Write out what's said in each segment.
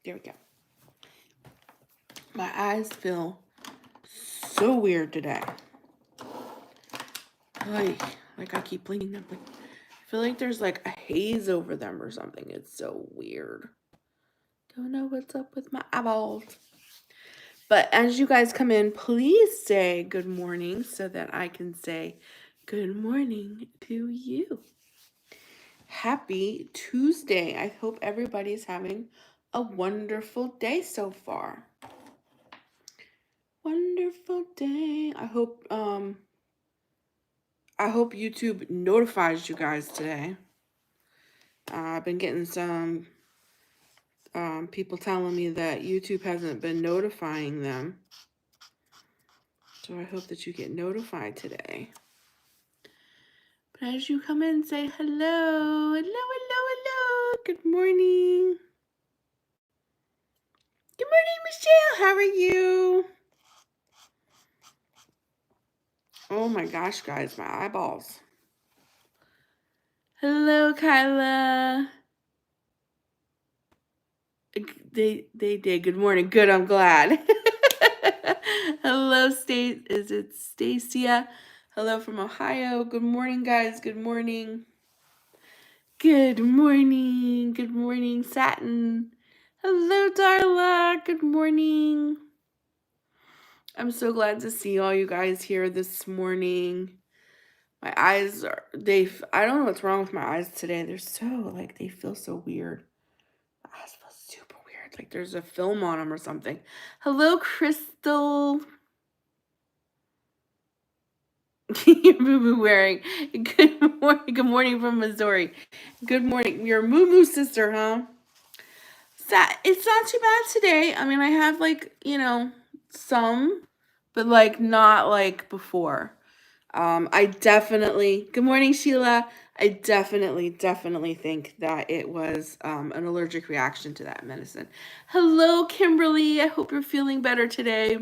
There we go. My eyes feel so weird today. Like I keep blinking them, but I feel like there's like a haze over them or something. It's so weird. Don't know what's up with my eyeballs. But as you guys come in, please say good morning so that I can say good morning to you. Happy Tuesday. I hope everybody's having a wonderful day so far. Wonderful day. I hope YouTube notifies you guys today. I've been getting some people telling me that YouTube hasn't been notifying them. So I hope that you get notified today. But as you come in, say hello. Hello. Good morning. Good morning, Michelle. How are you? Oh my gosh, guys, my eyeballs. Hello, Kyla. They did. Good morning. Good, I'm glad. Hello, is it Stacia? Hello from Ohio. Good morning, guys. Good morning. Good morning. Good morning, Satin. Hello, Darla. Good morning. I'm so glad to see all you guys here this morning. My eyes are, I don't know what's wrong with my eyes today. They're so, like, they feel so weird. My eyes feel super weird. Like there's a film on them or something. Hello, Crystal. You're wearing. Good morning. Good morning from Missouri. Good morning. Your moo sister, huh? It's not too bad today. I mean, I have like, some, but like not like before. I definitely, good morning, Sheila. I definitely think that it was an allergic reaction to that medicine. Hello, Kimberly. I hope you're feeling better today.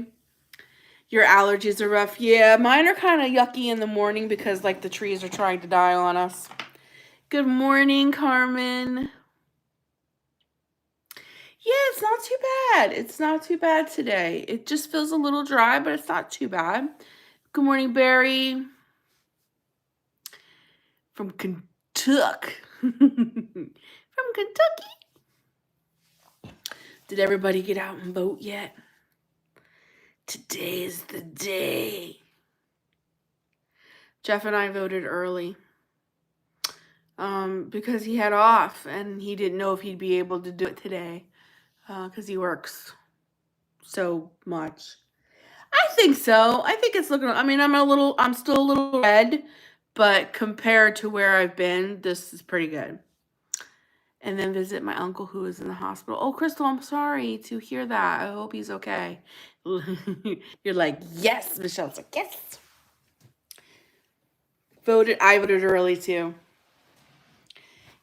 Your allergies are rough. Yeah, mine are kind of yucky in the morning because like the trees are trying to die on us. Good morning, Carmen. Yeah, it's not too bad. It's not too bad today. It just feels a little dry, but it's not too bad. Good morning, Barry. From Kentucky. From Kentucky. Did everybody get out and vote yet? Today is the day. Jeff and I voted early because he had off and he didn't know if he'd be able to do it today because he works so much. I think so. I think it's looking, I mean, I'm still a little red, but compared to where I've been, this is pretty good. And then visit my uncle who is in the hospital. Oh, Crystal, I'm sorry to hear that. I hope he's okay. You're like, yes. Michelle's like, yes. I voted early too.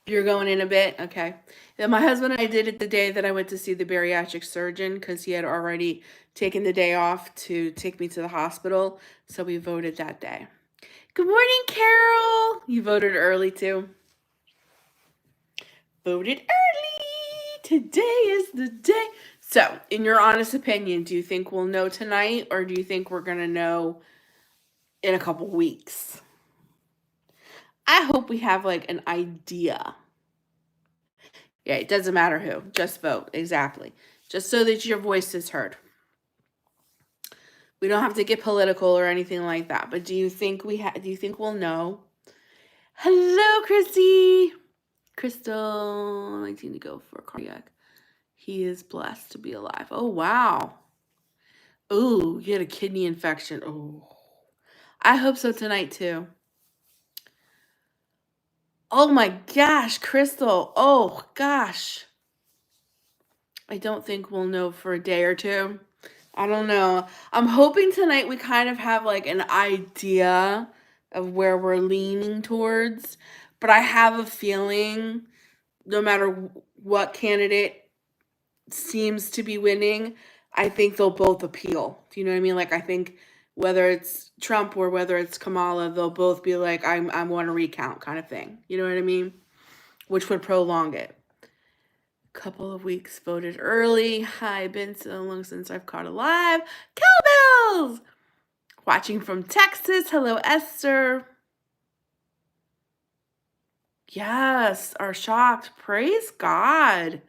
You're going in a bit? Okay. Then my husband and I did it the day that I went to see the bariatric surgeon because he had already taken the day off to take me to the hospital. So we voted that day. Good morning, Carol. You voted early too? Voted early. Today is the day. So, in your honest opinion, do you think we'll know tonight or do you think we're going to know in a couple weeks? I hope we have like an idea. Yeah, it doesn't matter who. Just vote. Exactly. Just so that your voice is heard. We don't have to get political or anything like that. But do you think we'll know? Hello, Chrissy. Crystal, 19 to go for cardiac. He is blessed to be alive. Oh, wow. Oh, you had a kidney infection. Oh, I hope so tonight too. Oh my gosh, Crystal. Oh gosh. I don't think we'll know for a day or two. I don't know. I'm hoping tonight we kind of have like an idea of where we're leaning towards. But I have a feeling no matter what candidate seems to be winning, I think they'll both appeal. Do you know what I mean? Like I think whether it's Trump or whether it's Kamala, they'll both be like, I want to recount kind of thing. You know what I mean? Which would prolong it. couple of weeks voted early. Hi, been so long since I've caught a live. Cowbells! Watching from Texas. Hello, Esther. Yes, are shocked. Praise God.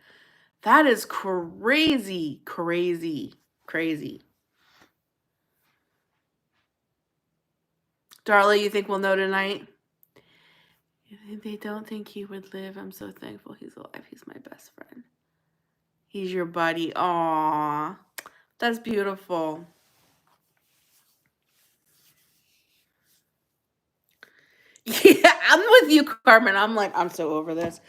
That is crazy, crazy, crazy. Darla, you think we'll know tonight? They don't think he would live. I'm so thankful he's alive. He's my best friend. He's your buddy. Aww. That's beautiful. Yeah, I'm with you, Carmen. I'm so over this.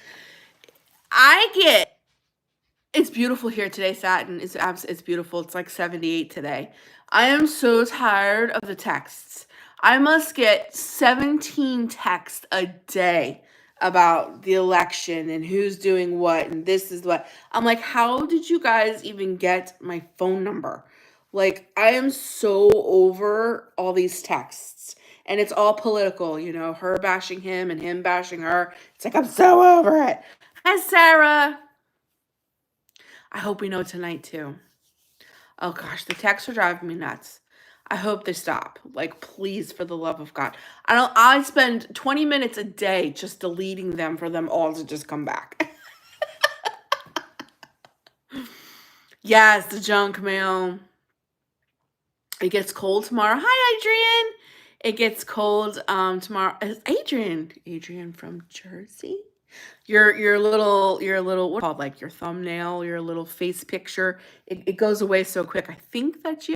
It's beautiful here today, Satin. It's beautiful. It's like 78 today. I am so tired of the texts. I must get 17 texts a day about the election and who's doing what and this is what. I'm like, how did you guys even get my phone number? Like, I am so over all these texts. And it's all political, her bashing him and him bashing her. It's like, I'm so over it. Hi, Sarah. I hope we know tonight, too. Oh, gosh, the texts are driving me nuts. I hope they stop. Like, please, for the love of God. I spend 20 minutes a day just deleting them for them all to just come back. Yes, the junk mail. It gets cold tomorrow. Hi, Adrian. It gets cold tomorrow. Adrian from Jersey. Your little what's it called, like your thumbnail, your little face picture. It goes away so quick. I think that's you.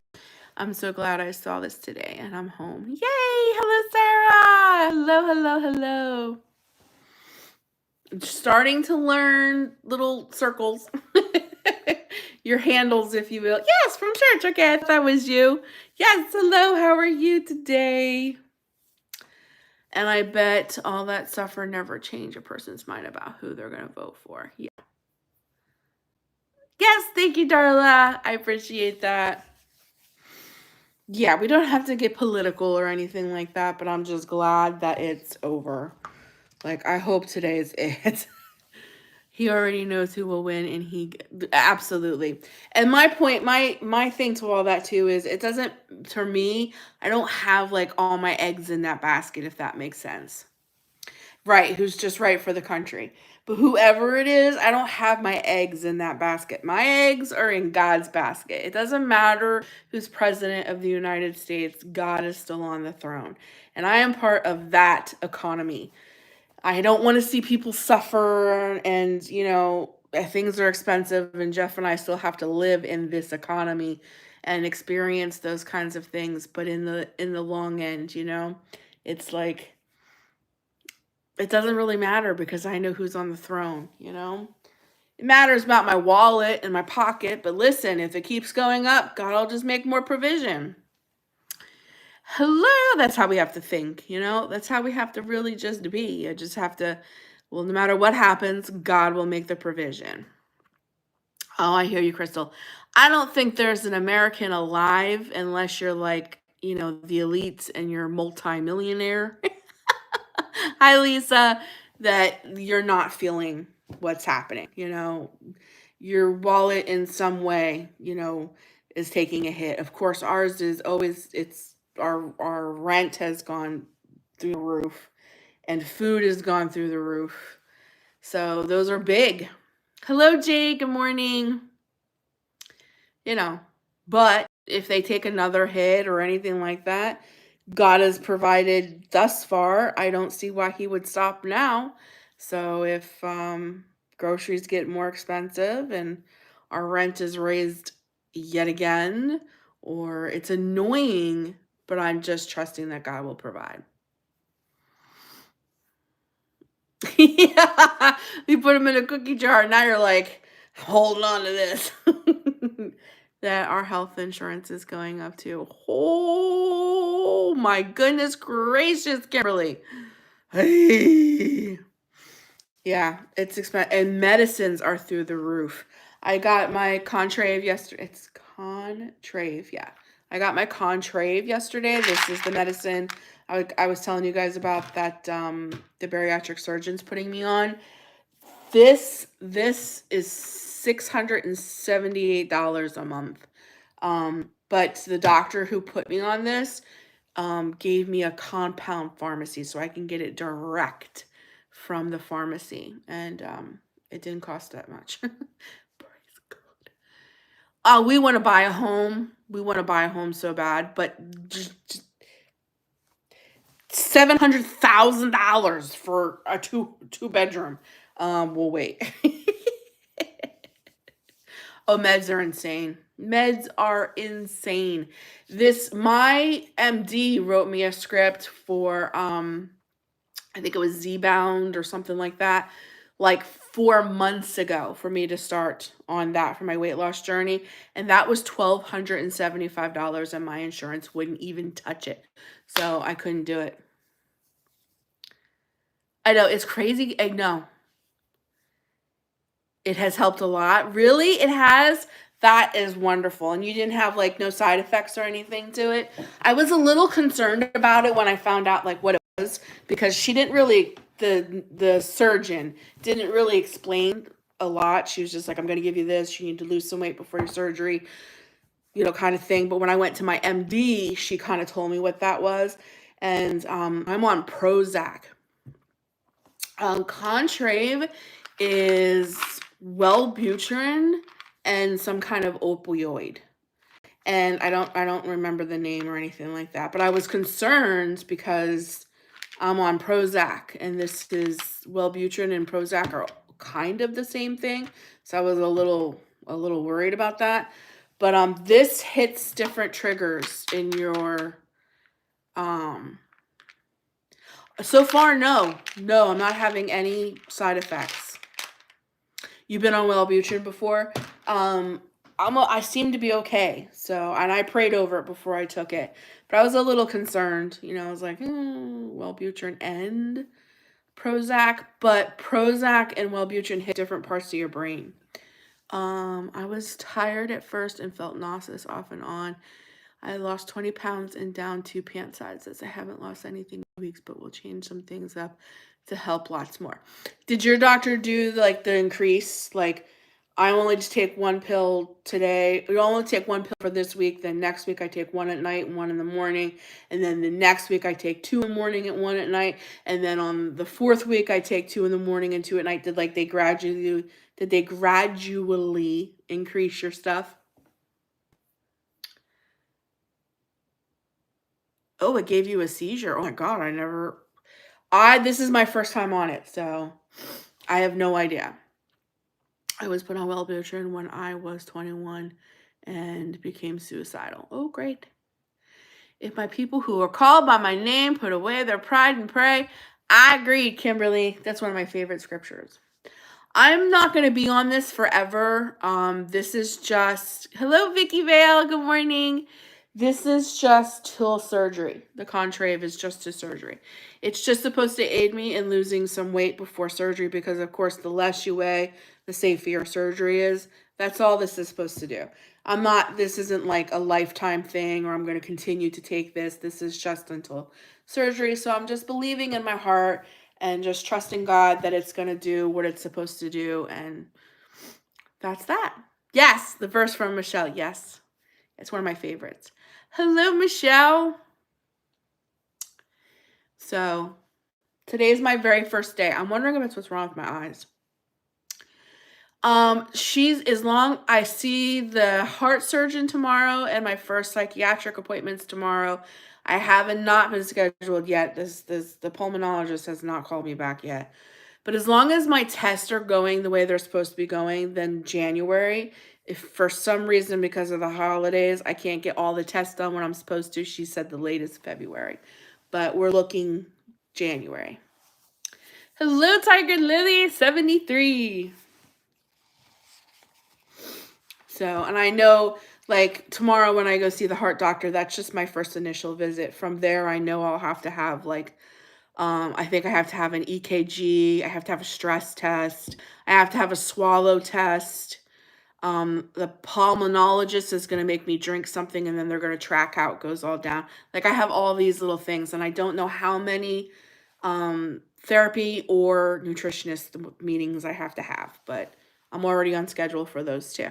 I'm so glad I saw this today and I'm home. Yay! Hello, Sarah. Hello. Starting to learn little circles. Your handles, if you will. Yes, from church. Okay, I thought that was you. Yes, hello. How are you today? And I bet all that stuff will never change a person's mind about who they're going to vote for. Yeah. Yes, thank you, Darla. I appreciate that. Yeah, we don't have to get political or anything like that, but I'm just glad that it's over. Like, I hope today is it. He already knows who will win, and he absolutely. And my point, my thing to all that too is it doesn't, for me, I don't have like all my eggs in that basket, if that makes sense. Right, who's just right for the country. But whoever it is, I don't have my eggs in that basket. My eggs are in God's basket. It doesn't matter who's president of the United States, God is still on the throne. And I am part of that economy. I don't want to see people suffer and, things are expensive and Jeff and I still have to live in this economy and experience those kinds of things. But in the long end, it's like, it doesn't really matter because I know who's on the throne, It matters about my wallet and my pocket, but listen, if it keeps going up, God will just make more provision. Hello, that's how we have to think, That's how we have to really just be. I just have to, well, no matter what happens, God will make the provision. Oh, I hear you, Crystal. I don't think there's an American alive unless you're like, the elites and you're multimillionaire. Hi, Lisa, that you're not feeling what's happening. Your wallet in some way, is taking a hit. Of course, ours is always, our rent has gone through the roof and food has gone through the roof. So those are big. Hello, Jay. Good morning. But if they take another hit or anything like that, God has provided thus far. I don't see why he would stop now. So if groceries get more expensive and our rent is raised yet again, or it's annoying, but I'm just trusting that God will provide. Yeah, you put them in a cookie jar, and now you're like, holding on to this. That our health insurance is going up too. Oh my goodness gracious, Kimberly. Hey. Yeah, it's expensive. And medicines are through the roof. I got my Contrave yesterday. It's Contrave, yeah. I got my Contrave yesterday. This is the medicine I was telling you guys about that the bariatric surgeon's putting me on. This is $678 a month. But the doctor who put me on this gave me a compound pharmacy so I can get it direct from the pharmacy, and it didn't cost that much. Praise God. We want to buy a home. We want to buy a home so bad, but just $700,000 for a two bedroom. We'll wait. Oh, meds are insane. Meds are insane. My MD wrote me a script for I think it was Z-Bound or something like that, like 4 months ago for me to start on that for my weight loss journey. And that was $1,275 and my insurance wouldn't even touch it. So I couldn't do it. I know, it's crazy. I know. It has helped a lot. Really? It has? That is wonderful. And you didn't have like no side effects or anything to it. I was a little concerned about it when I found out like what it was, because she didn't really, the surgeon didn't really explain a lot. She was just like, I'm going to give you this. You need to lose some weight before your surgery, kind of thing. But when I went to my MD, she kind of told me what that was. And I'm on Prozac. Contrave is Wellbutrin and some kind of opioid. And I don't remember the name or anything like that. But I was concerned because I'm on Prozac, and this is Wellbutrin and Prozac are kind of the same thing. So I was a little worried about that. But this hits different triggers in your so far, no, I'm not having any side effects. You've been on Wellbutrin before? I seem to be okay. So, and I prayed over it before I took it, but I was a little concerned. I was like, Wellbutrin and Prozac, but Prozac and Wellbutrin hit different parts of your brain. I was tired at first and felt nauseous off and on. I lost 20 pounds and down 2 pant sizes. I haven't lost anything in weeks, but we'll change some things up to help lots more. Did your doctor do like the increase? Like, I only just take one pill today. You only take one pill for this week. Then next week I take one at night and one in the morning. And then the next week I take 2 in the morning and 1 at night. And then on the 4th week I take 2 in the morning and 2 at night. Did they gradually increase your stuff? Oh, it gave you a seizure. Oh my God, this is my first time on it, so I have no idea. I was put on Wellbutrin when I was 21 and became suicidal. Oh, great. If my people who are called by my name put away their pride and pray, I agree, Kimberly. That's one of my favorite scriptures. I'm not going to be on this forever. This is just, hello, Vicky Vale. Good morning. This is just till surgery. The Contrave is just to surgery. It's just supposed to aid me in losing some weight before surgery because, of course, the less you weigh, the safer your surgery is. That's all this is supposed to do. This isn't like a lifetime thing or I'm going to continue to take this. This is just until surgery. So I'm just believing in my heart and just trusting God that it's going to do what it's supposed to do. And that's that. Yes, the verse from Michelle. Yes, it's one of my favorites. Hello, Michelle. So today's my very first day. I'm wondering if it's what's wrong with my eyes. I see the heart surgeon tomorrow and my first psychiatric appointments tomorrow. I haven't not been scheduled yet. The pulmonologist has not called me back yet. But as long as my tests are going the way they're supposed to be going, then January, if for some reason because of the holidays, I can't get all the tests done when I'm supposed to, she said the latest February. But we're looking January. Hello, Tiger Lily, 73. So, and I know like tomorrow when I go see the heart doctor, that's just my first initial visit. From there, I know I'll have to have like, I think I have to have an EKG. I have to have a stress test. I have to have a swallow test. The pulmonologist is going to make me drink something and then they're going to track how it goes all down. Like I have all these little things and I don't know how many therapy or nutritionist meetings I have to have, but I'm already on schedule for those too.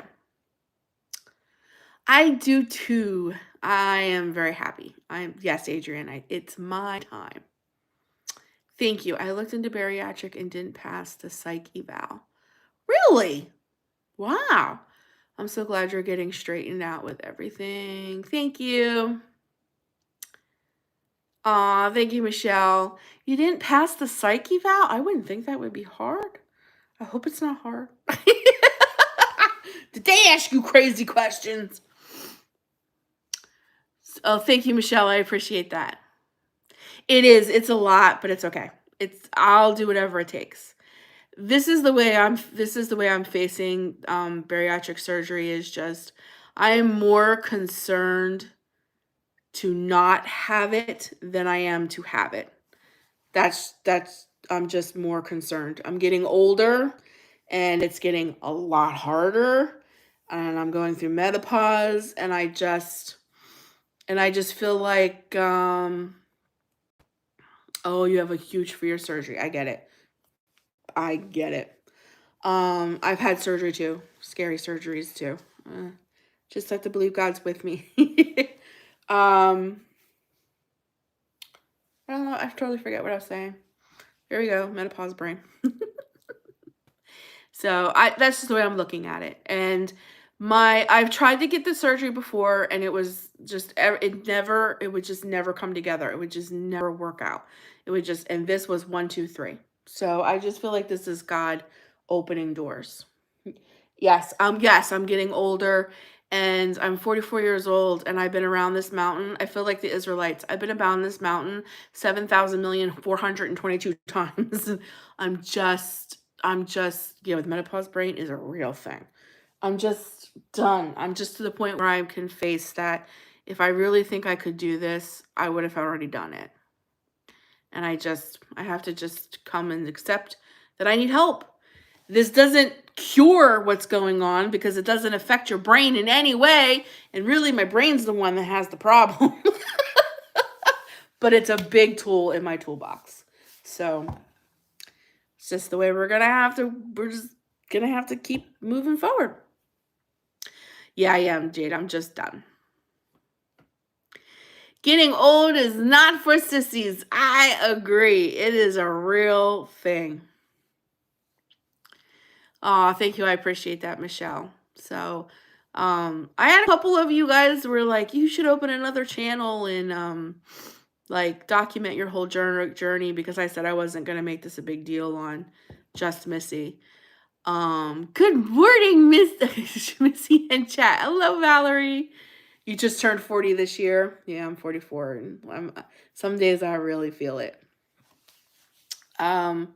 I do too. I am very happy. Yes, Adrian, it's my time. Thank you. I looked into bariatric and didn't pass the psych eval. Really? Wow. I'm so glad you're getting straightened out with everything. Thank you. Aw, thank you, Michelle. You didn't pass the psych eval? I wouldn't think that would be hard. I hope it's not hard. Did they ask you crazy questions? Oh, thank you, Michelle. I appreciate that. It is. It's a lot, but it's okay. I'll do whatever it takes. This is the way I'm facing bariatric surgery. Is just I am more concerned to not have it than I am to have it. That's I'm just more concerned. I'm getting older and it's getting a lot harder, and I'm going through menopause, and I just feel like oh, you have a huge fear of surgery. I get it. I get it. I've had surgery too. Scary surgeries too. Just have to believe God's with me. I don't know. I totally forget what I was saying. Here we go. Menopause brain. So that's just the way I'm looking at it. And I've tried to get the surgery before, and it was just, it would just never come together. It would just never work out. It would just, and this was 1, 2, 3. So I just feel like this is God opening doors. Yes, I'm getting older, and I'm 44 years old, and I've been around this mountain. I feel like the Israelites. I've been around this mountain 7,000,422 times. I'm just, with menopause brain is a real thing. I'm just done. I'm just to the point where I can face that if I really think I could do this, I would have already done it. And I have to just come and accept that I need help. This doesn't cure what's going on because it doesn't affect your brain in any way. And really, my brain's the one that has the problem. But it's a big tool in my toolbox. So it's just the way we're just going to have to keep moving forward. Yeah, I am, Jade. I'm just done. Getting old is not for sissies. I agree. It is a real thing. Oh, thank you. I appreciate that, Michelle. So, I had a couple of you guys were like, you should open another channel and like document your whole journey, because I said I wasn't going to make this a big deal on just Missy. Good morning, Missy in chat. Hello, Valerie. You just turned 40 this year. Yeah, I'm 44, and some days I really feel it. I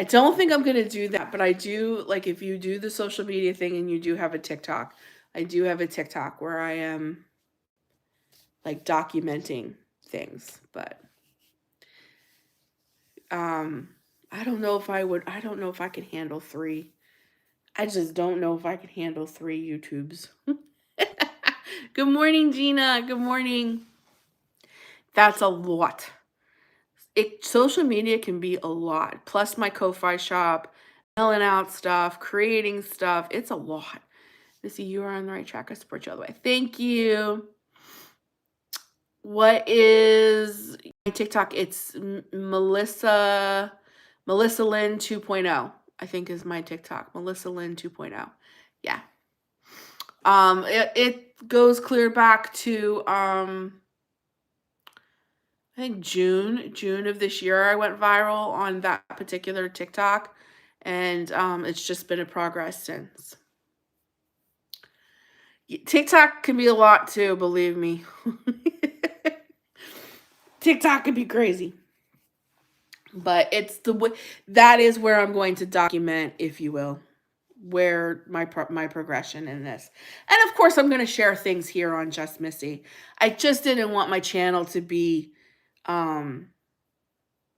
don't think I'm going to do that, but I do, like, if you do the social media thing and you do have a TikTok, I do have a TikTok where I am, like, documenting things, but I don't know if I can handle 3. I just don't know if I can handle 3 YouTubes. Good morning, Gina. Good morning. That's a lot. Social media can be a lot. Plus my Ko-Fi shop, mailing out stuff, creating stuff. It's a lot. Missy, you are on the right track. I support you all the way. Thank you. What is my TikTok? It's Melissa Lynn 2.0. I think is my TikTok. Melissa Lynn 2.0. Yeah. It goes clear back to I think June of this year, I went viral on that particular TikTok, and it's just been a progress since. TikTok can be a lot too, believe me. TikTok can be crazy, but it's that is where I'm going to document, if you will, where my progression in this. And of course, I'm going to share things here on Just Missy. I just didn't want my channel to be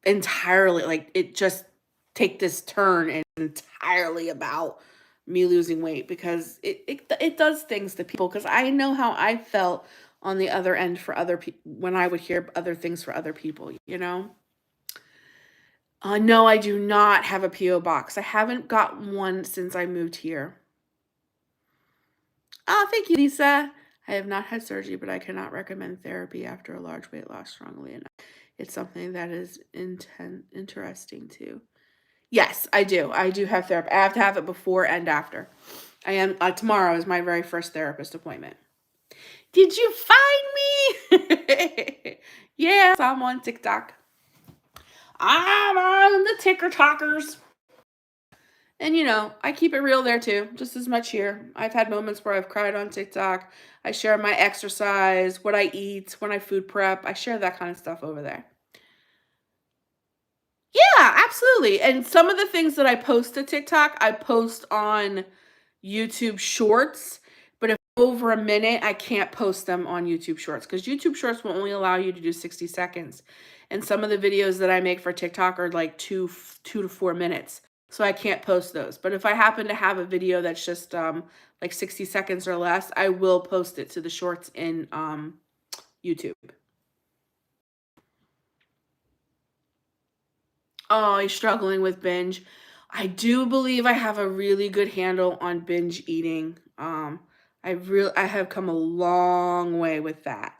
entirely, like, it just take this turn and entirely about me losing weight, because it does things to people, because I know how I felt on the other end for other people when I would hear other things for other people, you know. No, I do not have a P.O. box. I haven't got one since I moved here. Oh, thank you, Lisa. I have not had surgery, but I cannot recommend therapy after a large weight loss strongly enough. It's something that is interesting too. Yes, I do. I do have therapy. I have to have it before and after. I am tomorrow is my very first therapist appointment. Did you find me? Yes, I'm on TikTok. I'm on the ticker talkers. And I keep it real there too, just as much here. I've had moments where I've cried on TikTok. I share my exercise, what I eat, when I food prep. I share that kind of stuff over there. Yeah, absolutely. And some of the things that I post to TikTok, I post on YouTube Shorts. But if over a minute, I can't post them on YouTube Shorts because YouTube Shorts will only allow you to do 60 seconds. And some of the videos that I make for TikTok are like 2 to 4 minutes. So I can't post those. But if I happen to have a video that's just like 60 seconds or less, I will post it to the shorts in YouTube. Oh, he's struggling with binge. I do believe I have a really good handle on binge eating. I have come a long way with that.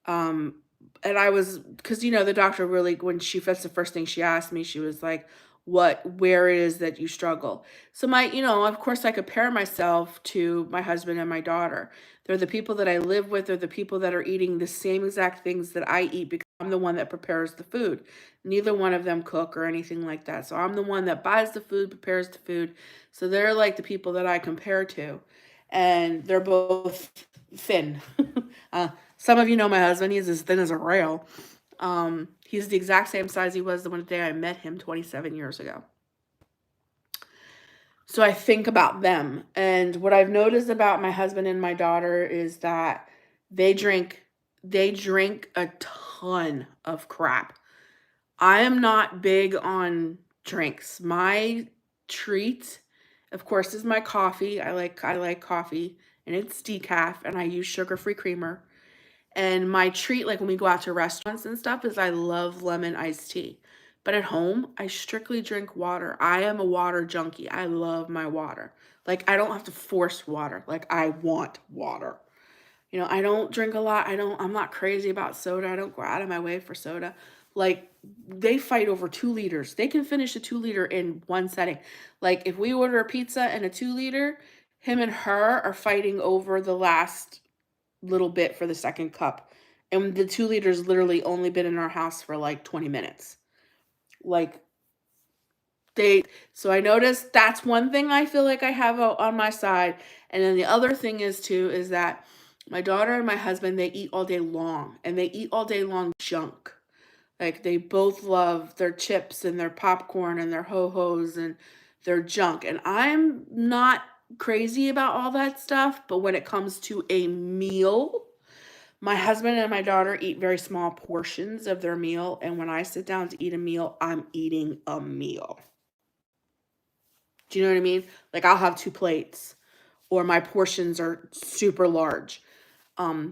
Um, and I was, because the doctor really, when that's the first thing she asked me, she was like, where it is that you struggle. So of course I compare myself to my husband and my daughter. They're the people that I live with. They're the people that are eating the same exact things that I eat because I'm the one that prepares the food. Neither one of them cook or anything like that. So I'm the one that buys the food, prepares the food. So they're like the people that I compare to. And they're both thin. Some of you know my husband. He's as thin as a rail. He's the exact same size he was the one day I met him 27 years ago. So I think about them. And what I've noticed about my husband and my daughter is that they drink a ton of crap. I am not big on drinks. My treat, of course, is my coffee. I like coffee, and it's decaf, and I use sugar-free creamer. And my treat, like when we go out to restaurants and stuff, is I love lemon iced tea. But at home, I strictly drink water. I am a water junkie. I love my water. Like, I don't have to force water. Like, I want water. I don't drink a lot. I'm not crazy about soda. I don't go out of my way for soda. Like, they fight over 2 liters. They can finish a 2 liter in one setting. Like, if we order a pizza and a 2 liter, him and her are fighting over the last little bit for the second cup. And the 2 liters literally only been in our house for like 20 minutes. Like, so I noticed that's one thing I feel like I have on my side. And then the other thing is that my daughter and my husband, they eat all day long, and they eat all day long junk. Like, they both love their chips and their popcorn and their ho-hos and their junk. And I'm not crazy about all that stuff, but when it comes to a meal, my husband and my daughter eat very small portions of their meal, and when I sit down to eat a meal, I'm eating a meal. Do you know what I mean? Like, I'll have 2 plates, or my portions are super large,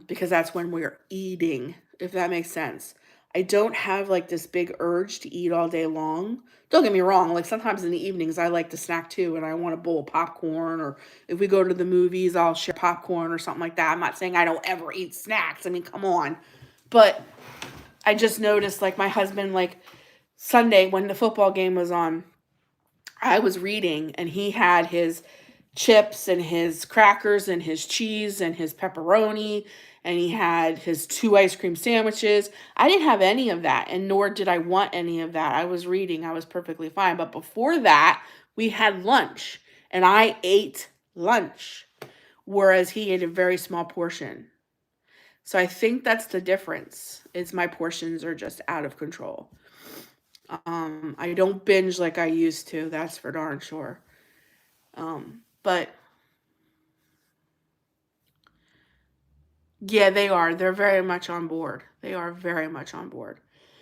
because that's when we're eating, if that makes sense. I don't have like this big urge to eat all day long. Don't get me wrong, like sometimes in the evenings I like to snack too, and I want a bowl of popcorn, or if we go to the movies, I'll share popcorn or something like that. I'm not saying I don't ever eat snacks. I mean, come on. But I just noticed, like, my husband, like, Sunday when the football game was on, I was reading, and he had his chips and his crackers and his cheese and his pepperoni, and he had his 2 ice cream sandwiches. I didn't have any of that, and nor did I want any of that. I was reading. I was perfectly fine. But before that, we had lunch, and I ate lunch, whereas he ate a very small portion. So I think that's the difference. Is my portions are just out of control. I don't binge like I used to. That's for darn sure. But yeah, they are. They're very much on board. They are very much on board.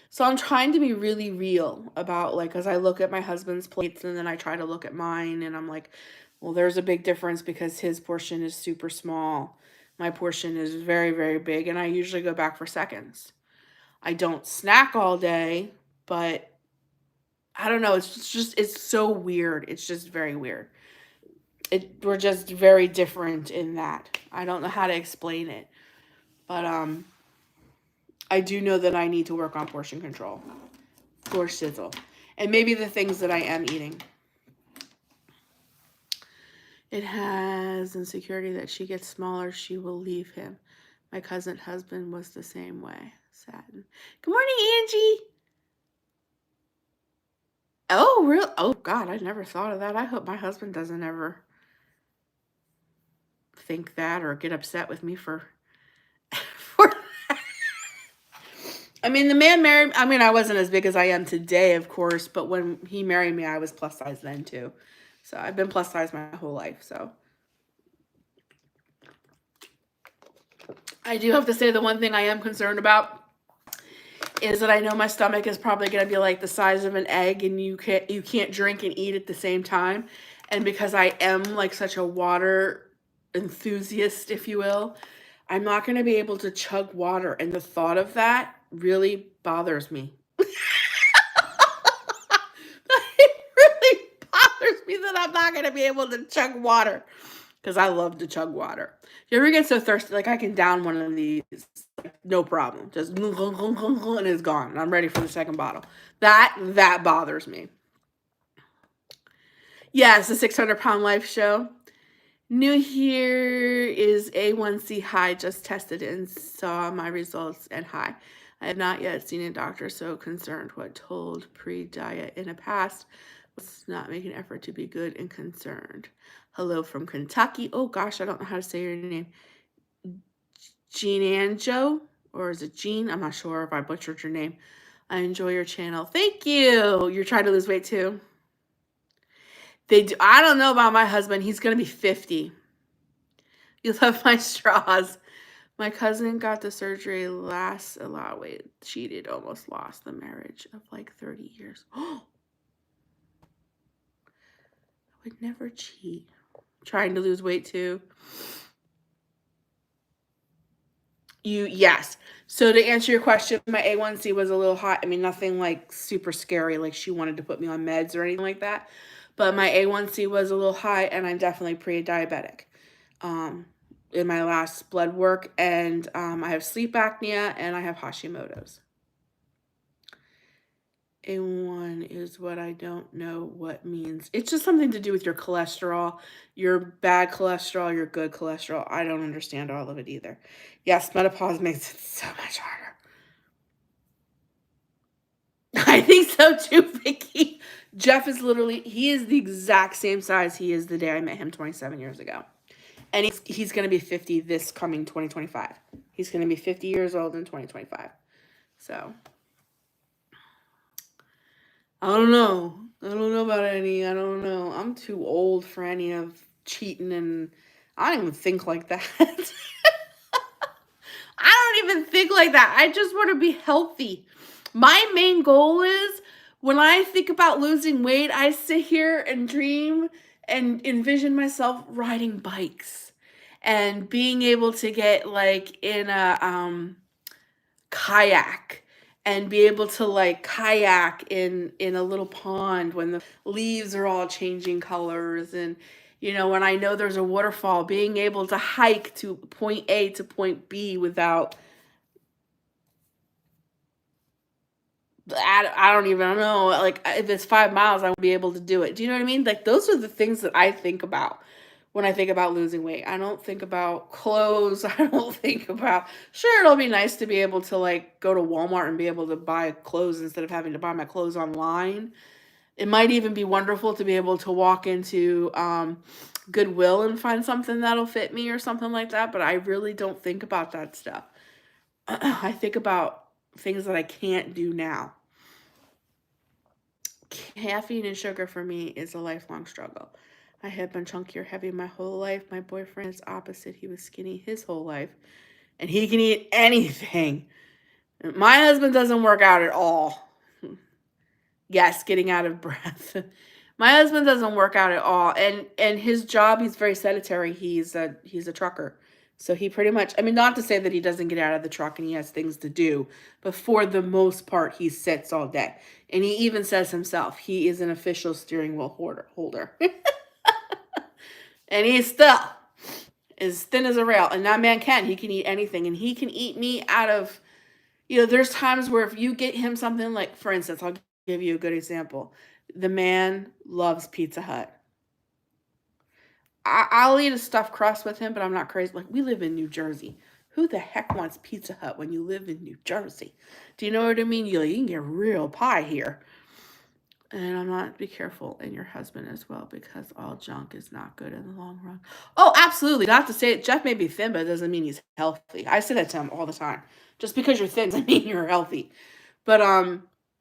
So I'm trying to be really real about, like, as I look at my husband's plates and then I try to look at mine, and I'm like, well, there's a big difference because his portion is super small. My portion is very, very big, and I usually go back for seconds. I don't snack all day, but I don't know. It's so weird. It's just very weird. We're just very different in that. I don't know how to explain it, but I do know that I need to work on portion control for Shizzle, and maybe the things that I am eating. It has insecurity that she gets smaller, she will leave him. My cousin husband was the same way. Satin. Good morning, Angie. Oh, real? Oh, God, I never thought of that. I hope my husband doesn't ever think that or get upset with me for I mean, the man married, I mean, I wasn't as big as I am today, of course, but when he married me, I was plus size then too. So I've been plus size my whole life. So I do have to say the one thing I am concerned about is that I know my stomach is probably going to be like the size of an egg, and you can't drink and eat at the same time. And because I am like such a water enthusiast, if you will, I'm not going to be able to chug water. And the thought of that really bothers me. It really bothers me that I'm not going to be able to chug water, because I love to chug water. If you ever get so thirsty, like I can down one of these, like, no problem. Just and it's gone. And I'm ready for the second bottle. That bothers me. Yeah, it's a 600-pound life show. New here is A1C high. Just tested it and saw my results and high. I have not yet seen a doctor, so concerned. What told pre-diet in the past was not make an effort to be good and concerned. Hello from Kentucky. Oh gosh, I don't know how to say your name. Jean Anjo, or is it Jean? I'm not sure if I butchered your name. I enjoy your channel. Thank you. You're trying to lose weight too? They do. I don't know about my husband. He's going to be 50. You love my straws. My cousin got the surgery, lost a lot of weight, cheated, almost lost the marriage of like 30 years. Oh, I would never cheat. Trying to lose weight too. Yes. So to answer your question, my A1C was a little high. I mean, nothing like super scary, like she wanted to put me on meds or anything like that. But my A1C was a little high, and I'm definitely pre-diabetic. In my last blood work, and I have sleep apnea, and I have Hashimoto's. A1 is what I don't know what means. It's just something to do with your cholesterol, your bad cholesterol, your good cholesterol. I don't understand all of it either. Yes, menopause makes it so much harder. I think so too, Vicky. Jeff is he is the exact same size he is the day I met him 27 years ago. And he's going to be 50 this coming 2025. He's going to be 50 years old in 2025. So, I don't know. I don't know about any. I don't know. I'm too old for any of cheating, and I don't even think like that. I don't even think like that. I just want to be healthy. My main goal is, when I think about losing weight, I sit here and dream and envision myself riding bikes and being able to get like in a kayak and be able to like kayak in a little pond when the leaves are all changing colors, and when I know there's a waterfall, being able to hike to point A to point B without, I don't even know, like if it's 5 miles, I won't be able to do it. Do you know what I mean? Like those are the things that I think about when I think about losing weight. I don't think about clothes. I don't think about, sure, it'll be nice to be able to like go to Walmart and be able to buy clothes instead of having to buy my clothes online. It might even be wonderful to be able to walk into Goodwill and find something that'll fit me or something like that. But I really don't think about that stuff. I think about things that I can't do now. Caffeine and sugar for me is a lifelong struggle. I have been chunky or heavy my whole life. My boyfriend is opposite. He was skinny his whole life, and he can eat anything. My husband doesn't work out at all. Yes, getting out of breath. My husband doesn't work out at all, and his job, he's very sedentary. He's a trucker So he pretty much, I mean, not to say that he doesn't get out of the truck and he has things to do, but for the most part, he sits all day. And he even says himself, he is an official steering wheel holder. And he's still as thin as a rail. And that man he can eat anything. And he can eat me out of, there's times where if you get him something like, for instance, I'll give you a good example. The man loves Pizza Hut. I'll eat a stuffed crust with him, but I'm not crazy. Like, we live in New Jersey. Who the heck wants Pizza Hut when you live in New Jersey? Do you know what I mean? You can get real pie here. And I'm not, be careful, and your husband as well, because all junk is not good in the long run. Oh, absolutely. Not to say it, Jeff may be thin, but it doesn't mean he's healthy. I say that to him all the time. Just because you're thin doesn't mean you're healthy. But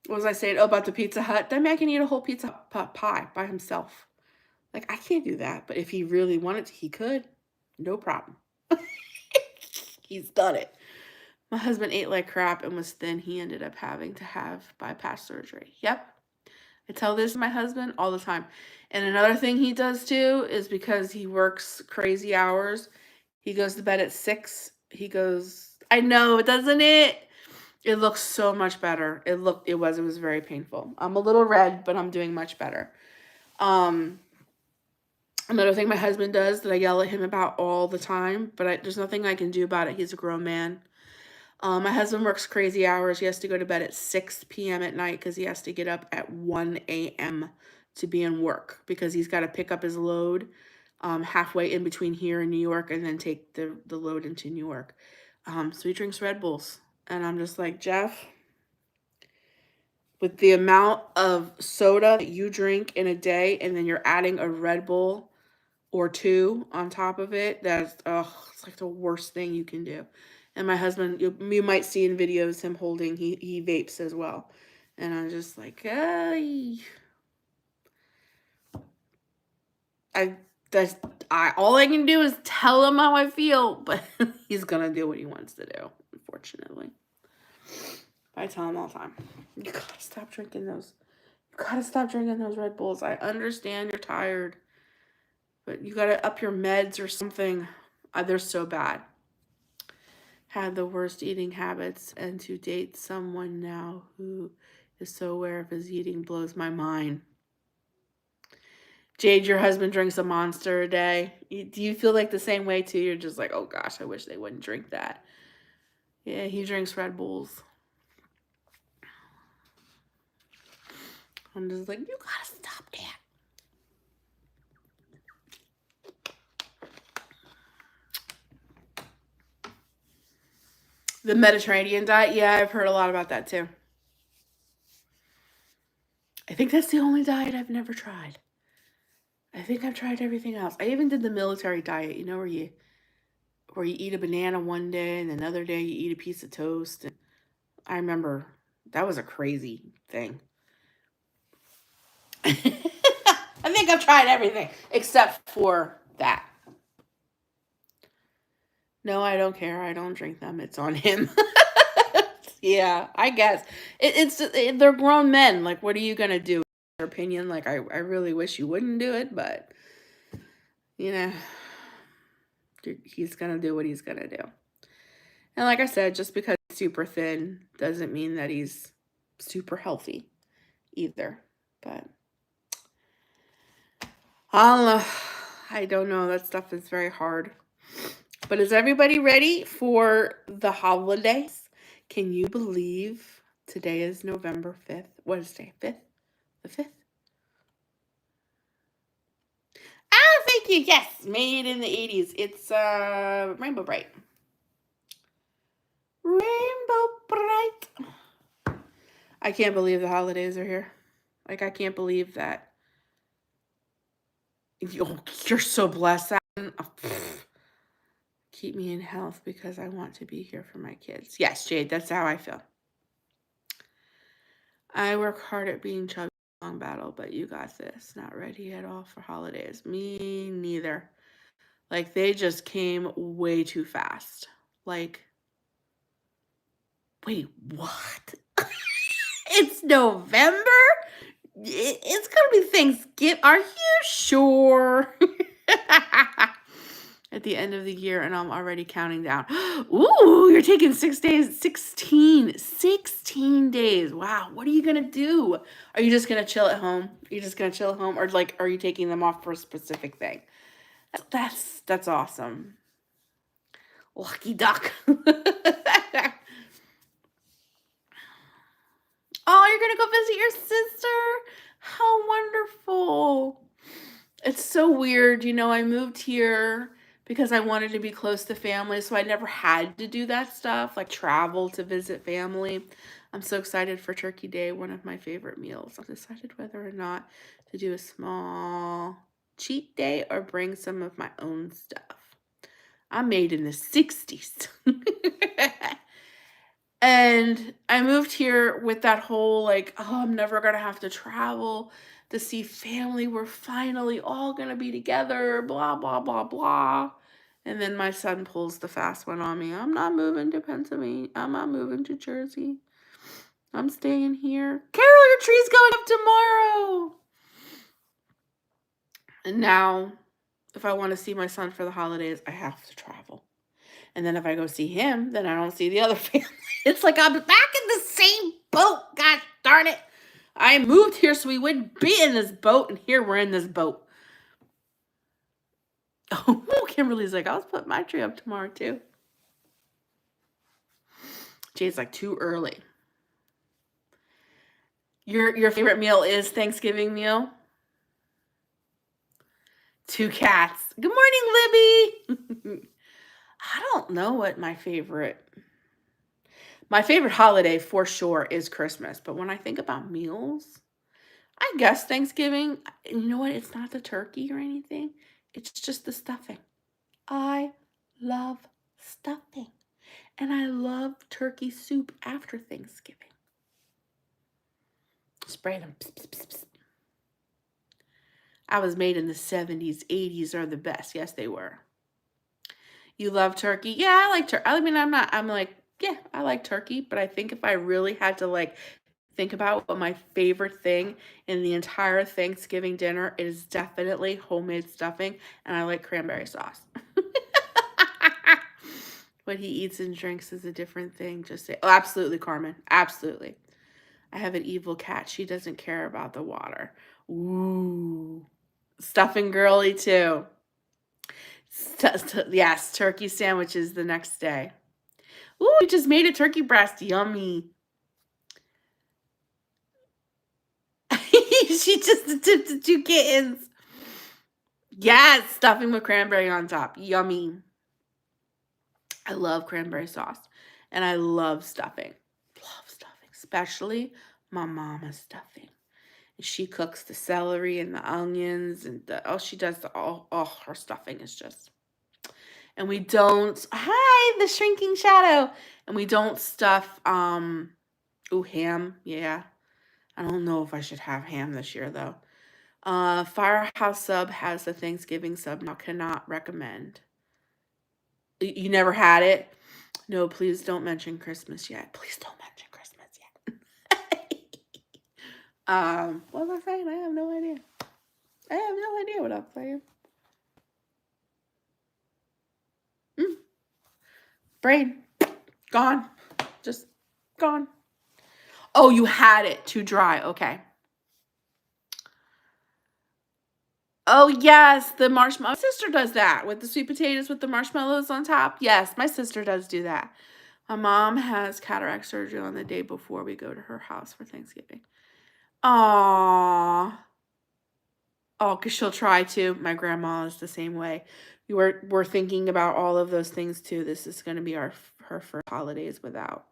what was I saying? Oh, about the Pizza Hut. That man can eat a whole pizza pie by himself. Like, I can't do that. But if he really wanted to, he could. No problem. He's done it. My husband ate like crap and was thin. He ended up having to have bypass surgery. Yep. I tell this to my husband all the time. And another thing he does too is because he works crazy hours. He goes to bed at 6. He goes, I know, doesn't it? It looks so much better. It was very painful. I'm a little red, but I'm doing much better. Another thing my husband does that I yell at him about all the time, but there's nothing I can do about it. He's a grown man. My husband works crazy hours. He has to go to bed at 6 p.m. at night because he has to get up at 1 a.m. to be in work because he's got to pick up his load halfway in between here and New York and then take the load into New York. So he drinks Red Bulls. And I'm just like, Jeff, with the amount of soda that you drink in a day and then you're adding a Red Bull or 2 on top of it, it's like the worst thing you can do. And my husband, you might see in videos him holding, he vapes as well. And I'm just like, all I can do is tell him how I feel, but he's gonna do what he wants to do, unfortunately. I tell him all the time, you gotta stop drinking those. You gotta stop drinking those Red Bulls. I understand you're tired, but you gotta up your meds or something. They're so bad. Had the worst eating habits, and to date someone now who is so aware of his eating blows my mind. Jade, your husband drinks a Monster a day. Do you feel like the same way too? You're just like, oh gosh, I wish they wouldn't drink that. Yeah, he drinks Red Bulls. I'm just like, you gotta stop that. The Mediterranean diet, yeah, I've heard a lot about that too. I think that's the only diet I've never tried. I think I've tried everything else. I even did the military diet, where you eat a banana one day and another day you eat a piece of toast. And I remember that was a crazy thing. I think I've tried everything except for that. No, I don't care. I don't drink them. It's on him. Yeah, I guess. They're grown men. Like, what are you going to do? Their opinion, like, I really wish you wouldn't do it, but, he's going to do what he's going to do. And like I said, just because he's super thin doesn't mean that he's super healthy either. But, I don't know. That stuff is very hard. But is everybody ready for the holidays? Can you believe today is November 5th? What is today? 5th? The 5th? Oh, thank you. Yes, made in the 80s. It's Rainbow Bright. Rainbow Bright. I can't believe the holidays are here. Like, I can't believe that. You're so blessed. Keep me in health because I want to be here for my kids. Yes, Jade, that's how I feel. I work hard at being chubby. Long battle, but you got this. Not ready at all for holidays. Me neither. Like, they just came way too fast. Like, wait, what? It's November? It's gonna be Thanksgiving. Are you sure? I at the end of the year, and I'm already counting down. Ooh, you're taking 6 days, 16 days. Wow, what are you gonna do? Are you just gonna chill at home? You're just gonna chill at home, or like, are you taking them off for a specific thing? That's awesome. Lucky duck. Oh, you're gonna go visit your sister? How wonderful. It's so weird. You know, I moved here because I wanted to be close to family, so I never had to do that stuff, like travel to visit family. I'm so excited for Turkey Day, one of my favorite meals. I've decided whether or not to do a small cheat day or bring some of my own stuff. I'm made in the 60s. And I moved here with that whole like, oh, I'm never going to have to travel to see family. We're finally all going to be together, blah, blah, blah, blah. And then my son pulls the fast one on me. I'm not moving to Pennsylvania. I'm not moving to Jersey. I'm staying here. Carol, your tree's going up tomorrow. And now, if I want to see my son for the holidays, I have to travel. And then if I go see him, then I don't see the other family. It's like I'm back in the same boat. Gosh darn it. I moved here so we wouldn't be in this boat, and here we're in this boat. Oh, Kimberly's like, I'll put my tree up tomorrow too. Jay's like, too early. Your favorite meal is Thanksgiving meal? 2 cats. Good morning, Libby. I don't know what my favorite holiday for sure is Christmas. But when I think about meals, I guess Thanksgiving, you know what? It's not the turkey or anything. It's just the stuffing. I love stuffing. And I love turkey soup after Thanksgiving. Spray them. Pss, pss, pss, pss. I was made in the 70s. 80s are the best. Yes, they were. You love turkey? Yeah, I like turkey. I mean, I like turkey. But I think if I really had to like think about what my favorite thing in the entire Thanksgiving dinner is, definitely homemade stuffing, and I like cranberry sauce. What he eats and drinks is a different thing. Just say, oh, absolutely, Carmen. Absolutely. I have an evil cat. She doesn't care about the water. Ooh. Stuffing girly too. Yes, turkey sandwiches the next day. Ooh, we just made a turkey breast. Yummy. She just tipped the 2 kittens. Yes, stuffing with cranberry on top. Yummy. I love cranberry sauce. And I love stuffing. Love stuffing. Especially my mama's stuffing. She cooks the celery and the onions. And she does her stuffing is just... And we don't... Hi, the shrinking shadow. And we don't stuff... ham. Yeah. I don't know if I should have ham this year, though. Firehouse Sub has a Thanksgiving sub now. Cannot recommend. You never had it? No, please don't mention Christmas yet. Please don't mention Christmas yet. What was I saying? I have no idea. I have no idea what I'm saying. Brain. Gone. Just gone. Oh, you had it. Too dry. Okay. Oh, yes. The marshmallow. My sister does that with the sweet potatoes with the marshmallows on top. Yes, my sister does do that. My mom has cataract surgery on the day before we go to her house for Thanksgiving. Aww. Oh, because she'll try to. My grandma is the same way. We're thinking about all of those things too. This is going to be her first holidays without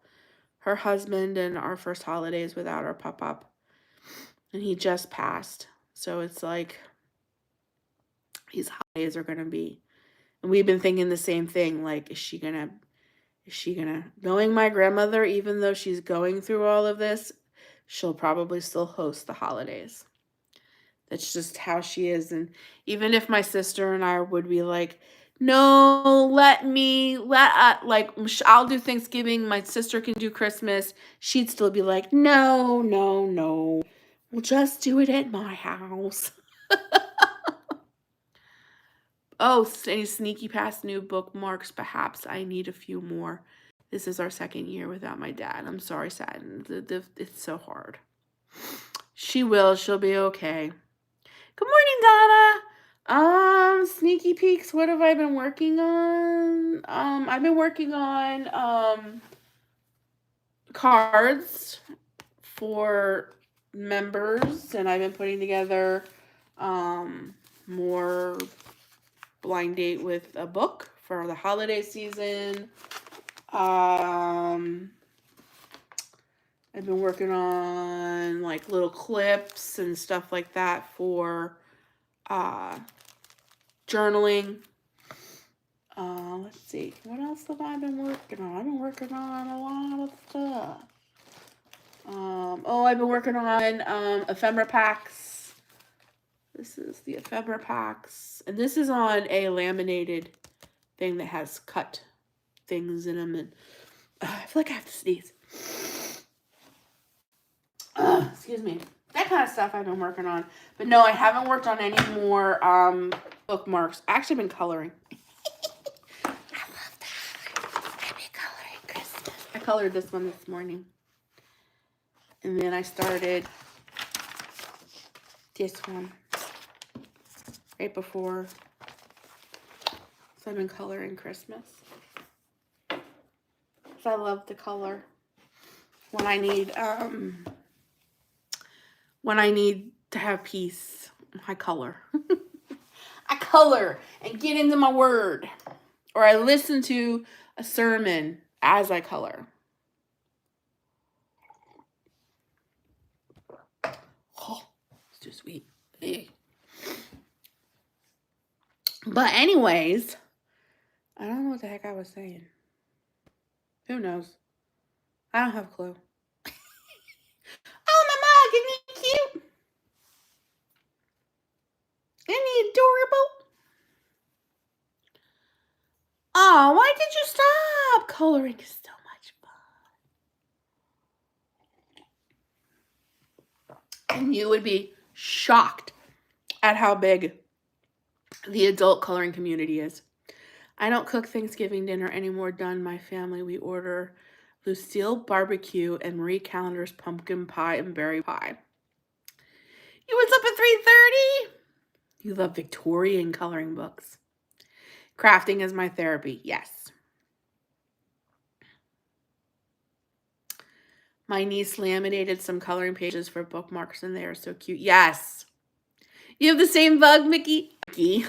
her husband, and our first holidays without our pop-up. And he just passed. So it's like these holidays are going to be... And we've been thinking the same thing. Like, is she gonna, knowing my grandmother, even though she's going through all of this, she'll probably still host the holidays. That's just how she is. And even if my sister and I would be like, no, I'll do Thanksgiving, my sister can do Christmas, she'd still be like, no, we'll just do it at my house. Oh, any sneaky past new bookmarks? Perhaps I need a few more. This is our second year without my dad. I'm sorry, Satin. It's so hard. She will. She'll be okay. Good morning, Donna. Sneaky peeks. What have I been working on? I've been working on cards for members, and I've been putting together more blind date with a book for the holiday season. I've been working on like little clips and stuff like that for journaling. Let's see, what else have I been working on? I've been working on a lot of stuff. I've been working on ephemera packs. This is the ephemera packs, and this is on a laminated thing that has cut things in them, and I feel like I have to sneeze. Excuse me. That kind of stuff I've been working on. But no, I haven't worked on any more bookmarks. I've actually been coloring. I love that. I've been coloring Christmas. I colored this one this morning. And then I started this one right before. So I've been coloring Christmas. Because I love to color when I need to have peace. I color. I color and get into my word. Or I listen to a sermon as I color. Oh, it's too sweet. But anyways, I don't know what the heck I was saying. Who knows? I don't have a clue. Oh, my mug, isn't he cute? Isn't he adorable? Oh, why did you stop? Coloring is so much fun. And you would be shocked at how big the adult coloring community is. I don't cook Thanksgiving dinner anymore. Done. My family, we order Lucille barbecue and Marie Callender's pumpkin pie and berry pie. You was up at 3:30? You love Victorian coloring books. Crafting is my therapy. Yes. My niece laminated some coloring pages for bookmarks, and they are so cute. Yes. You have the same bug, Mickey? Mickey.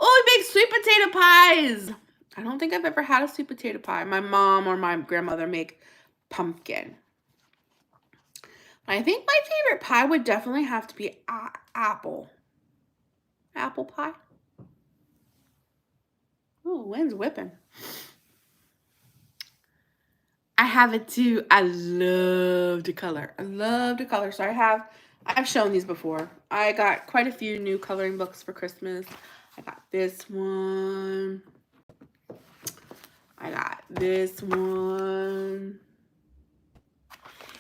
Oh, we make sweet potato pies. I don't think I've ever had a sweet potato pie. My mom or my grandmother make pumpkin. I think my favorite pie would definitely have to be apple. Apple pie. Ooh, wind's whipping. I have it too. I love to color. I love to color. So I've shown these before. I got quite a few new coloring books for Christmas. I got this one. I got this one.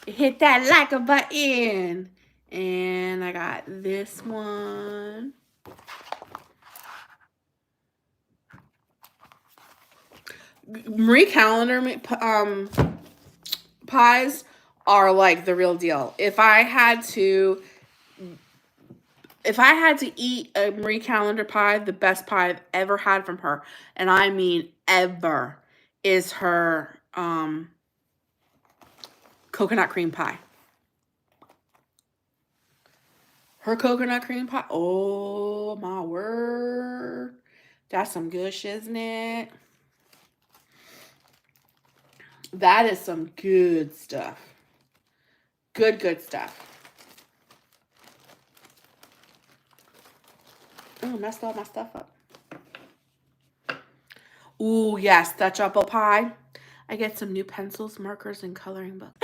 Hit that like a button. And I got this one. Marie Callender pies are like the real deal. If I had to eat a Marie Callender pie, the best pie I've ever had from her, and I mean ever, is her coconut cream pie. Her coconut cream pie, oh my word. That's some good shit, isn't it? That is some good stuff. Good stuff. Oh, messed all my stuff up. Ooh, yes, Dutch apple pie. I get some new pencils, markers, and coloring books.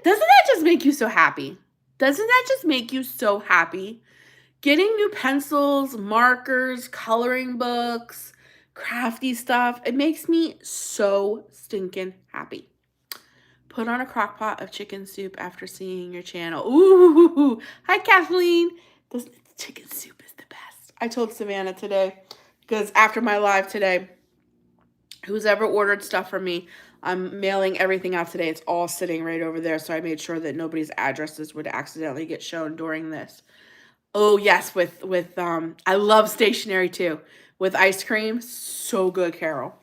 Doesn't that just make you so happy? Doesn't that just make you so happy? Getting new pencils, markers, coloring books, crafty stuff. It makes me so stinking happy. Put on a crock pot of chicken soup after seeing your channel. Ooh, hi Kathleen. This chicken soup is the best. I told Savannah today, because after my live today, who's ever ordered stuff from me, I'm mailing everything out today. It's all sitting right over there, so I made sure that nobody's addresses would accidentally get shown during this. Oh yes, with I love stationery too. With ice cream, so good, Carol.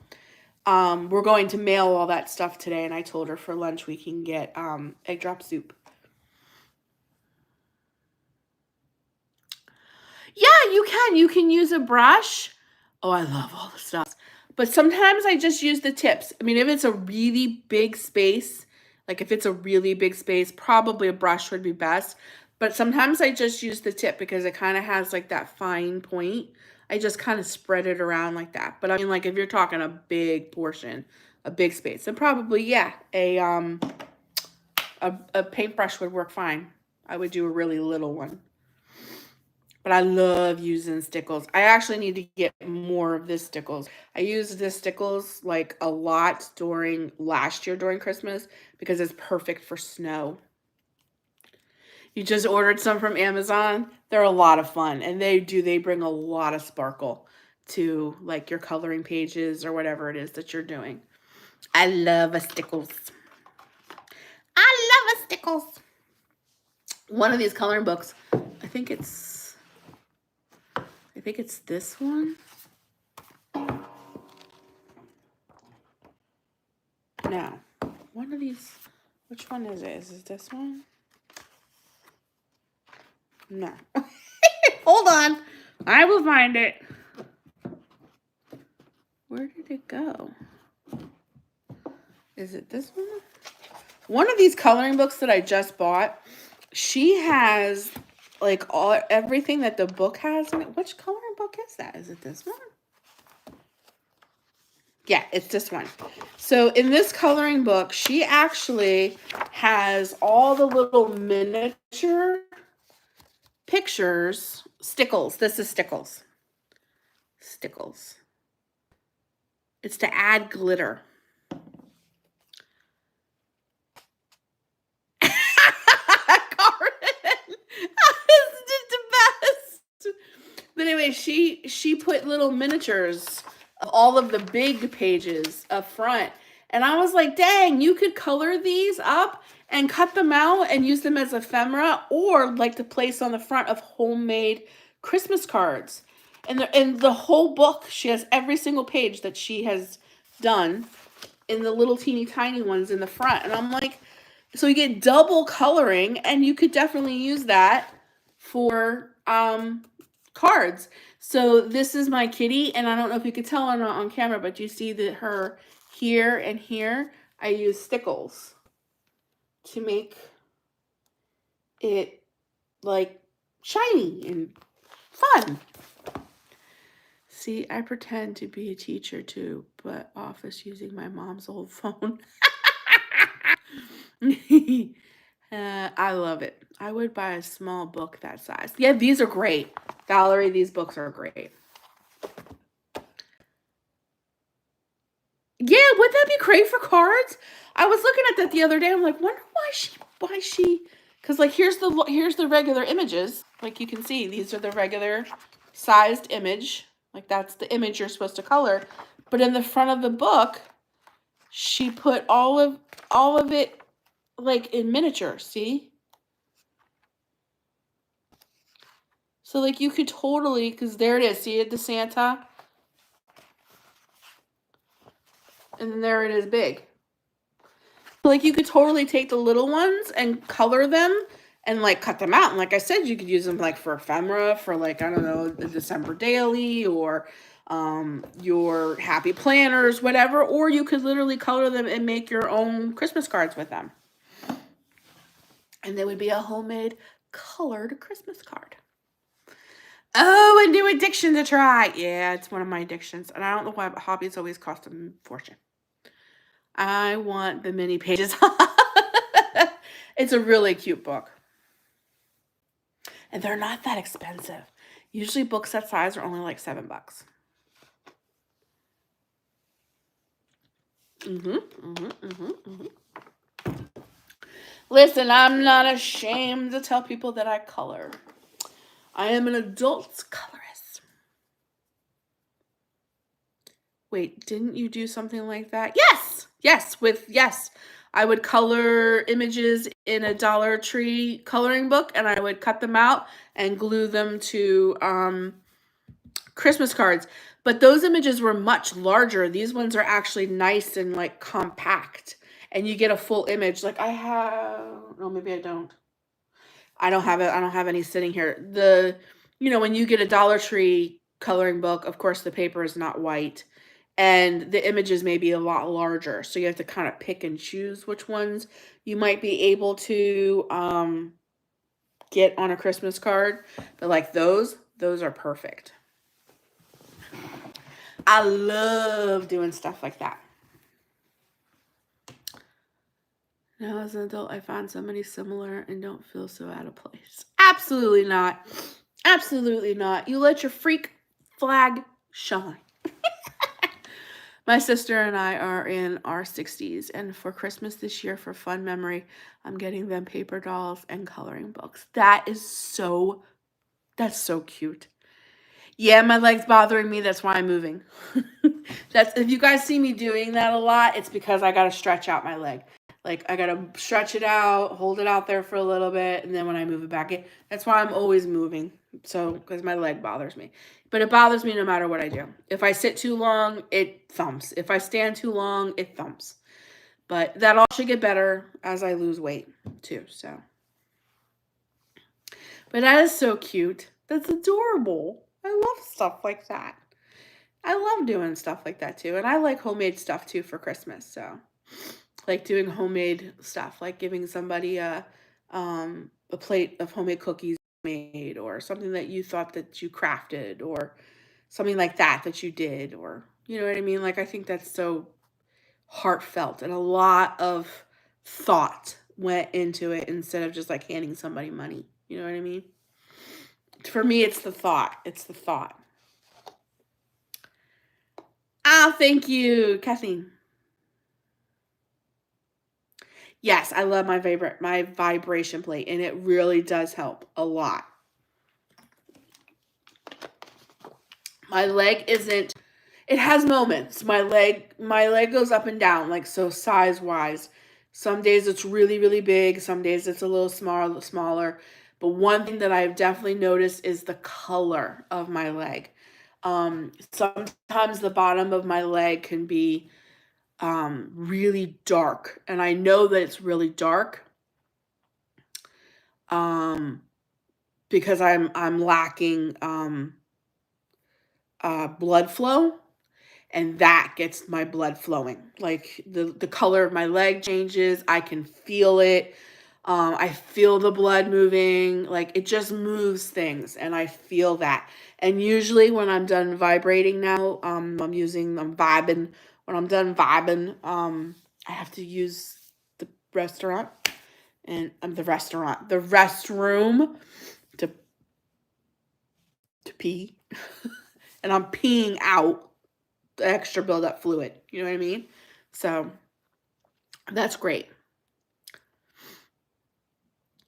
We're going to mail all that stuff today, and I told her for lunch we can get egg drop soup. Yeah, you can. You can use a brush. Oh, I love all the stuff. But sometimes I just use the tips. I mean, if it's a really big space, like if it's a really big space, probably a brush would be best. But sometimes I just use the tip because it kind of has like that fine point. I just kind of spread it around like that. But I mean, like if you're talking a big portion, a big space, then probably, yeah, a paintbrush would work fine. I would do a really little one. But I love using stickles. I actually need to get more of this stickles. I used this stickles like a lot during last year during Christmas because it's perfect for snow. You just ordered some from Amazon. They're a lot of fun, and they bring a lot of sparkle to like your coloring pages or whatever it is that you're doing. I love a stickles. I love a stickles. One of these coloring books, I think it's this one. No. One of these, which one is it? Is it this one? No. Hold on. I will find it. Where did it go? Is it this one? One of these coloring books that I just bought, she has like everything that the book has in it. Which coloring book is that? Is it this one? Yeah, it's this one. So in this coloring book, she actually has all the little miniature pictures. Stickles. This is stickles. Stickles. It's to add glitter. But anyway, she put little miniatures of all of the big pages up front. And I was like, dang, you could color these up and cut them out and use them as ephemera or like to place on the front of homemade Christmas cards. And the whole book, she has every single page that she has done in the little teeny tiny ones in the front. And I'm like, so you get double coloring, and you could definitely use that for cards. So this is my kitty, and I don't know if you could tell or not on camera, but you see that her here and here, I use stickles to make it like shiny and fun. See, I pretend to be a teacher too, but office using my mom's old phone. I love it. I would buy a small book that size. Yeah, these are great. Valerie, these books are great. Yeah, would that be great for cards? I was looking at that the other day. I'm like, wonder why she, because like here's the regular images. Like you can see, these are the regular sized image. Like that's the image you're supposed to color. But in the front of the book, she put all of it like in miniature, see? So like you could totally, because there it is, see it, the Santa? And then there it is big. So like you could totally take the little ones and color them and like cut them out. And like I said, you could use them like for ephemera, for like, I don't know, the December daily or your happy planners, whatever. Or you could literally color them and make your own Christmas cards with them. And they would be a homemade colored Christmas card. Oh, a new addiction to try. Yeah, it's one of my addictions. And I don't know why, but hobbies always cost a fortune. I want the mini pages. It's a really cute book. And they're not that expensive. Usually books that size are only like $7. Listen, I'm not ashamed to tell people that I color. I am an adult colorist. Wait, didn't you do something like that? Yes! Yes. I would color images in a Dollar Tree coloring book, and I would cut them out and glue them to Christmas cards. But those images were much larger. These ones are actually nice and like compact, and you get a full image. Like I have, no, maybe I don't. I don't have it. I don't have any sitting here. When you get a Dollar Tree coloring book, of course the paper is not white and the images may be a lot larger. So you have to kind of pick and choose which ones you might be able to get on a Christmas card. But like those are perfect. I love doing stuff like that. Now, as an adult, I find so many similar and don't feel so out of place. Absolutely not. Absolutely not. You let your freak flag shine. My sister and I are in our 60s, and for Christmas this year, for fun memory, I'm getting them paper dolls and coloring books. That's so cute. Yeah, my leg's bothering me. That's why I'm moving. If you guys see me doing that a lot, it's because I got to stretch out my leg. Like, I got to stretch it out, hold it out there for a little bit, and then when I move it back in, that's why I'm always moving. So, because my leg bothers me. But it bothers me no matter what I do. If I sit too long, it thumps. If I stand too long, it thumps. But that all should get better as I lose weight, too, so. But that is so cute. That's adorable. I love stuff like that. I love doing stuff like that too. And I like homemade stuff too for Christmas. So like doing homemade stuff, like giving somebody a plate of homemade cookies made, or something that you thought that you crafted, or something like that you did, or you know what I mean? Like I think that's so heartfelt, and a lot of thought went into it instead of just like handing somebody money. You know what I mean? For me, it's the thought. It's the thought. Ah, thank you, Kathleen. Yes, I love my vibration plate, and it really does help a lot. My leg isn't, it has moments. My leg goes up and down, like so size-wise. Some days it's really, really big. Some days it's a little smaller. But one thing that I've definitely noticed is the color of my leg. Sometimes the bottom of my leg can be really dark, and I know that it's really dark because I'm lacking blood flow, and that gets my blood flowing. Like the color of my leg changes. I can feel it. I feel the blood moving. Like it just moves things, and I feel that. And usually when I'm done vibrating now, I'm vibing. When I'm done vibing, I have to use the restaurant and the restroom to pee, and I'm peeing out the extra buildup fluid. You know what I mean? So that's great.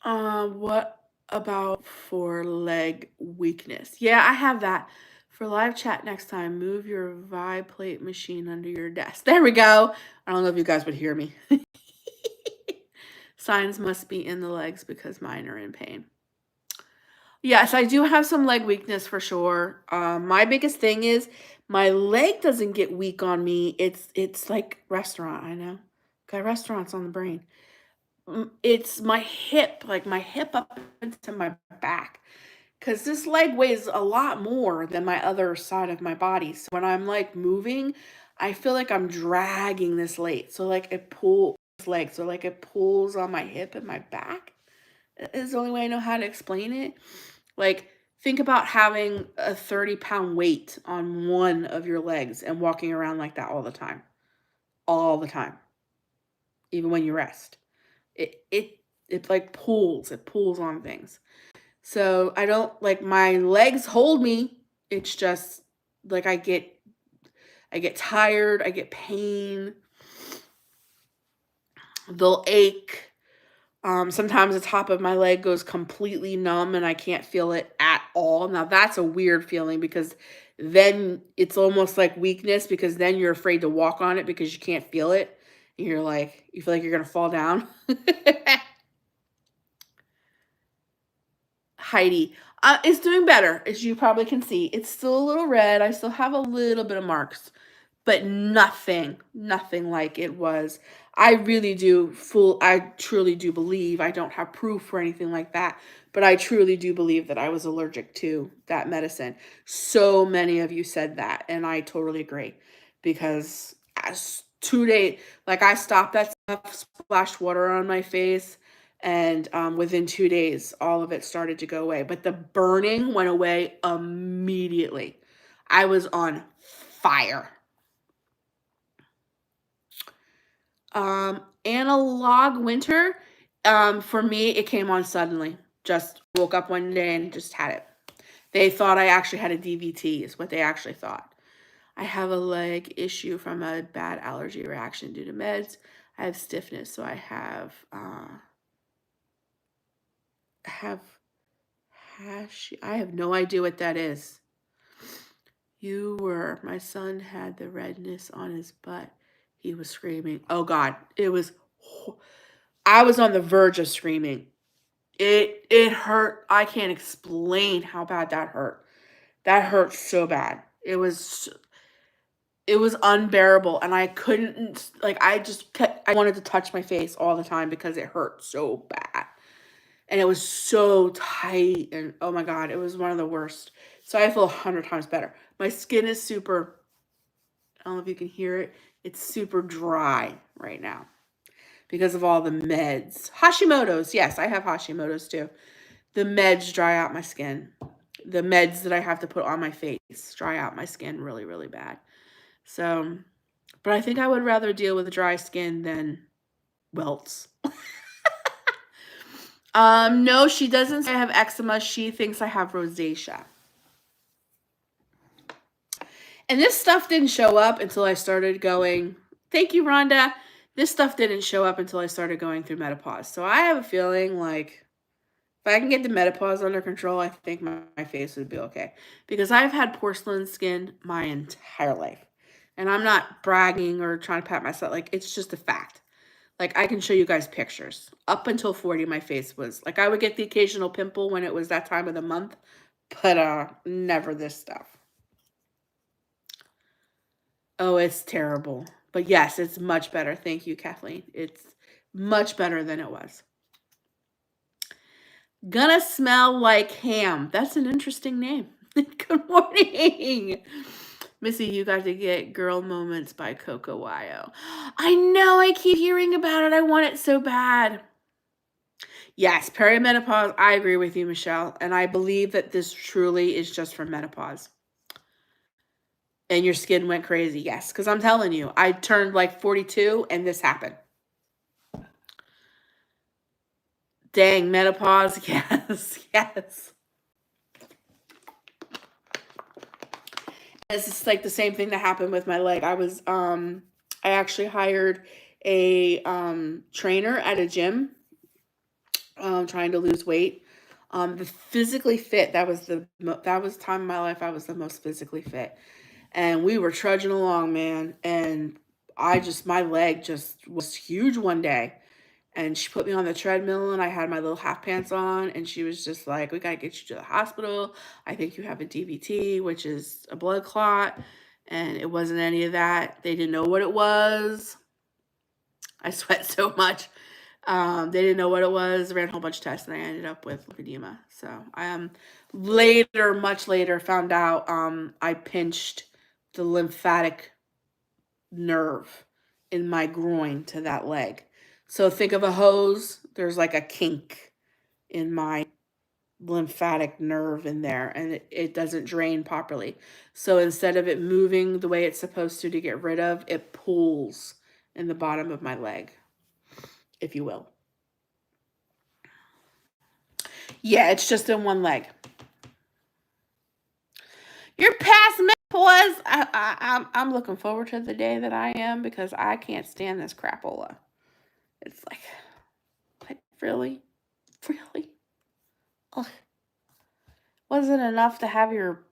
What about for leg weakness? Yeah, I have that. For live chat next time, move your vibe plate machine under your desk. There we go. I don't know if you guys would hear me. Signs must be in the legs because mine are in pain. Yes, I do have some leg weakness for sure. My biggest thing is my leg doesn't get weak on me. It's like restaurant, I know. Got restaurants on the brain. It's my hip, like my hip up into my back. Because this leg weighs a lot more than my other side of my body. So when I'm like moving, I feel like I'm dragging this leg. So like it pulls leg. So like it pulls on my hip and my back. Is the only way I know how to explain it. Like think about having a 30-pound weight on one of your legs and walking around like that all the time. All the time. Even when you rest. It like pulls. It pulls on things. So I don't like my legs hold me. It's just like I get tired, I get pain. They'll ache. Sometimes the top of my leg goes completely numb and I can't feel it at all. Now that's a weird feeling because then it's almost like weakness because then you're afraid to walk on it because you can't feel it. And you're like, you feel like you're going to fall down. Heidi. It's doing better, as you probably can see. It's still a little red. I still have a little bit of marks, but nothing like it was. I truly do believe, I don't have proof or anything like that, but I truly do believe that I was allergic to that medicine. So many of you said that, and I totally agree because as 2 days, like I stopped that stuff, splashed water on my face, and within 2 days, all of it started to go away. But the burning went away immediately. I was on fire. Analog winter, for me, it came on suddenly. Just woke up one day and just had it. They thought I actually had a DVT, is what they actually thought. I have a leg issue from a bad allergy reaction due to meds. I have stiffness, so have I have no idea what that is. My son had the redness on his butt. He was screaming. Oh God, I was on the verge of screaming. It hurt. I can't explain how bad that hurt. That hurt so bad. It was unbearable, and I couldn't, like, I wanted to touch my face all the time because it hurt so bad. And it was so tight, and oh my God, it was one of the worst. So I feel 100 times better. My skin is super, I don't know if you can hear it. It's super dry right now because of all the meds. Hashimoto's, yes, I have Hashimoto's too. The meds dry out my skin. The meds that I have to put on my face dry out my skin really, really bad. So, but I think I would rather deal with dry skin than welts. No, she doesn't say I have eczema. She thinks I have rosacea. And this stuff didn't show up until I started going. Thank you, Rhonda. This stuff didn't show up until I started going through menopause. So I have a feeling like if I can get the menopause under control, I think my face would be okay. Because I've had porcelain skin my entire life. And I'm not bragging or trying to pat myself. Like, it's just a fact. Like, I can show you guys pictures. Up until 40, my face was like, I would get the occasional pimple when it was that time of the month, but never this stuff. Oh, it's terrible. But yes, it's much better. Thank you, Kathleen. It's much better than it was. Gonna smell like ham. That's an interesting name. Good morning. Missy, you got to get Girl Moments by Coco Wyo. I know, I keep hearing about it. I want it so bad. Yes, perimenopause. I agree with you, Michelle. And I believe that this truly is just for menopause. And your skin went crazy. Yes, because I'm telling you, I turned like 42 and this happened. Dang, menopause. Yes, yes. This is like the same thing that happened with my leg. I actually hired a trainer at a gym, trying to lose weight. The physically fit, that was the time in my life I was the most physically fit. And we were trudging along, man, and my leg just was huge one day. And she put me on the treadmill and I had my little half pants on and she was just like, we got to get you to the hospital. I think you have a DVT, which is a blood clot. And it wasn't any of that. They didn't know what it was. I sweat so much. They didn't know what it was. Ran a whole bunch of tests and I ended up with lymphedema. So I much later, found out I pinched the lymphatic nerve in my groin to that leg. So think of a hose. There's like a kink in my lymphatic nerve in there, and it doesn't drain properly. So instead of it moving the way it's supposed to get rid of, it pulls in the bottom of my leg, if you will. Yeah, it's just in one leg. You're past menopause. I'm looking forward to the day that I am because I can't stand this crapola. It's like, Really? Really? Ugh. Wasn't enough to have your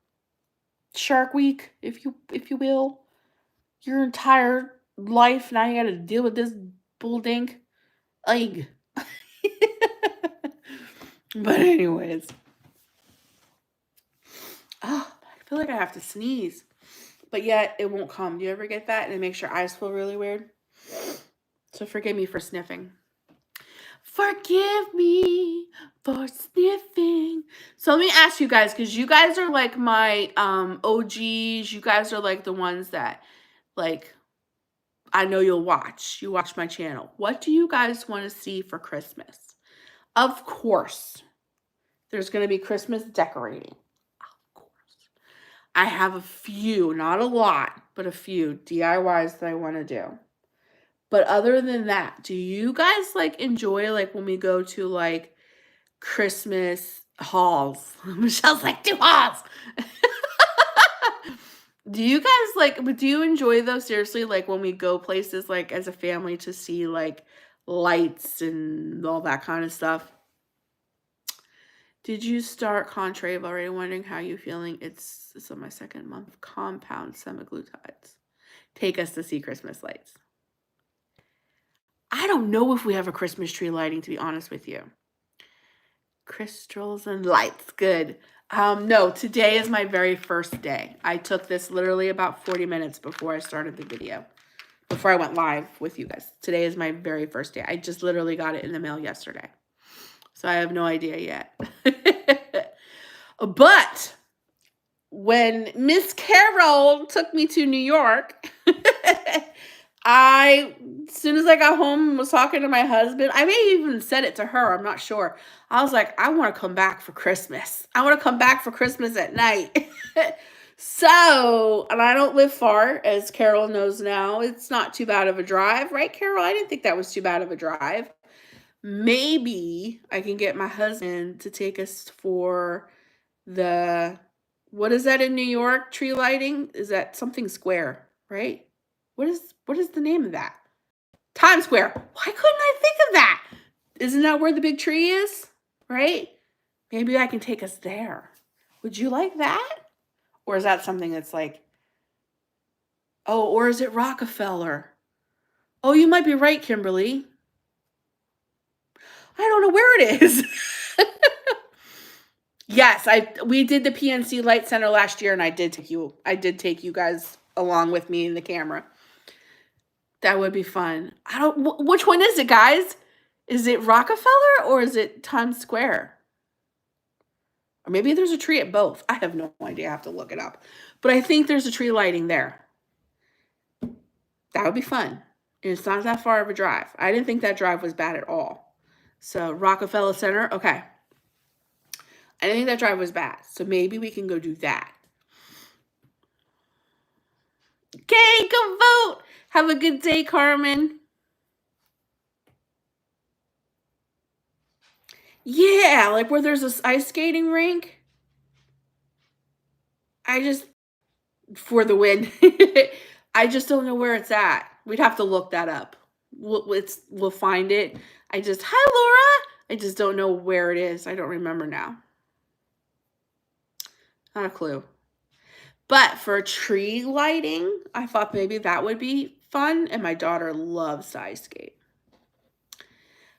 Shark Week, if you will? Your entire life, now you gotta deal with this bull dink? Ugh. But anyways. Oh, I feel like I have to sneeze. But yet it won't come. Do you ever get that? And it makes your eyes feel really weird? So forgive me for sniffing. Forgive me for sniffing. So let me ask you guys, because you guys are like my OGs. You guys are like the ones that, like, I know you'll watch. You watch my channel. What do you guys want to see for Christmas? Of course, there's going to be Christmas decorating. Of course. I have a few, not a lot, but a few DIYs that I want to do. But other than that, do you guys like enjoy like when we go to like Christmas hauls? Michelle's like, do hauls. Do you guys like, but do you enjoy those seriously? Like when we go places like as a family to see like lights and all that kind of stuff? Did you start Contrave already? Wondering how you feeling? It's on my second month. Compound semaglutides. Take us to see Christmas lights. I don't know if we have a Christmas tree lighting, to be honest with you. Crystals and lights. Good. No, today is my very first day. I took this literally about 40 minutes before I started the video. Before I went live with you guys. Today is my very first day. I just literally got it in the mail yesterday. So I have no idea yet. But when Miss Carol took me to New York, as soon as I got home and was talking to my husband, I may even said it to her, I'm not sure. I was like, I want to come back for Christmas. I want to come back for Christmas at night. So, and I don't live far, as Carol knows now. It's not too bad of a drive, right, Carol? I didn't think that was too bad of a drive. Maybe I can get my husband to take us for the, what is that in New York, tree lighting? Is that something square, right? What is the name of that? Times Square. Why couldn't I think of that? Isn't that where the big tree is? Right? Maybe I can take us there. Would you like that? Or is that something that's like, oh, or is it Rockefeller? Oh, you might be right, Kimberly. I don't know where it is. Yes, we did the PNC Light Center last year, and I did take you guys along with me in the camera. That would be fun. Which one is it, guys? Is it Rockefeller or is it Times Square? Or maybe there's a tree at both. I have no idea. I have to look it up. But I think there's a tree lighting there. That would be fun. And it's not that far of a drive. I didn't think that drive was bad at all. So Rockefeller Center, okay. I didn't think that drive was bad. So maybe we can go do that. Okay, go vote. Have a good day, Carmen. Yeah, like where there's this ice skating rink. For the win. I just don't know where it's at. We'd have to look that up. We'll find it. Hi, Laura. I just don't know where it is. I don't remember now. Not a clue. But for tree lighting, I thought maybe that would be fun. And my daughter loves to ice skate.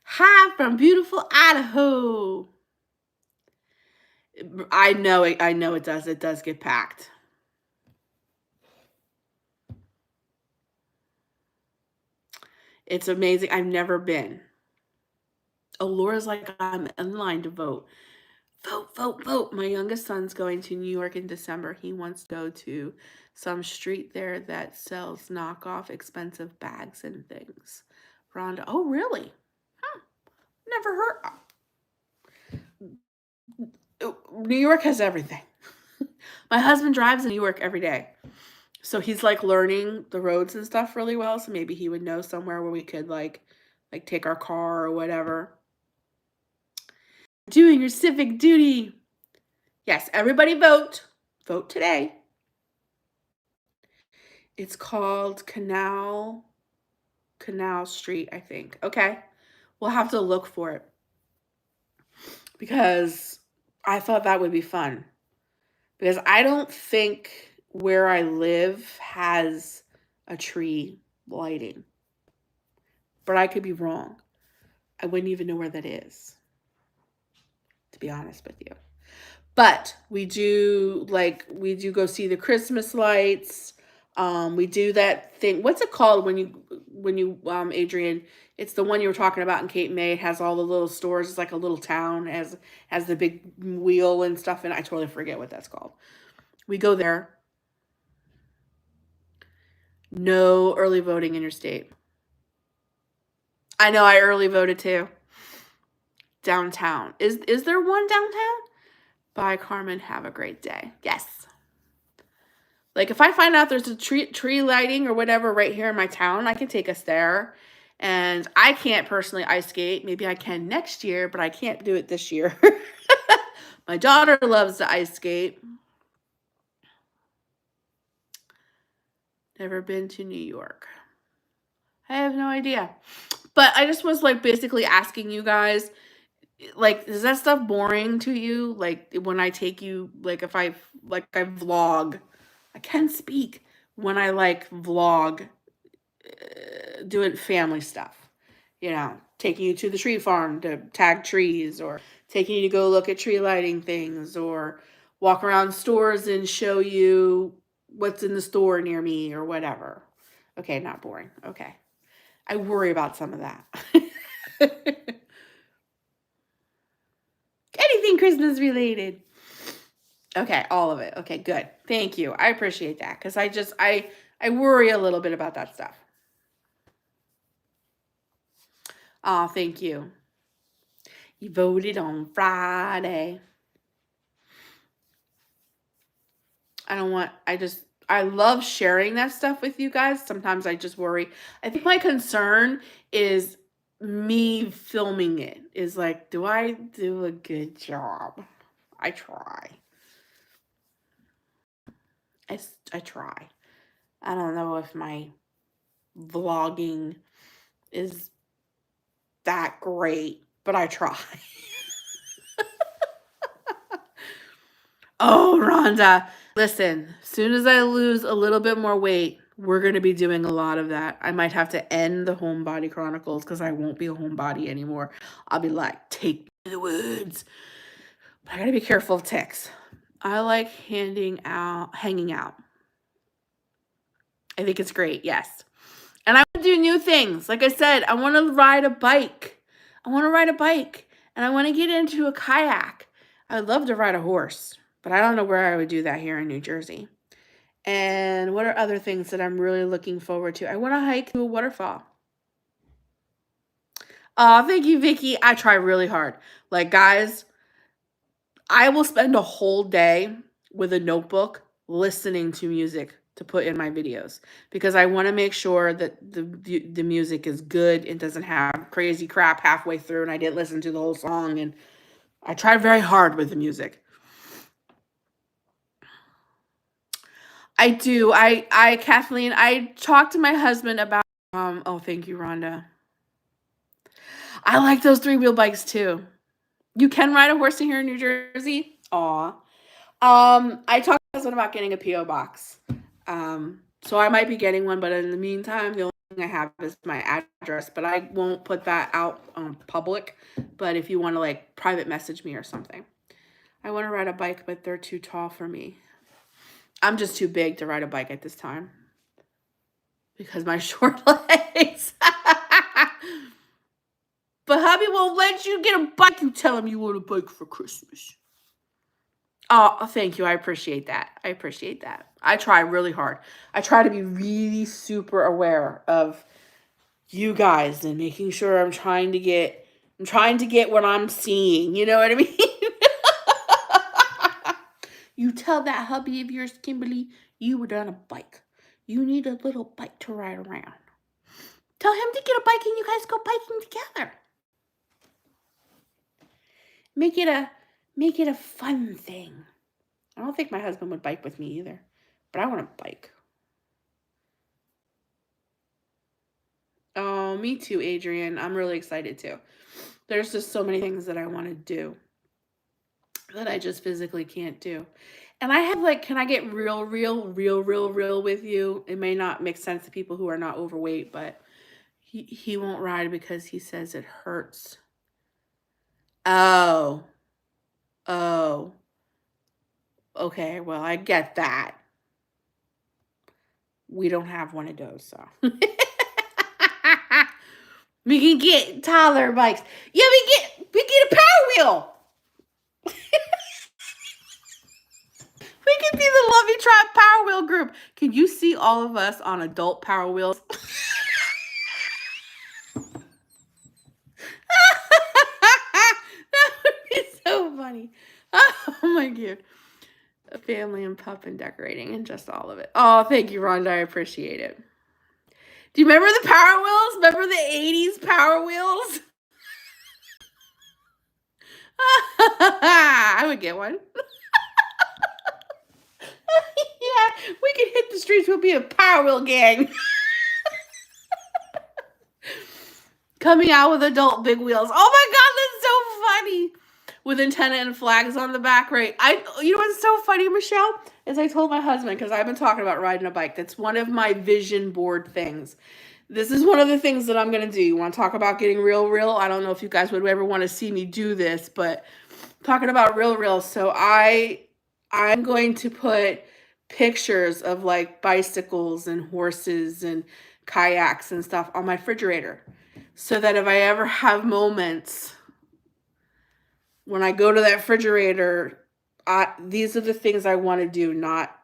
Hi from beautiful Idaho. I know it does. It does get packed. It's amazing. I've never been. Oh, Laura's like, I'm in line to vote. Vote, vote, vote. My youngest son's going to New York in December. He wants to go to some street there that sells knockoff expensive bags and things. Rhonda, oh, really? Never heard. New York has everything. My husband drives in New York every day. So he's like learning the roads and stuff really well. So maybe he would know somewhere where we could like take our car or whatever. Doing your civic duty. Yes, everybody vote. Vote today. It's called Canal Street, I think. Okay. We'll have to look for it. because I thought that would be fun. Because I don't think where I live has a tree lighting. But I could be wrong. I wouldn't even know where that is, to be honest with you. But we do go see the Christmas lights. We do that thing. What's it called when you Adrian? It's the one you were talking about in Cape May. It has all the little stores. It's like a little town. Has the big wheel and stuff. And I totally forget what that's called. We go there. No early voting in your state. I know I early voted too. Downtown. Is there one downtown? Bye, Carmen. Have a great day. Yes. Like if I find out there's a tree lighting or whatever right here in my town, I can take us there. And I can't personally ice skate. Maybe I can next year, but I can't do it this year. My daughter loves to ice skate. Never been to New York. I have no idea. But I just was like basically asking you guys, like, is that stuff boring to you? Like when I take you, like if I vlog, I can speak when I like vlog, doing family stuff, taking you to the tree farm to tag trees, or taking you to go look at tree lighting things, or walk around stores and show you what's in the store near me or whatever. Okay, not boring. Okay. I worry about some of that. Anything Christmas related. Okay, all of it. Okay, good. Thank you. I appreciate that because I worry a little bit about that stuff. Oh, thank you. You voted on Friday. I love sharing that stuff with you guys. Sometimes I just worry. I think my concern is me filming it is like, do I do a good job? I try. I try. I don't know if my vlogging is that great, but I try. Oh, Rhonda, listen, as soon as I lose a little bit more weight, we're going to be doing a lot of that. I might have to end the Homebody Chronicles because I won't be a homebody anymore. I'll be like, take me to the woods. But I got to be careful of ticks. I like hanging out. I think it's great, yes. And I want to do new things. Like I said, I want to ride a bike. And I want to get into a kayak. I'd love to ride a horse, but I don't know where I would do that here in New Jersey. And what are other things that I'm really looking forward to? I want to hike to a waterfall. Oh, thank you, Vicky. I try really hard. Like, guys, I will spend a whole day with a notebook listening to music to put in my videos because I want to make sure that the music is good. It doesn't have crazy crap halfway through and I didn't listen to the whole song. And I try very hard with the music. I do. Kathleen, I talked to my husband about, oh, thank you, Rhonda. I like those 3-wheel bikes too. You can ride a horse in here in New Jersey? Aw. I talked to my husband about getting a P.O. box. So I might be getting one, but in the meantime, the only thing I have is my address, but I won't put that out public. But if you want to like private message me or something. I want to ride a bike, but they're too tall for me. I'm just too big to ride a bike at this time because my short legs. But hubby won't let you get a bike. You tell him you want a bike for Christmas. Oh, thank you. I appreciate that. I try really hard. I try to be really super aware of you guys and making sure I'm trying to get what I'm seeing. You know what I mean? You tell that hubby of yours, Kimberly, you were on a bike. You need a little bike to ride around. Tell him to get a bike and you guys go biking together. Make it a fun thing. I don't think my husband would bike with me either, but I want to bike. Oh, me too, Adrian. I'm really excited too. There's just so many things that I want to do. that I just physically can't do. And I have like, can I get real with you? It may not make sense to people who are not overweight, but he won't ride because he says it hurts. Oh, oh, okay. Well, I get that. We don't have one of those, so we can get taller bikes. Yeah, we get a power wheel. We can be the Lovey Tribe Power Wheel group. Can you see all of us on adult Power Wheels? That would be so funny. Oh my god. Family and pup and decorating and just all of it. Oh, thank you, Rhonda. I appreciate it. Do you remember the Power Wheels? Remember the 80s Power Wheels? I would get one. Yeah, we could hit the streets. We'll be a Power Wheel gang. Coming out with adult big wheels. Oh my god, that's so funny. With antenna and flags on the back, right? You know what's so funny, Michelle? Is I told my husband, because I've been talking about riding a bike. That's one of my vision board things. This is one of the things that I'm going to do. You want to talk about getting real? I don't know if you guys would ever want to see me do this, but talking about real. So I'm going to put pictures of like bicycles and horses and kayaks and stuff on my refrigerator. So that if I ever have moments when I go to that refrigerator, these are the things I want to do, not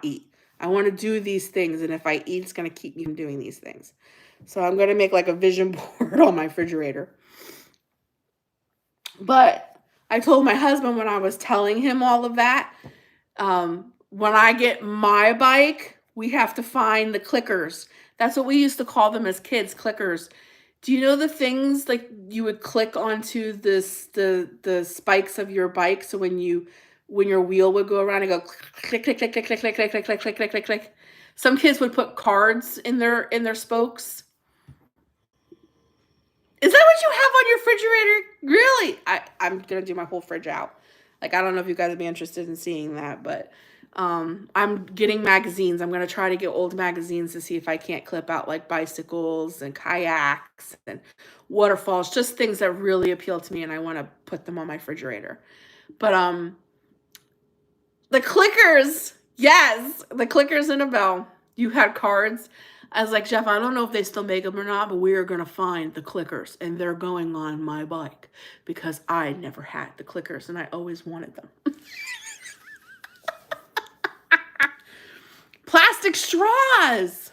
eat. I want to do these things, and if I eat, it's going to keep me from doing these things. So I'm going to make like a vision board on my refrigerator. But I told my husband when I was telling him all of that, when I get my bike, we have to find the clickers. That's what we used to call them as kids, clickers. Do you know the things like you would click onto the spikes of your bike? So when your wheel would go around and go click, click, click, click, click, click, click, click, click, click, click, click, click. Some kids would put cards in their spokes. Is that what you have on your refrigerator? Really? I'm gonna do my whole fridge out. Like, I don't know if you guys would be interested in seeing that, but I'm getting magazines. I'm gonna try to get old magazines to see if I can't clip out like bicycles and kayaks and waterfalls, just things that really appeal to me, and I want to put them on my refrigerator. But the clickers, yes, the clickers in a bell. You had cards. I was like, Jeff, I don't know if they still make them or not, but we are going to find the clickers, and they're going on my bike because I never had the clickers, and I always wanted them. Plastic straws.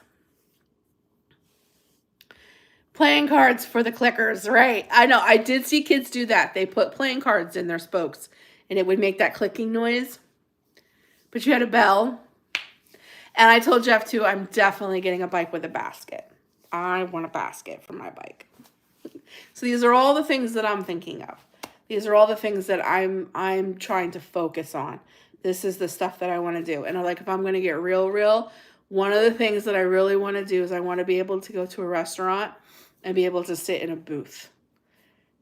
Playing cards for the clickers, right? I know. I did see kids do that. They put playing cards in their spokes, and it would make that clicking noise. But you had a bell. And I told Jeff, too, I'm definitely getting a bike with a basket. I want a basket for my bike. So these are all the things that I'm thinking of. These are all the things that I'm trying to focus on. This is the stuff that I want to do. And I'm like, if I'm going to get real, one of the things that I really want to do is I want to be able to go to a restaurant and be able to sit in a booth.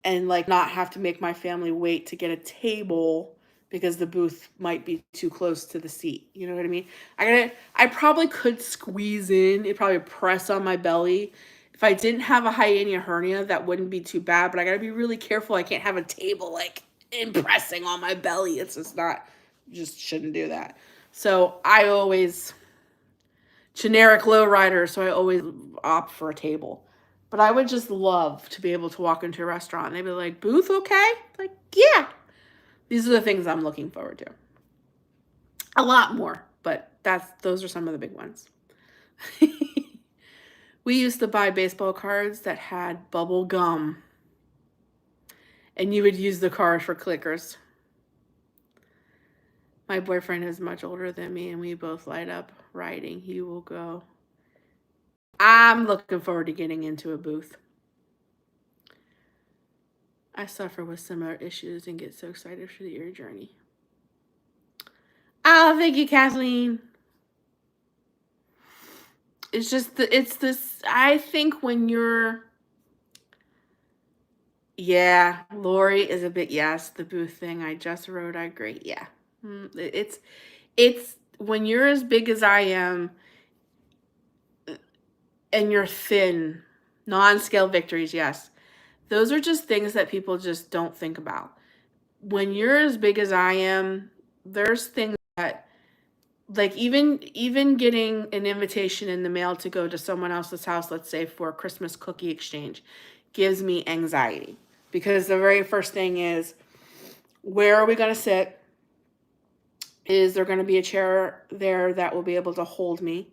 And like not have to make my family wait to get a table because the booth might be too close to the seat. You know what I mean? I probably could squeeze in. It'd probably press on my belly. If I didn't have a hiatus hernia, that wouldn't be too bad. But I got to be really careful. I can't have a table like impressing on my belly. It's just not, just shouldn't do that. So I always, generic low rider, so I always opt for a table. But I would just love to be able to walk into a restaurant and they'd be like, booth, okay? Like, yeah. These are the things I'm looking forward to. A lot more, but those are some of the big ones. We used to buy baseball cards that had bubble gum. And you would use the cards for clickers. My boyfriend is much older than me, and we both light up riding. He will go. I'm looking forward to getting into a booth. I suffer with similar issues and get so excited for your journey. Oh, thank you, Kathleen. It's just, it's this, I think when you're Yeah, Lori is a bit, yes, the booth thing I just wrote, I agree. Yeah. It's when you're as big as I am and you're thin, non-scale victories, yes. Those are just things that people just don't think about. When you're as big as I am, there's things that, like, even getting an invitation in the mail to go to someone else's house, let's say for a Christmas cookie exchange, gives me anxiety, because the very first thing is, where are we going to sit? Is there going to be a chair there that will be able to hold me?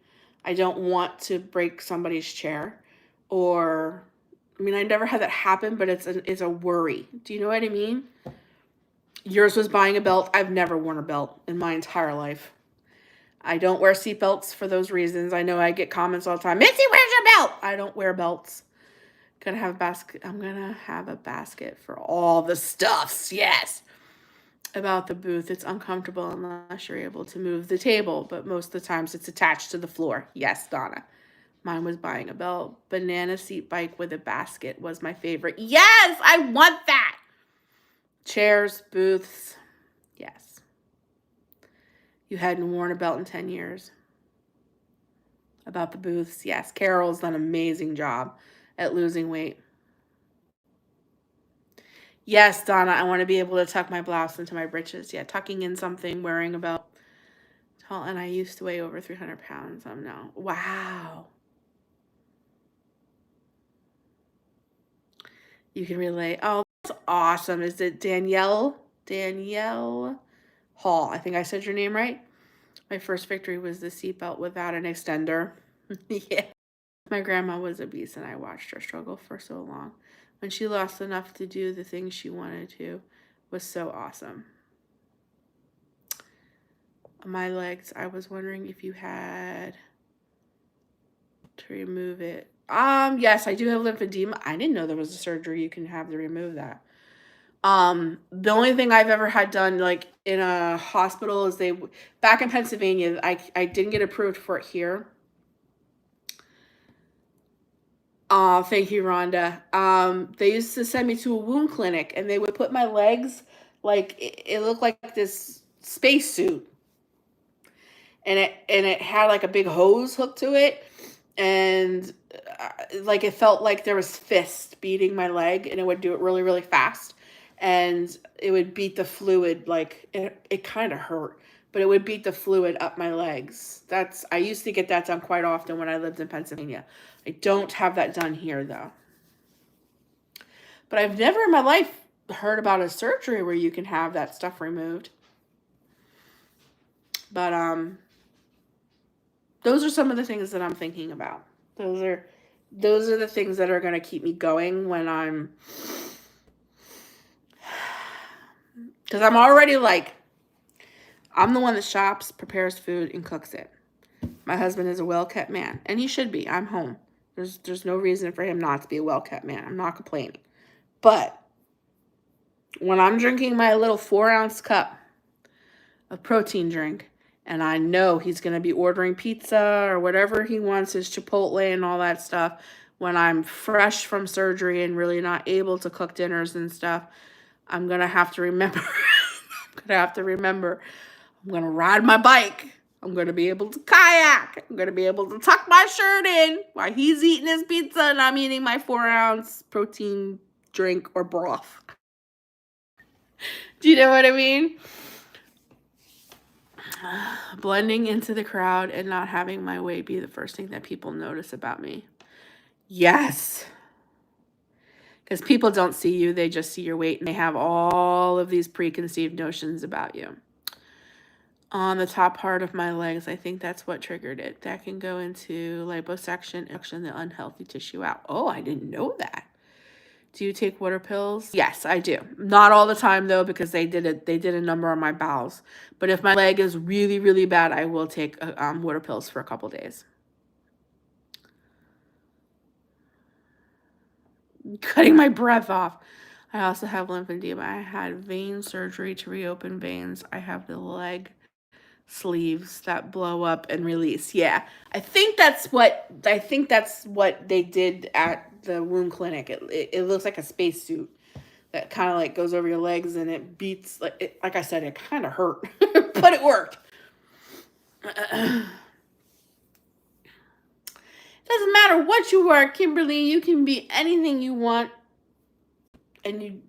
I don't want to break somebody's chair. Or, I mean, I never had that happen, but it's a worry. Do you know what I mean? Yours was buying a belt. I've never worn a belt in my entire life. I don't wear seatbelts for those reasons. I know I get comments all the time. Missy, where's your belt? I don't wear belts. Gonna have a basket. I'm gonna have a basket for all the stuffs. Yes. About the booth, it's uncomfortable unless you're able to move the table, but most of the times it's attached to the floor. Yes, Donna. Mine was buying a belt. Banana seat bike with a basket was my favorite. Yes, I want that. Chairs, booths. Yes. You hadn't worn a belt in 10 years. About the booths. Yes, Carol's done an amazing job at losing weight. Yes, Donna, I want to be able to tuck my blouse into my breeches. Yeah, tucking in something, wearing a belt. Tall, and I used to weigh over 300 pounds. I'm now. Wow. You can relate. Oh, that's awesome. Is it Danielle? Danielle Hall. I think I said your name right. My first victory was the seatbelt without an extender. Yeah. My grandma was obese and I watched her struggle for so long. When she lost enough to do the things she wanted to, was so awesome. My legs, I was wondering if you had to remove it. Yes, I do have lymphedema. I didn't know there was a surgery you can have to remove that. The only thing I've ever had done, like, in a hospital is back in Pennsylvania, I didn't get approved for it here. Thank you, Rhonda. They used to send me to a wound clinic and they would put my legs, like, it looked like this spacesuit, and it had like a big hose hooked to it, and like it felt like there was fists beating my leg, and it would do it really really fast, and it would beat the fluid, like it kind of hurt, but it would beat the fluid up my legs. I used to get that done quite often when I lived in Pennsylvania. I don't have that done here though, but I've never in my life heard about a surgery where you can have that stuff removed. But those are some of the things that I'm thinking about. Those are the things that are going to keep me going when because I'm already like, I'm the one that shops, prepares food, and cooks it. My husband is a well-kept man, and he should be. I'm home. There's no reason for him not to be a well-kept man. I'm not complaining. But when I'm drinking my little 4-ounce cup of protein drink, and I know he's going to be ordering pizza or whatever he wants, his Chipotle and all that stuff, when I'm fresh from surgery and really not able to cook dinners and stuff, I'm going to have to remember. I'm going to ride my bike. I'm going to be able to kayak. I'm going to be able to tuck my shirt in while he's eating his pizza and I'm eating my 4-ounce protein drink or broth. Do you know what I mean? Blending into the crowd and not having my weight be the first thing that people notice about me. Yes. Because people don't see you, they just see your weight and they have all of these preconceived notions about you. On the top part of my legs, I think that's what triggered it. That can go into liposuction, the unhealthy tissue out. Oh, I didn't know that. Do you take water pills? Yes, I do. Not all the time though, because they did a number on my bowels. But if my leg is really, really bad, I will take water pills for a couple days. Cutting my breath off. I also have lymphedema. I had vein surgery to reopen veins. I have the leg sleeves that blow up and release. Yeah. I think that's what they did at the wound clinic. It looks like a spacesuit. that kind of like goes over your legs and it beats, like I said, it kind of hurt, but it worked. Doesn't matter what you are, Kimberly. You can be anything you want. And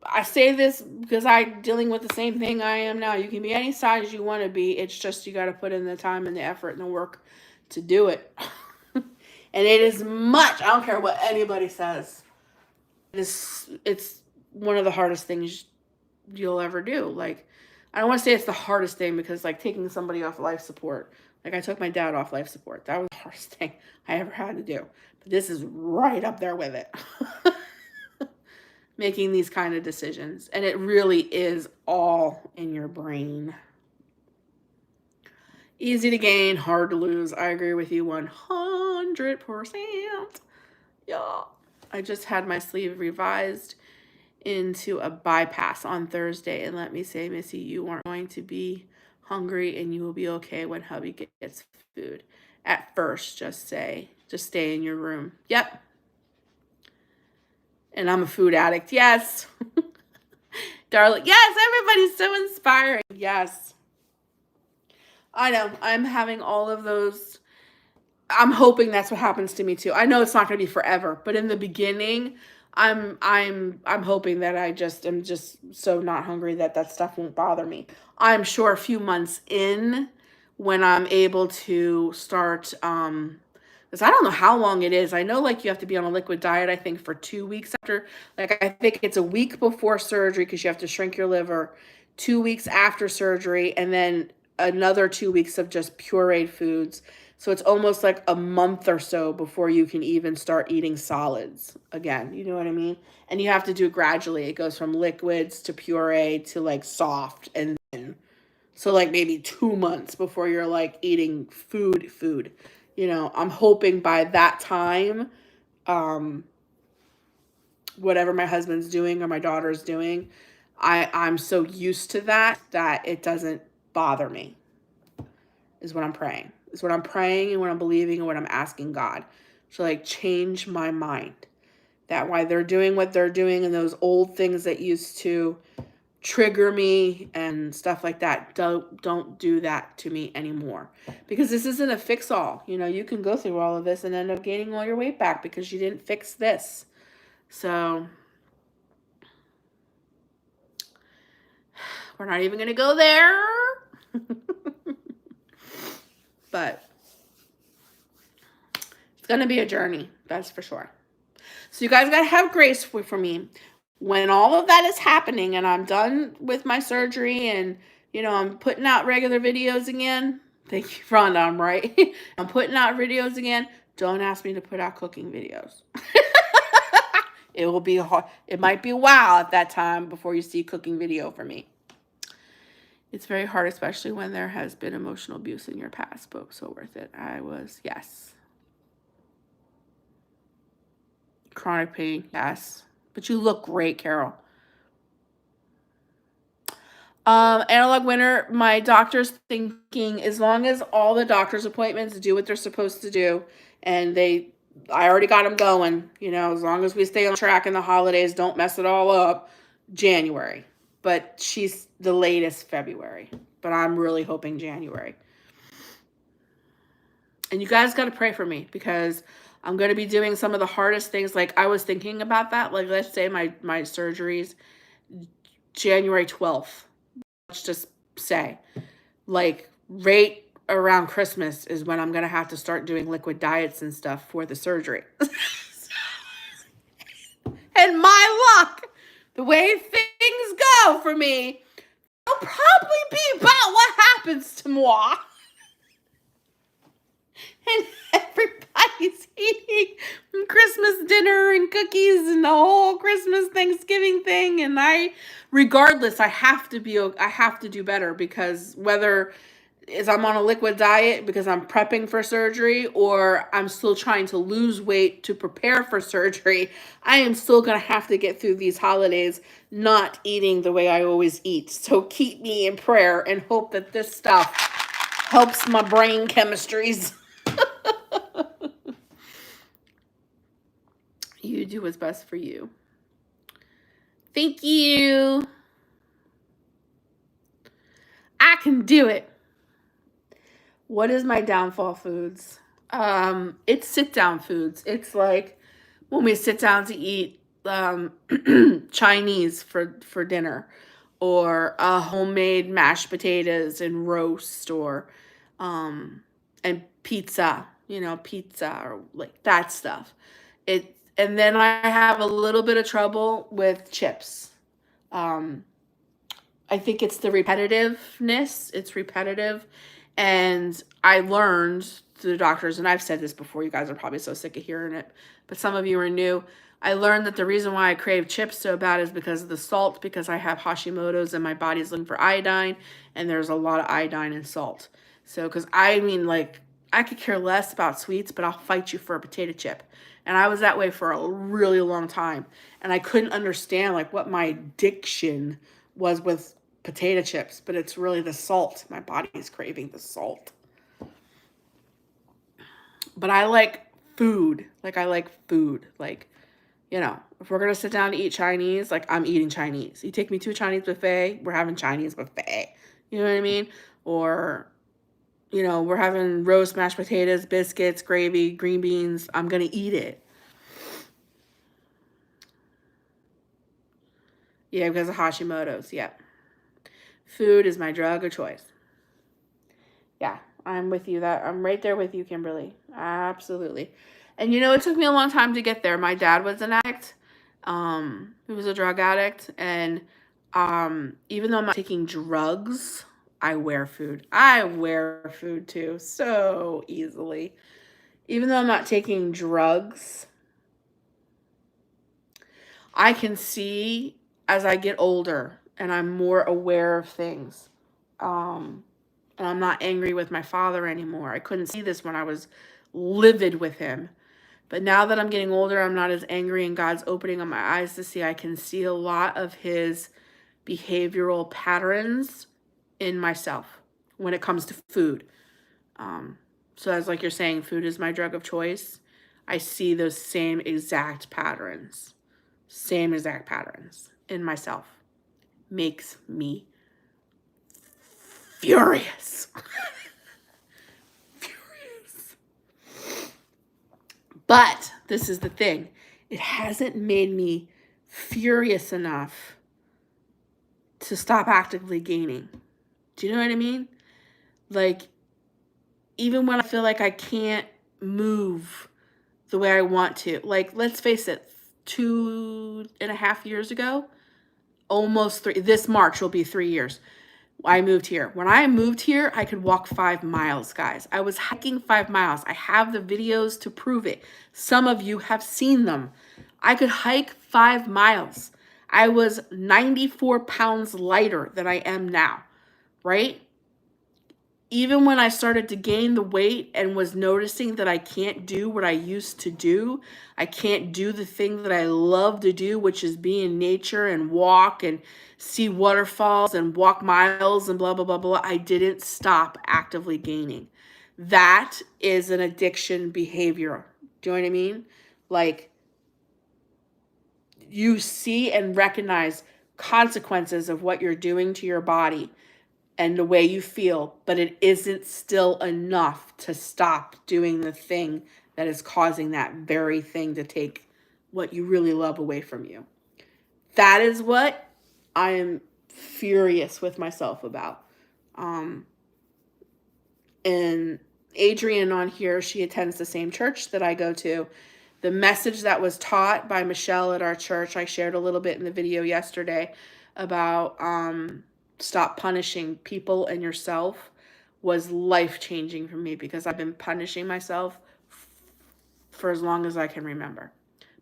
I say this because I'm dealing with the same thing I am now. You can be any size you want to be. It's just you got to put in the time and the effort and the work to do it. And it is much. I don't care what anybody says. It's one of the hardest things you'll ever do. Like, I don't want to say it's the hardest thing because, like, taking somebody off life support. Like, I took my dad off life support. That was the hardest thing I ever had to do. But this is right up there with it. Making these kind of decisions. And it really is all in your brain. Easy to gain, hard to lose. I agree with you 100%. Yeah. I just had my sleeve revised into a bypass on Thursday. And let me say, Missy, you aren't going to be hungry and you will be okay when hubby gets food. At first, just stay in your room. Yep. And I'm a food addict. Yes. Darling. Yes, everybody's so inspiring. Yes. I know. I'm having all of those. I'm hoping that's what happens to me too. I know it's not going to be forever, but in the beginning, I'm hoping that I just am just so not hungry that stuff won't bother me. I'm sure a few months in, when I'm able to start, because I don't know how long it is. I know, like, you have to be on a liquid diet, I think, for 2 weeks after. Like, I think it's a week before surgery because you have to shrink your liver, 2 weeks after surgery, and then another 2 weeks of just pureed foods. So it's almost like a month or so before you can even start eating solids again. You know what I mean? And you have to do it gradually. It goes from liquids to puree to, like, soft, and then so, like, maybe 2 months before you're, like, eating food. You know, I'm hoping by that time, whatever my husband's doing or my daughter's doing, I'm so used to that it doesn't bother me, is what I'm praying. Is what I'm praying and what I'm believing and what I'm asking God to, like, change my mind. That why they're doing what they're doing and those old things that used to trigger me and stuff like that, don't do that to me anymore. Because this isn't a fix-all. You know, you can go through all of this and end up gaining all your weight back because you didn't fix this. So we're not even going to go there. But it's going to be a journey, that's for sure. So you guys got to have grace for me. When all of that is happening and I'm done with my surgery and, you know, I'm putting out regular videos again. Thank you, Rhonda, I'm right. I'm putting out videos again. Don't ask me to put out cooking videos. It will be hard. It might be a while at that time before you see a cooking video for me. It's very hard, especially when there has been emotional abuse in your past, but so worth it. Yes. Chronic pain, yes. But you look great, Carol. Analog winner, my doctor's thinking as long as all the doctor's appointments do what they're supposed to do, and I already got them going, you know, as long as we stay on track in the holidays, don't mess it all up, January. But she's the latest February, but I'm really hoping January. And you guys got to pray for me because I'm going to be doing some of the hardest things. Like, I was thinking about that. Like, let's say my surgeries January 12th. Let's just say, like, right around Christmas is when I'm going to have to start doing liquid diets and stuff for the surgery. And my luck, the way things go for me, it'll probably be about what happens to moi. And everybody's eating Christmas dinner and cookies and the whole Christmas Thanksgiving thing. And regardless, I have to do better, because whether is I'm on a liquid diet because I'm prepping for surgery or I'm still trying to lose weight to prepare for surgery, I am still going to have to get through these holidays not eating the way I always eat. So keep me in prayer and hope that this stuff helps my brain chemistries. You do what's best for you. Thank you. I can do it. What is my downfall foods? It's sit down foods. It's like when we sit down to eat Chinese for dinner, or homemade mashed potatoes and roast, or and pizza, pizza or like that stuff. And then I have a little bit of trouble with chips. Um, I think it's the repetitiveness. It's repetitive. And I learned through the doctors, and I've said this before, you guys are probably so sick of hearing it, but some of you are new. I learned that the reason why I crave chips so bad is because of the salt, because I have Hashimoto's and my body's looking for iodine, and there's a lot of iodine in salt. So, because I mean, like, I could care less about sweets, but I'll fight you for a potato chip. And I was that way for a really long time. And I couldn't understand, like, what my addiction was with potato chips, but it's really the salt. My body is craving the salt. But I like food. Like, I like food. Like, if we're going to sit down to eat Chinese, like, I'm eating Chinese. You take me to a Chinese buffet, we're having Chinese buffet. You know what I mean? Or, we're having roast, mashed potatoes, biscuits, gravy, green beans. I'm going to eat it. Yeah, because of Hashimoto's. Yeah. Food is my drug of choice. Yeah, I'm with you. I'm right there with you, Kimberly. Absolutely. And it took me a long time to get there. My dad was an addict. He was a drug addict, and even though I'm not taking drugs, I wear food. I wear food too, so easily. Even though I'm not taking drugs, I can see as I get older and I'm more aware of things. And I'm not angry with my father anymore. I couldn't see this when I was livid with him. But now that I'm getting older, I'm not as angry, and God's opening up my eyes to see. I can see a lot of his behavioral patterns in myself when it comes to food. So as like you're saying, food is my drug of choice. I see those same exact patterns in myself. Makes me furious. Furious. But this is the thing. It hasn't made me furious enough to stop actively gaining. Do you know what I mean? Like, even when I feel like I can't move the way I want to. Like, let's face it, 2.5 years ago, almost 3, this March will be 3 years, I moved here. When I moved here, I could walk 5 miles, guys. I was hiking 5 miles. I have the videos to prove it. Some of you have seen them. I could hike 5 miles. I was 94 pounds lighter than I am now, right? Even when I started to gain the weight and was noticing that I can't do what I used to do, I can't do the thing that I love to do, which is be in nature and walk and see waterfalls and walk miles and blah, blah, blah, blah. I didn't stop actively gaining. That is an addiction behavior. Do you know what I mean? Like, you see and recognize consequences of what you're doing to your body and the way you feel, but it isn't still enough to stop doing the thing that is causing that very thing to take what you really love away from you. That is what I am furious with myself about. And Adrienne on here, she attends the same church that I go to. The message that was taught by Michelle at our church, I shared a little bit in the video yesterday about stop punishing people and yourself, was life-changing for me, because I've been punishing myself for as long as I can remember,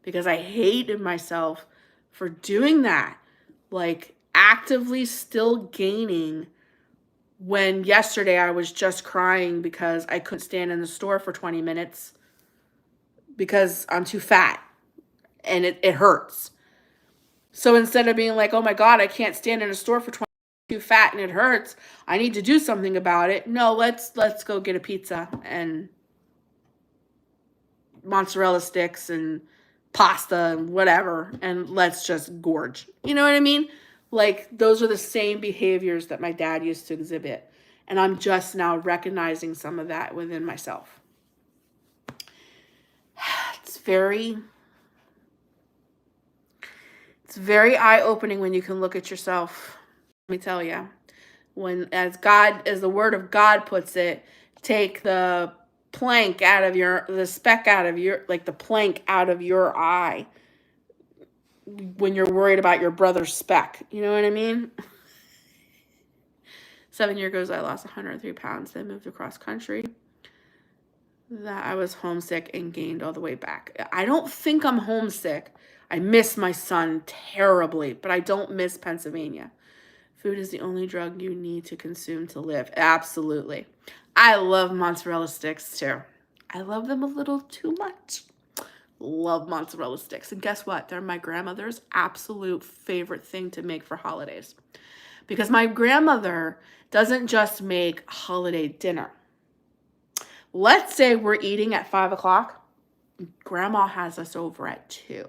because I hated myself for doing that, like actively still gaining, when yesterday I was just crying because I couldn't stand in the store for 20 minutes because I'm too fat and it hurts. So instead of being like, oh my God, I can't stand in a store for 20 minutes, too fat and it hurts, I need to do something about it. No, let's go get a pizza and mozzarella sticks and pasta and whatever, and let's just gorge. You know what I mean? Like, those are the same behaviors that my dad used to exhibit. And I'm just now recognizing some of that within myself. It's very eye-opening when you can look at yourself. Let me tell you. When, as the word of God puts it, take the plank out of the speck out of your, like the plank out of your eye when you're worried about your brother's speck. You know what I mean? 7 years ago, I lost 103 pounds, then moved across country. That I was homesick and gained all the way back. I don't think I'm homesick. I miss my son terribly, but I don't miss Pennsylvania. Food is the only drug you need to consume to live. Absolutely. I love mozzarella sticks too. I love them a little too much. Love mozzarella sticks. And guess what? They're my grandmother's absolute favorite thing to make for holidays. Because my grandmother doesn't just make holiday dinner. Let's say we're eating at 5 o'clock. Grandma has us over at 2.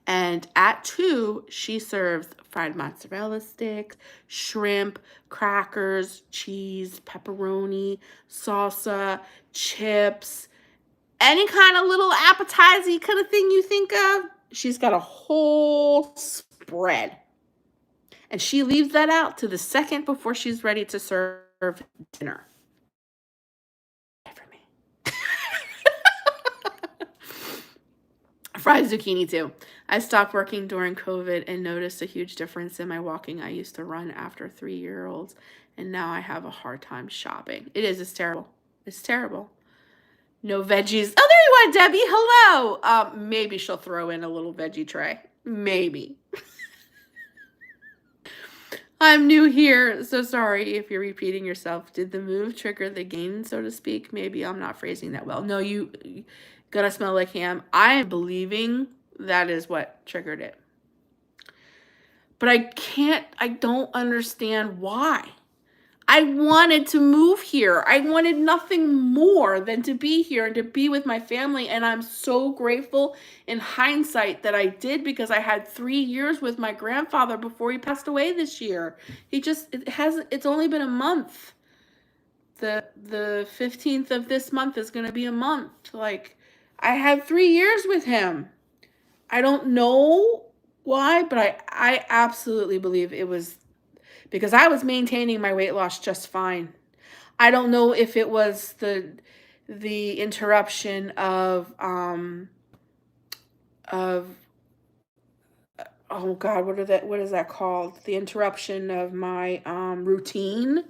And at 2, she serves fried mozzarella sticks, shrimp, crackers, cheese, pepperoni, salsa, chips, any kind of little appetizer kind of thing you think of. She's got a whole spread. And she leaves that out to the second before she's ready to serve dinner. For me. Fried zucchini too. I stopped working during COVID and noticed a huge difference in my walking. I used to run after 3-year-olds, and now I have a hard time shopping. It's terrible. It's terrible. No veggies. Oh, there you are, Debbie. Hello. Maybe she'll throw in a little veggie tray. Maybe. I'm new here, so sorry if you're repeating yourself. Did the move trigger the gain, so to speak? Maybe I'm not phrasing that well. No, you gotta smell like ham. I am believing that is what triggered it. But I don't understand why. I wanted to move here. I wanted nothing more than to be here and to be with my family. And I'm so grateful in hindsight that I did, because I had 3 years with my grandfather before he passed away this year. It's only been a month. The 15th of this month is going to be a month. Like, I had 3 years with him. I don't know why, but I absolutely believe it was because I was maintaining my weight loss just fine. I don't know if it was the interruption of oh God, what is that called? The interruption of my routine.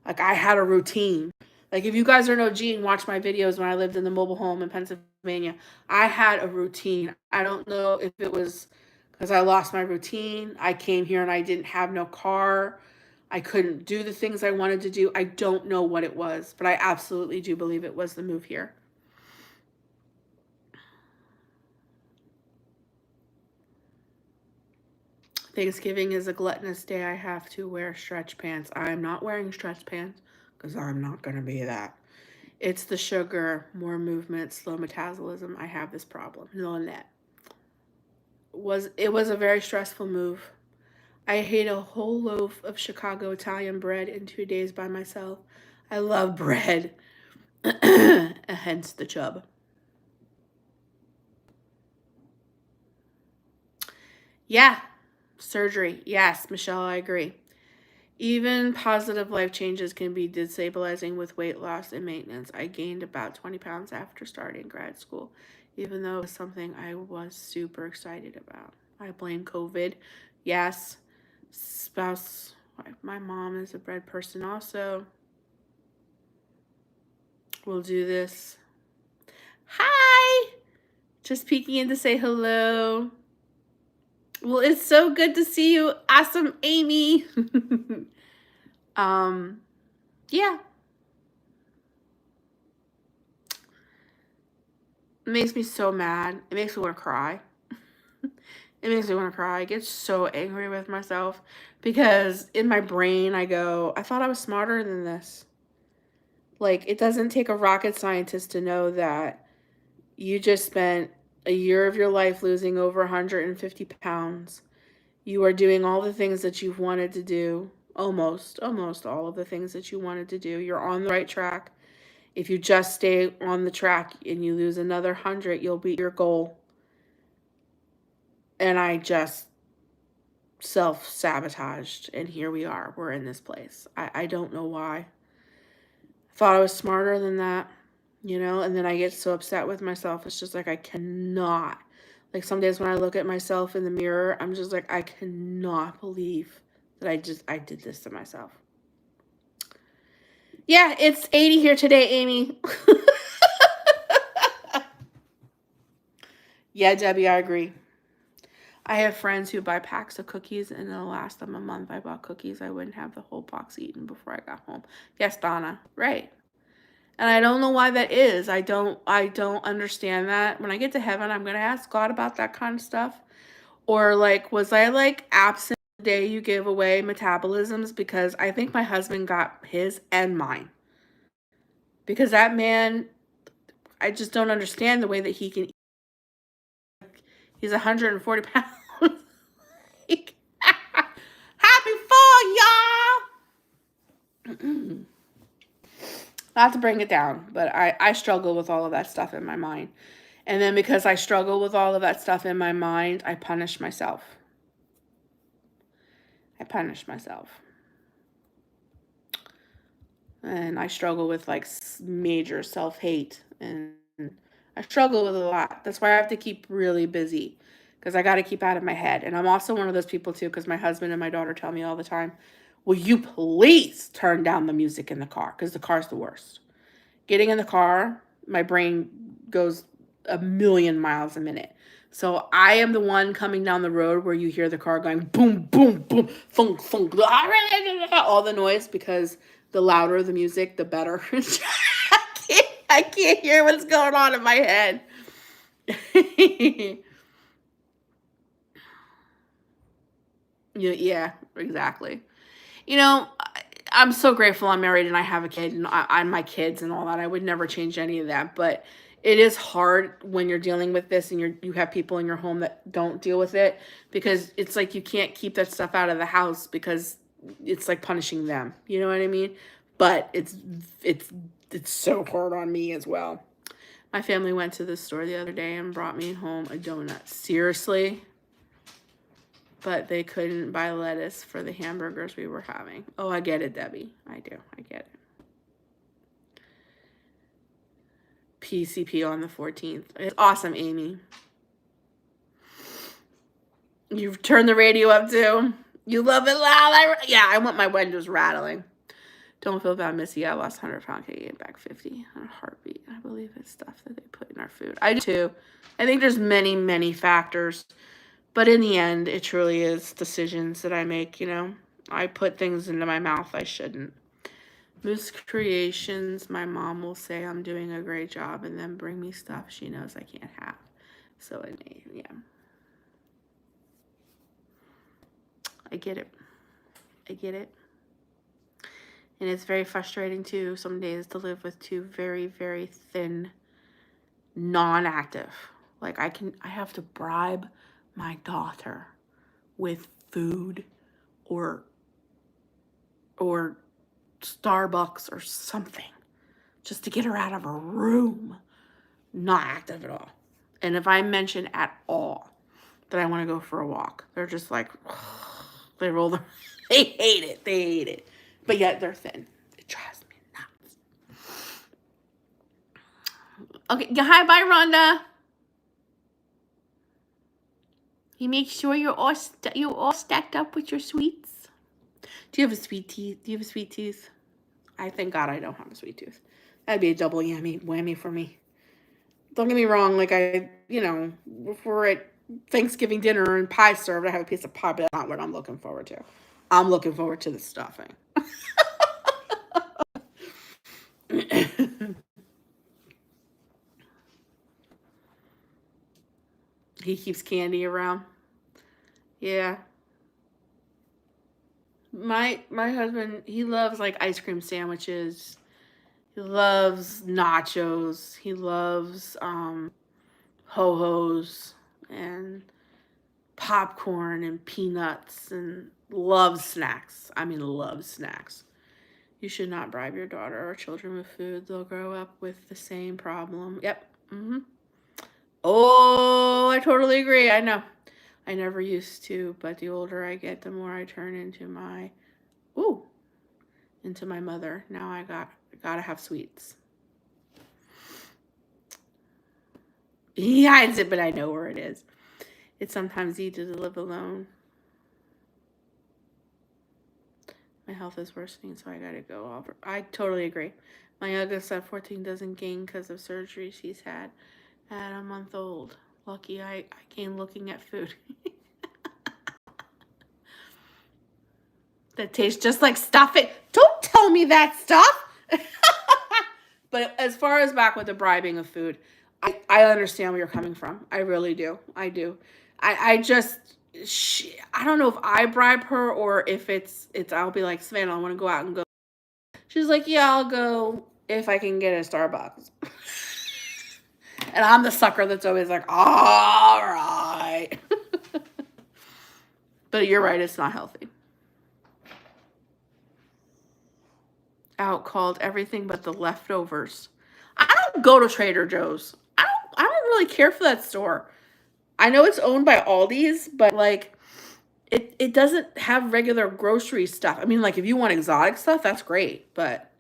Like, I had a routine. Like, if you guys don't know G and watch my videos when I lived in the mobile home in Pennsylvania, I had a routine. I don't know if it was because I lost my routine. I came here and I didn't have no car. I couldn't do the things I wanted to do. I don't know what it was, but I absolutely do believe it was the move here. Thanksgiving is a gluttonous day. I have to wear stretch pants. I'm not wearing stretch pants because I'm not going to be that. It's the sugar, more movement, slow metabolism. I have this problem. It was a very stressful move. I ate a whole loaf of Chicago Italian bread in 2 days by myself. I love bread. Hence the chub. Yeah. Surgery. Yes, Michelle, I agree. Even positive life changes can be destabilizing with weight loss and maintenance. I gained about 20 pounds after starting grad school, even though it was something I was super excited about. I blame COVID. Yes. Spouse. My mom is a bread person also. We'll do this. Hi! Just peeking in to say hello. Well, it's so good to see you. Awesome, Amy. Yeah. It makes me so mad. It makes me want to cry. It makes me want to cry. I get so angry with myself because in my brain I go, I thought I was smarter than this. Like, it doesn't take a rocket scientist to know that you just spent a year of your life losing over 150 pounds. You are doing all the things that you've wanted to do, almost all of the things that you wanted to do. You're on the right track. If you just stay on the track and you lose another 100, you'll beat your goal. And I just self-sabotaged, and here we are. We're in this place. I don't know why. I thought I was smarter than that, and then I get so upset with myself. It's just like I cannot. Like some days when I look at myself in the mirror, I'm just like, I cannot believe that I did this to myself. Yeah, it's 80 here today, Amy. Yeah, Debbie, I agree. I have friends who buy packs of cookies, and it'll last them a month. I bought cookies. I wouldn't have the whole box eaten before I got home. Yes, Donna. Right. And I don't know why that is. I don't understand that. When I get to heaven, I'm going to ask God about that kind of stuff. Or like, was I like absent the day you give away metabolisms? Because I think my husband got his and mine. Because that man, I just don't understand the way that he can eat. He's 140 pounds. Happy fall, y'all! Not to bring it down, but I struggle with all of that stuff in my mind. And then because I struggle with all of that stuff in my mind, I punish myself. And I struggle with like major self-hate, and I struggle with a lot. That's why I have to keep really busy, because I got to keep out of my head. And I'm also one of those people too, because my husband and my daughter tell me all the time, will you please turn down the music in the car, because the car's the worst. Getting in the car, my brain goes a million miles a minute. So I am the one coming down the road where you hear the car going boom, boom, boom, funk, funk, all the noise, because the louder the music, the better. I can't hear what's going on in my head. Yeah, exactly. I'm so grateful I'm married and I have a kid, and I'm my kids and all that. I would never change any of that. But it is hard when you're dealing with this and you have people in your home that don't deal with it, because it's like you can't keep that stuff out of the house, because it's like punishing them. You know what I mean? But it's so hard on me as well. My family went to the store the other day and brought me home a donut. Seriously? But they couldn't buy lettuce for the hamburgers we were having. Oh, I get it, Debbie. I do. I get it. PCP on the 14th. It's awesome, Amy. You've turned the radio up too. You love it loud. Yeah, I want my windows rattling. Don't feel bad, Missy. I lost 100 pounds. I gained back 50 on a heartbeat. I believe it's stuff that they put in our food. I do too. I think there's many, many factors. But in the end, it truly is decisions that I make, I put things into my mouth I shouldn't. Moose Creations, my mom will say I'm doing a great job and then bring me stuff she knows I can't have. So, yeah. I get it. And it's very frustrating, too, some days to live with two very, very thin, non-active. Like, I have to bribe my daughter with food or Starbucks or something just to get her out of her room. Not active at all. And if I mention at all that I want to go for a walk, they're just like, they roll their, they hate it. But yet they're thin. It drives me nuts. Okay, hi, bye, Rhonda. You make sure you're all stacked up with your sweets. Do you have a sweet tooth? I thank God I don't have a sweet tooth. That'd be a double whammy for me. Don't get me wrong. Like if we're at Thanksgiving dinner and pie served, I have a piece of pie, but that's not what I'm looking forward to. I'm looking forward to the stuffing. He keeps candy around. Yeah. My husband, he loves like ice cream sandwiches. He loves nachos. He loves ho-hos and popcorn and peanuts and loves snacks. I mean, loves snacks. You should not bribe your daughter or children with food. They'll grow up with the same problem. Yep. Oh, I totally agree. I know. I never used to, but the older I get, the more I turn into my mother. Now I gotta have sweets. He hides it, but I know where it is. It's sometimes easy to live alone. My health is worsening, so I gotta go over. I totally agree. My youngest at 14 doesn't gain because of surgery she's had at a month old. Lucky I gained looking at food. That tastes just like stuffing. Don't tell me that stuff. But as far as back with the bribing of food, I understand where you're coming from. I really do. I do. I don't know if I bribe her or if it's I'll be like, Savannah, I want to go out and go. She's like, yeah, I'll go if I can get a Starbucks. And I'm the sucker that's always like, all right. But you're right, it's not healthy. Out called everything but the leftovers. I don't go to Trader Joe's. I don't really care for that store. I know it's owned by Aldi's, but like it doesn't have regular grocery stuff. I mean, like if you want exotic stuff, that's great, but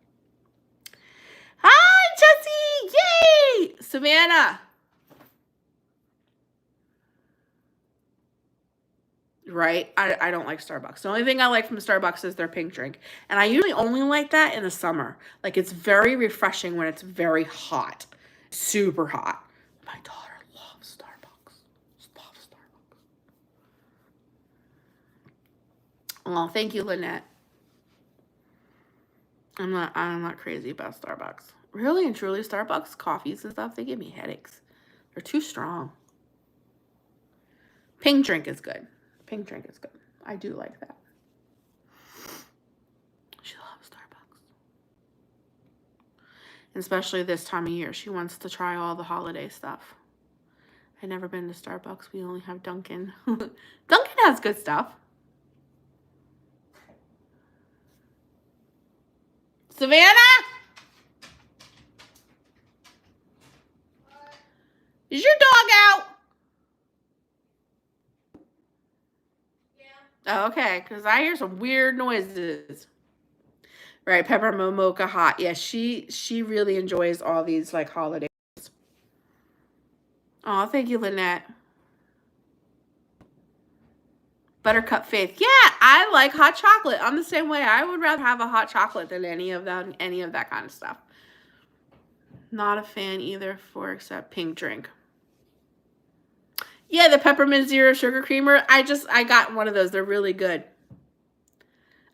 hi, Jessie! Yay! Savannah. Right? I don't like Starbucks. The only thing I like from Starbucks is their pink drink. And I usually only like that in the summer. Like it's very refreshing when it's very hot. Super hot. My daughter loves Starbucks. Loves Starbucks. Oh, thank you, Lynette. I'm not crazy about Starbucks. Really and truly, Starbucks coffees and stuff, they give me headaches. They're too strong. Pink drink is good. Pink drink is good. I do like that. She loves Starbucks. And especially this time of year. She wants to try all the holiday stuff. I've never been to Starbucks. We only have Dunkin'. Dunkin' has good stuff. Savannah? Is your dog out? Oh, okay, because I hear some weird noises. Right, peppermint mocha hot. Yeah, she really enjoys all these like holidays. Oh, thank you, Lynette. Buttercup Faith. Yeah, I like hot chocolate. I'm the same way. I would rather have a hot chocolate than any of that kind of stuff. Not a fan either for except pink drink. Yeah, the peppermint zero sugar creamer. I got one of those. They're really good.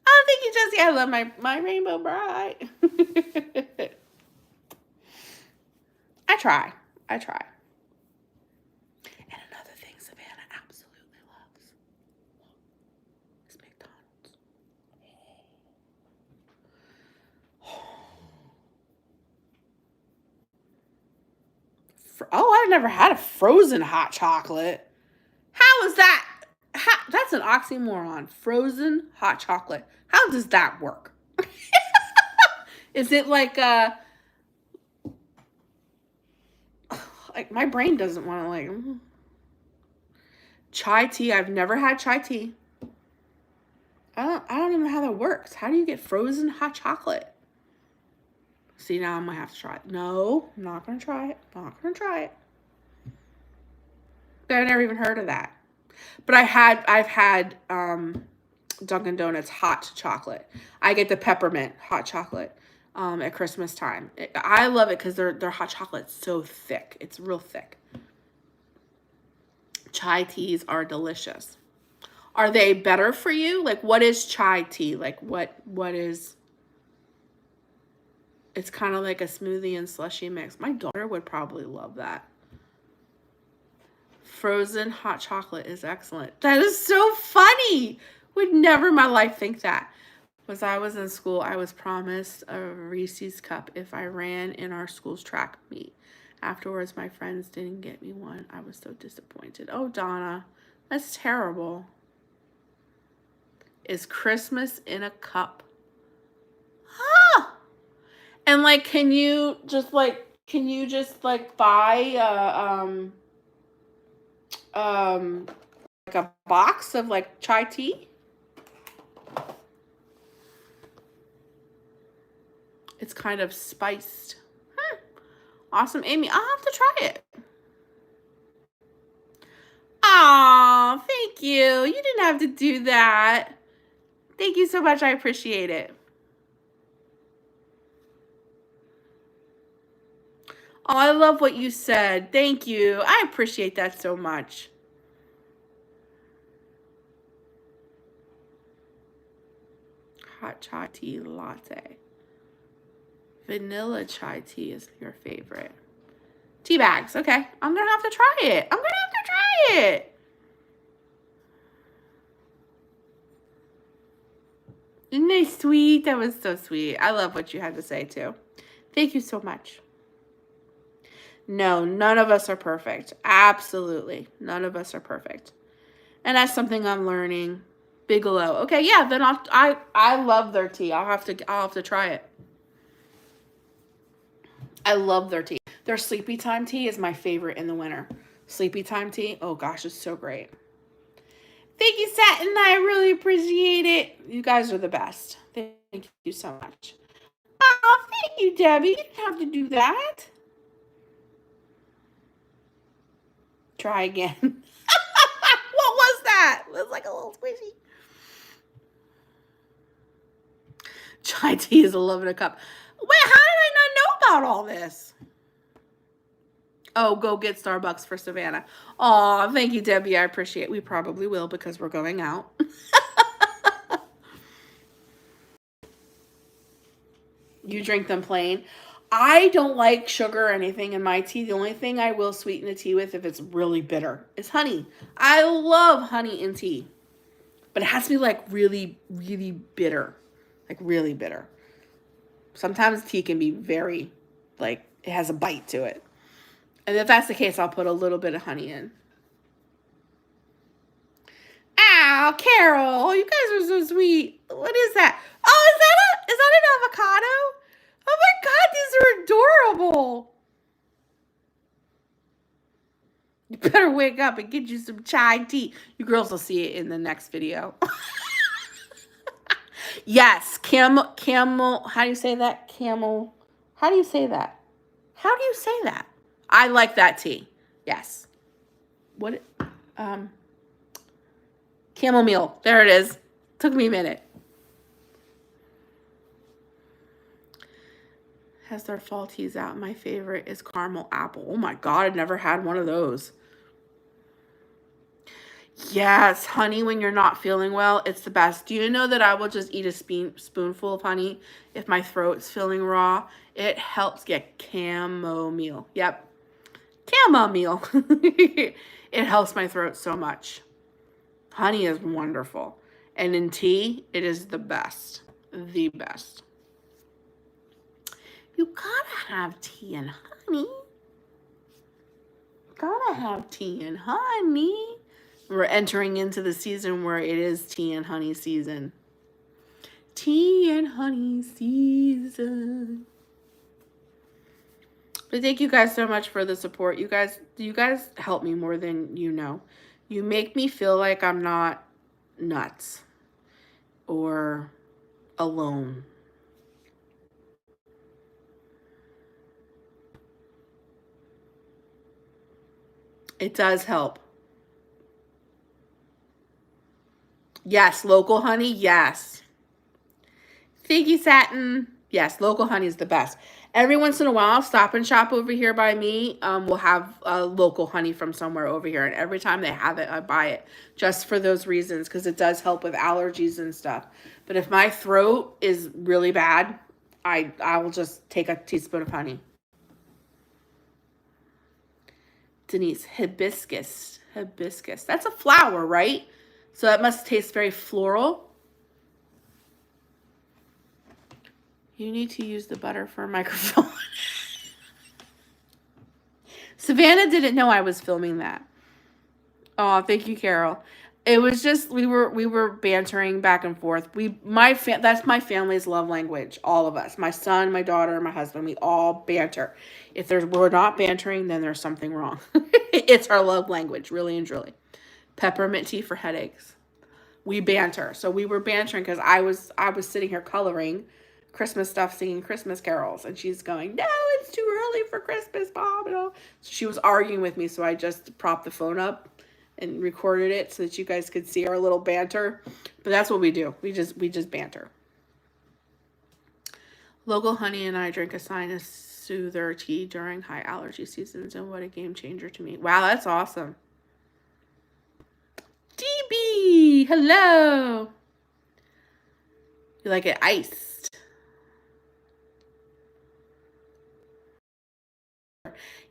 Oh, thank you, Jessie. I love my Rainbow Bride. I try. And another thing Savannah absolutely loves is McDonald's. Oh, I've never had a frozen hot chocolate. How is that? That's an oxymoron. Frozen hot chocolate. How does that work? Is it like my brain doesn't want to like chai tea? I've never had chai tea. I don't even know how that works. How do you get frozen hot chocolate? See, now I'm gonna have to try it. No, I'm not gonna try it. Not gonna try it. I never even heard of that. But I've had Dunkin' Donuts hot chocolate. I get the peppermint hot chocolate at Christmas time. I love it because their hot chocolate's so thick. It's real thick. Chai teas are delicious. Are they better for you? Like, what is chai tea? Like, what is... It's kind of like a smoothie and slushy mix. My daughter would probably love that. Frozen hot chocolate is excellent. That is so funny. Would never in my life think that. When I was in school, I was promised a Reese's cup if I ran in our school's track meet. Afterwards, my friends didn't get me one. I was so disappointed. Oh, Donna, that's terrible. Is Christmas in a cup? Huh. And like, can you just like buy like a box of like chai tea? It's kind of spiced. Awesome, Amy. I'll have to try it. Aw, thank you. You didn't have to do that. Thank you so much. I appreciate it. Oh, I love what you said. Thank you. I appreciate that so much. Hot chai tea latte. Vanilla chai tea is your favorite. Tea bags. Okay. I'm going to have to try it. I'm going to have to try it. Isn't that sweet? That was so sweet. I love what you had to say, too. Thank you so much. No, none of us are perfect. Absolutely. None of us are perfect. And that's something I'm learning. Bigelow. Okay, yeah, then I love their tea. I'll have to try it. I love their tea. Their sleepy time tea is my favorite in the winter. Sleepy time tea. Oh gosh, it's so great. Thank you, Satin. I really appreciate it. You guys are the best. Thank you so much. Oh, thank you, Debbie. You didn't have to do that. Try again. What was that? It was like a little squishy. Chai tea is a love in a cup. Wait, how did I not know about all this? Oh, go get Starbucks for Savannah. Aw, thank you, Debbie. I appreciate it. We probably will because we're going out. You drink them plain. I don't like sugar or anything in my tea. The only thing I will sweeten the tea with if it's really bitter is honey. I love honey in tea. But it has to be like really, really bitter. Like really bitter. Sometimes tea can be very, like, it has a bite to it. And if that's the case, I'll put a little bit of honey in. Ow, Carol, you guys are so sweet. What is that? Oh, is that an avocado? Oh my God, these are adorable. You better wake up and get you some chai tea. You girls will see it in the next video. Yes, camel, how do you say that? Camel, how do you say that? How do you say that? I like that tea. Yes. What, chamomile. There it is. Took me a minute. Has their fall teas out. My favorite is caramel apple. Oh my God, I've never had one of those. Yes, honey when you're not feeling well, it's the best. Do you know that I will just eat a spoonful of honey if my throat's feeling raw? It helps get chamomile. Yep. Chamomile. It helps my throat so much. Honey is wonderful. And in tea, it is the best. The best. You gotta have tea and honey. Gotta have tea and honey. We're entering into the season where it is tea and honey season. Tea and honey season. But thank you guys so much for the support. You guys help me more than you know. You make me feel like I'm not nuts or alone. It does help. Yes, local honey, yes. Thank you, Satin. Yes, local honey is the best. Every once in a while, Stop and Shop over here by me will have local honey from somewhere over here. And every time they have it, I buy it just for those reasons because it does help with allergies and stuff. But if my throat is really bad, I will just take a teaspoon of honey. Denise, hibiscus. Hibiscus. That's a flower, right? So that must taste very floral. You need to use the butter for a microphone. Savannah didn't know I was filming that. Oh, thank you, Carol. It was just we were bantering back and forth. That's my family's love language. All of us, my son, my daughter, my husband, we all banter. If we're not bantering, then there's something wrong. It's our love language, really and truly. Peppermint tea for headaches. We banter. So we were bantering because I was sitting here coloring Christmas stuff, singing Christmas carols, and she's going, "No, it's too early for Christmas, Mom." So she was arguing with me, so I just propped the phone up and recorded it so that you guys could see our little banter. But that's what we do. We just banter. Local Honey and I drink a sinus soother tea during high allergy seasons, and what a game changer to me. Wow, that's awesome. DB, hello. You like it iced?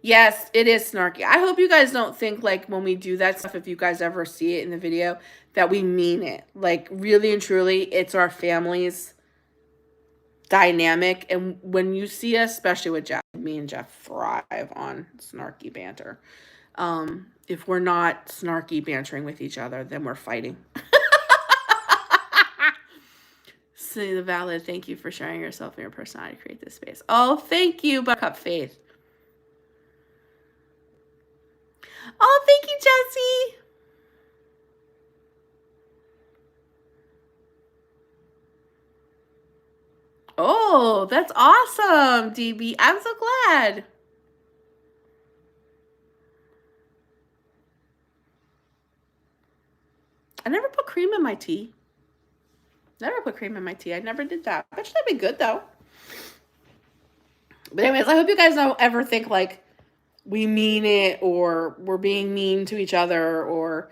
Yes, it is snarky. I hope you guys don't think like when we do that stuff, if you guys ever see it in the video, that we mean it. Like really and truly, it's our family's dynamic. And when you see us, especially with Jeff, me and Jeff thrive on snarky banter. If we're not snarky bantering with each other, then we're fighting. See the valid. Thank you for sharing yourself and your personality to create this space. Oh, thank you, Buttercup Faith. Oh, thank you, Jessie. Oh, that's awesome, DB. I'm so glad. I never put cream in my tea. Never put cream in my tea. I never did that. I bet you that'd be good, though. But anyways, I hope you guys don't ever think like we mean it or we're being mean to each other or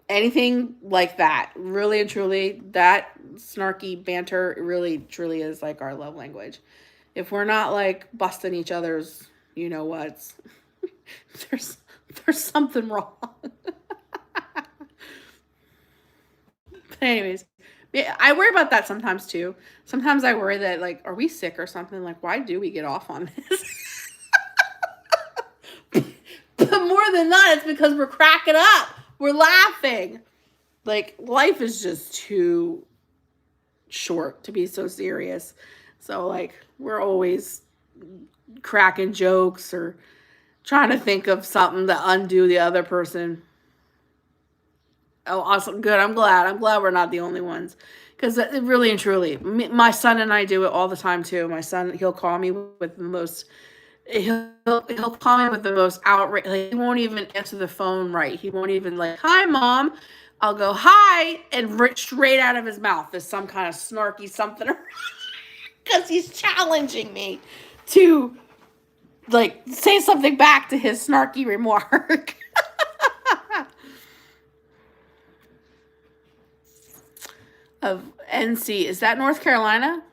anything like that. Really and truly, that snarky banter really truly is like our love language. If we're not like busting each other's, you know what, there's something wrong. But anyways, yeah, I worry about that sometimes too. Sometimes I worry that like, are we sick or something? Like, why do we get off on this? But more than that, it's because we're cracking up. We're laughing. Like, life is just too short to be so serious. So, like, we're always cracking jokes or trying to think of something to undo the other person. Oh, awesome. Good. I'm glad we're not the only ones. Because really and truly, my son and I do it all the time, too. My son, he'll call me with the most... He'll call me with the most outrage. Like, he won't even answer the phone right. He won't even like, "Hi, Mom." I'll go, "Hi," and straight out of his mouth is some kind of snarky something, because he's challenging me to like say something back to his snarky remark. Of NC, is that North Carolina?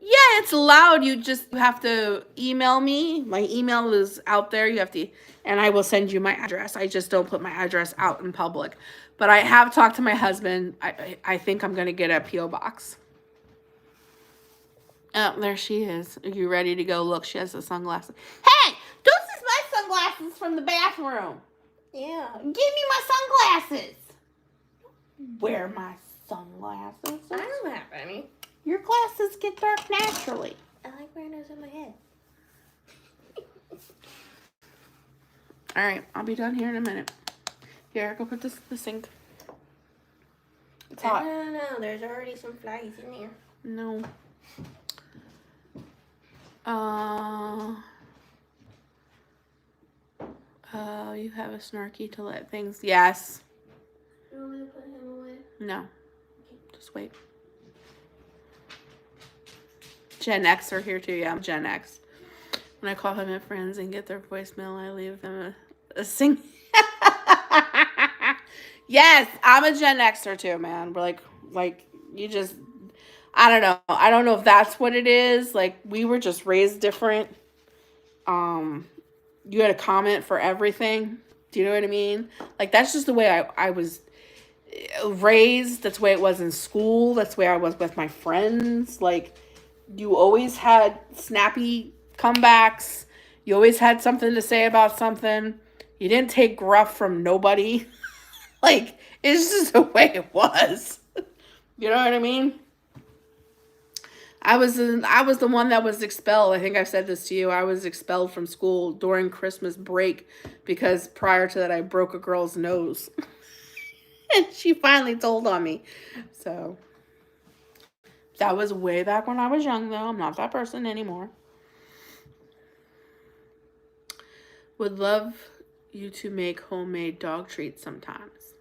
Yeah, it's allowed. You have to email me. My email is out there. You have to, and I will send you my address. I just don't put my address out in public. But I have talked to my husband. I think I'm going to get a P.O. box. Oh, there she is. Are you ready to go? Look, she has the sunglasses. Hey, those is my sunglasses from the bathroom. Yeah. Give me my sunglasses. Wear my sunglasses. I don't have any. Your glasses get dark naturally. I like wearing those on my head. All right, I'll be done here in a minute. Here, go put this in the sink. It's hot. No, there's already some flies in there. No. You have a snarky to let things... Yes. You want me to put him away? No. Okay. Just wait. Gen X are here too. Yeah, I'm Gen X. When I call my friends and get their voicemail, I leave them a sing. Yes, I'm a Gen Xer too, man. We're like you just... I don't know. I don't know if that's what it is. Like, we were just raised different. You had a comment for everything. Do you know what I mean? Like, that's just the way I was raised. That's the way it was in school. That's the way I was with my friends. Like, you always had snappy comebacks. You always had something to say about something. You didn't take gruff from nobody. Like, it's just the way it was. You know what I mean? I was the one that was expelled. I think I've said this to you. I was expelled from school during Christmas break because prior to that I broke a girl's nose. And she finally told on me. So that was way back when I was young though. I'm not that person anymore. Would love you to make homemade dog treats sometimes.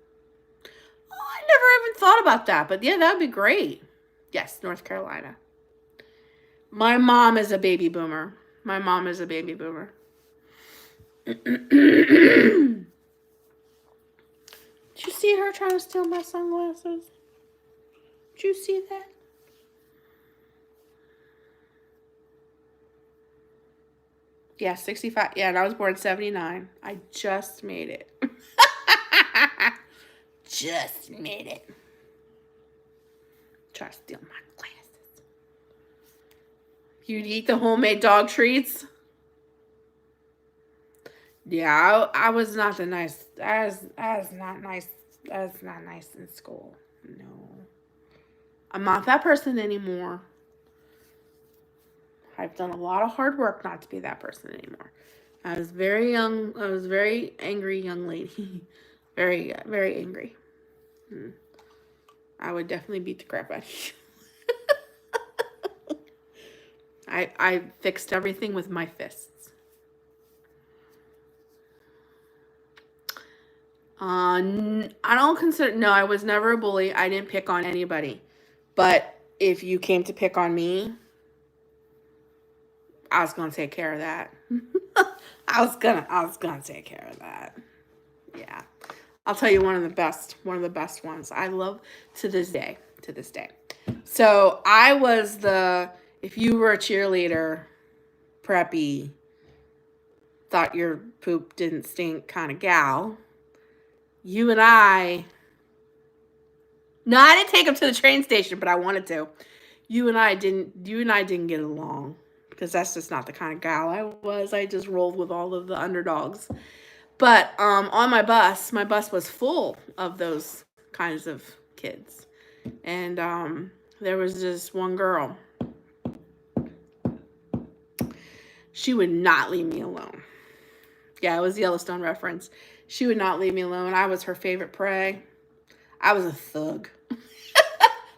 Oh, I never even thought about that, but yeah, that would be great. Yes, North Carolina. My mom is a baby boomer. My mom is a baby boomer. Did you see her trying to steal my sunglasses? Did you see that? Yeah, 65. Yeah, and I was born 79. I just made it. Just made it. Try to steal my glasses. You'd eat the homemade dog treats? Yeah, I was not the nice. I was not nice. I was not nice in school. No. I'm not that person anymore. I've done a lot of hard work not to be that person anymore. I was very young. I was very angry young lady. Very, very angry. I would definitely beat the crap out of you. I fixed everything with my fists. I don't consider, no, I was never a bully. I didn't pick on anybody. But if you came to pick on me, I was going to take care of that. I was gonna take care of that. Yeah. I'll tell you one of the best ones. I love to this day. So I was if you were a cheerleader, preppy, thought your poop didn't stink kind of gal, you and I, no, I didn't take him to the train station, but I wanted to. You and I didn't get along because that's just not the kind of gal I was. I just rolled with all of the underdogs. But on my bus was full of those kinds of kids. And there was this one girl. She would not leave me alone. Yeah, it was the Yellowstone reference. She would not leave me alone. I was her favorite prey. I was a thug.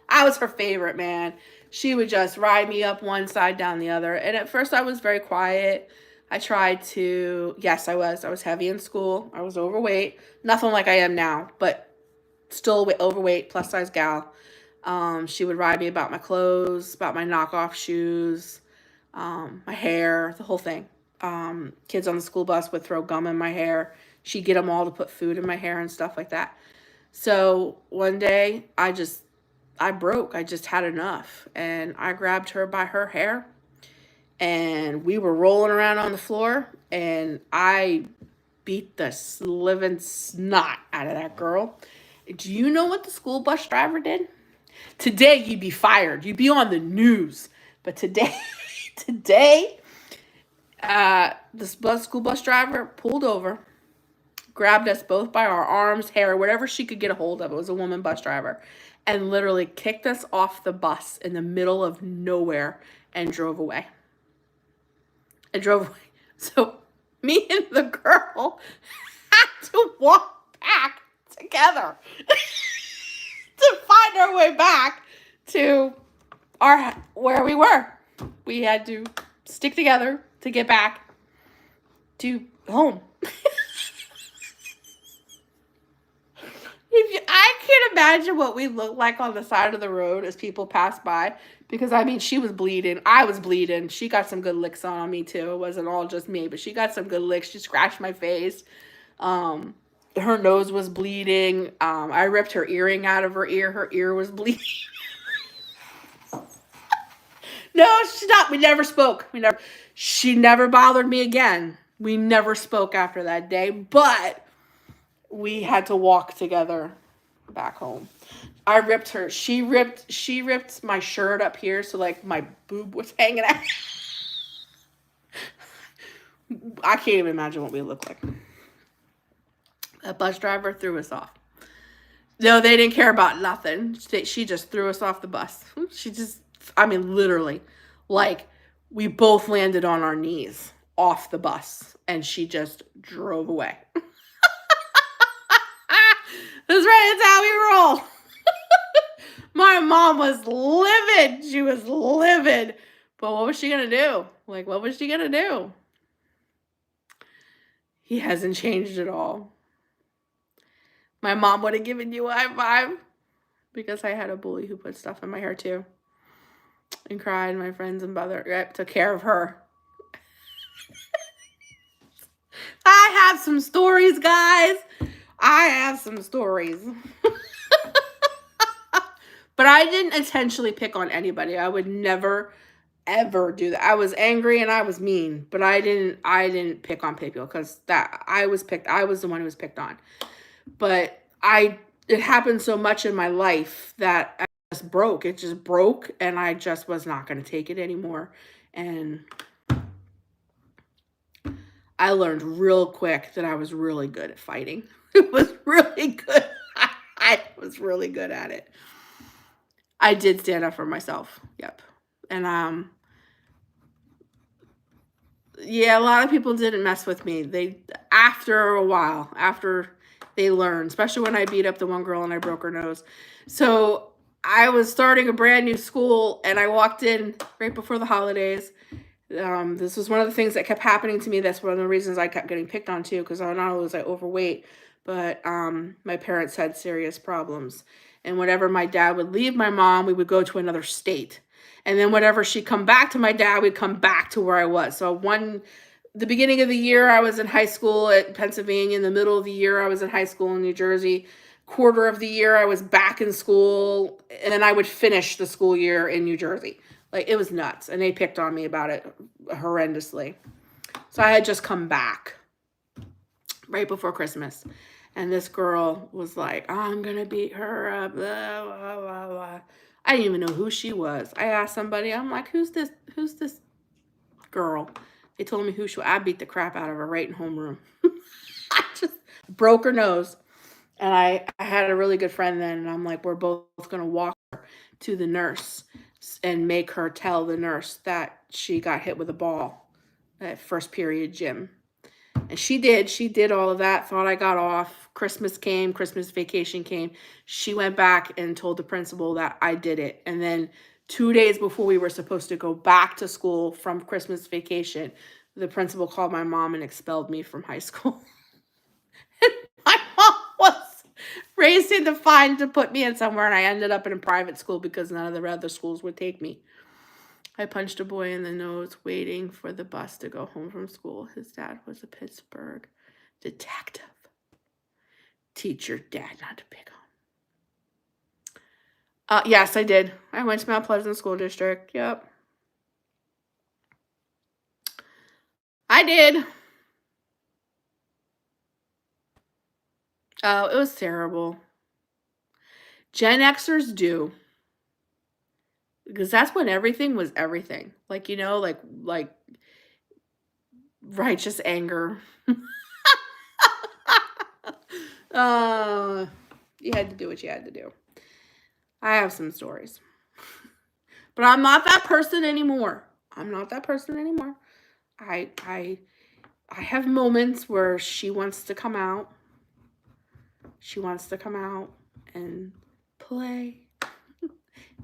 I was her favorite, man. She would just ride me up one side, down the other. And at first I was very quiet. I tried to, yes, I was heavy in school. I was overweight. Nothing like I am now, but still overweight, plus size gal. She would ride me about my clothes, about my knockoff shoes, my hair, the whole thing. Kids on the school bus would throw gum in my hair. She'd get them all to put food in my hair and stuff like that. So one day I broke. I just had enough. And I grabbed her by her hair. And we were rolling around on the floor. And I beat the living snot out of that girl. Do you know what the school bus driver did? Today, you'd be fired. You'd be on the news. But today, the school bus driver pulled over, grabbed us both by our arms, hair, whatever she could get a hold of. It was a woman bus driver. And literally kicked us off the bus in the middle of nowhere and drove away. So me and the girl had to walk back together to find our way back to where we were. We had to stick together to get back to home. I can't imagine what we looked like on the side of the road as people passed by. Because, I mean, she was bleeding. I was bleeding. She got some good licks on me, too. It wasn't all just me, but she got some good licks. She scratched my face. Her nose was bleeding. I ripped her earring out of her ear. Her ear was bleeding. No, she's not. We never spoke. She never bothered me again. We never spoke after that day. But we had to walk together back home. I ripped her. She ripped my shirt up here, so like my boob was hanging out. I can't even imagine what we look like. A bus driver threw us off. No, they didn't care about nothing. She just threw us off the bus. She just, I mean, literally, like, we both landed on our knees off the bus, and she just drove away. That's right, that's how we roll. My mom was livid. She was livid. But what was she going to do? Like, what was she going to do? He hasn't changed at all. My mom would have given you a high five because I had a bully who put stuff in my hair too. And cried. My friends and brother took care of her. I have some stories, guys. I have some stories. But I didn't intentionally pick on anybody. I would never, ever do that. I was angry and I was mean, but I didn't pick on people because I was the one who was picked on. But it happened so much in my life that I just broke. It just broke, and I just was not going to take it anymore. And I learned real quick that I was really good at fighting. It was really good. I was really good at it. I did stand up for myself. Yep. And yeah, a lot of people didn't mess with me. After a while, after they learned, especially when I beat up the one girl and I broke her nose. So I was starting a brand new school, and I walked in right before the holidays. This was one of the things that kept happening to me. That's one of the reasons I kept getting picked on too, because not only was I overweight, but my parents had serious problems. And whenever my dad would leave my mom, we would go to another state. And then whenever she'd come back to my dad, we'd come back to where I was. So the beginning of the year, I was in high school at Pennsylvania. In the middle of the year, I was in high school in New Jersey. Quarter of the year, I was back in school. And then I would finish the school year in New Jersey. Like, it was nuts. And they picked on me about it horrendously. So I had just come back right before Christmas. And this girl was like, I'm going to beat her up. Blah, blah, blah, blah. I didn't even know who she was. I asked somebody, I'm like, who's this girl? They told me who she was. I beat the crap out of her right in homeroom. I just broke her nose. And I had a really good friend then. And I'm like, we're both going to walk her to the nurse and make her tell the nurse that she got hit with a ball at first period gym. And she did all of that, thought I got off. Christmas came, Christmas vacation came. She went back and told the principal that I did it. And then 2 days before we were supposed to go back to school from Christmas vacation, the principal called my mom and expelled me from high school. And my mom was raising the fine to put me in somewhere, and I ended up in a private school because none of the other schools would take me. I punched a boy in the nose waiting for the bus to go home from school. His dad was a Pittsburgh detective. Teach your dad not to pick on. Yes, I did. I went to Mount Pleasant School District. Yep. I did. Oh, it was terrible. Gen Xers do. Because that's when everything was everything. Like, like righteous anger. You had to do what you had to do. I have some stories. But I'm not that person anymore. I have moments where she wants to come out. She wants to come out and play.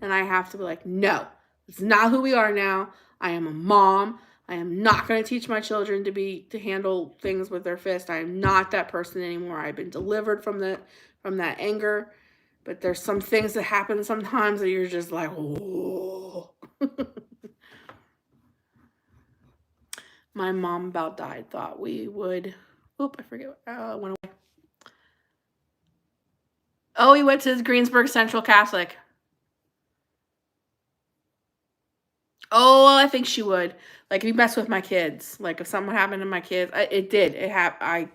And I have to be like, no, it's not who we are now. I am a mom. I am not going to teach my children to handle things with their fist. I am not that person anymore. I've been delivered from that anger. But there's some things that happen sometimes that you're just like, oh. My mom about died. Thought we would. Oop, I forget. Went away. Oh, he went to Greensburg Central Catholic. Oh, I think she would. Like, if you mess with my kids, like if something happened to my kids, it did. It happened.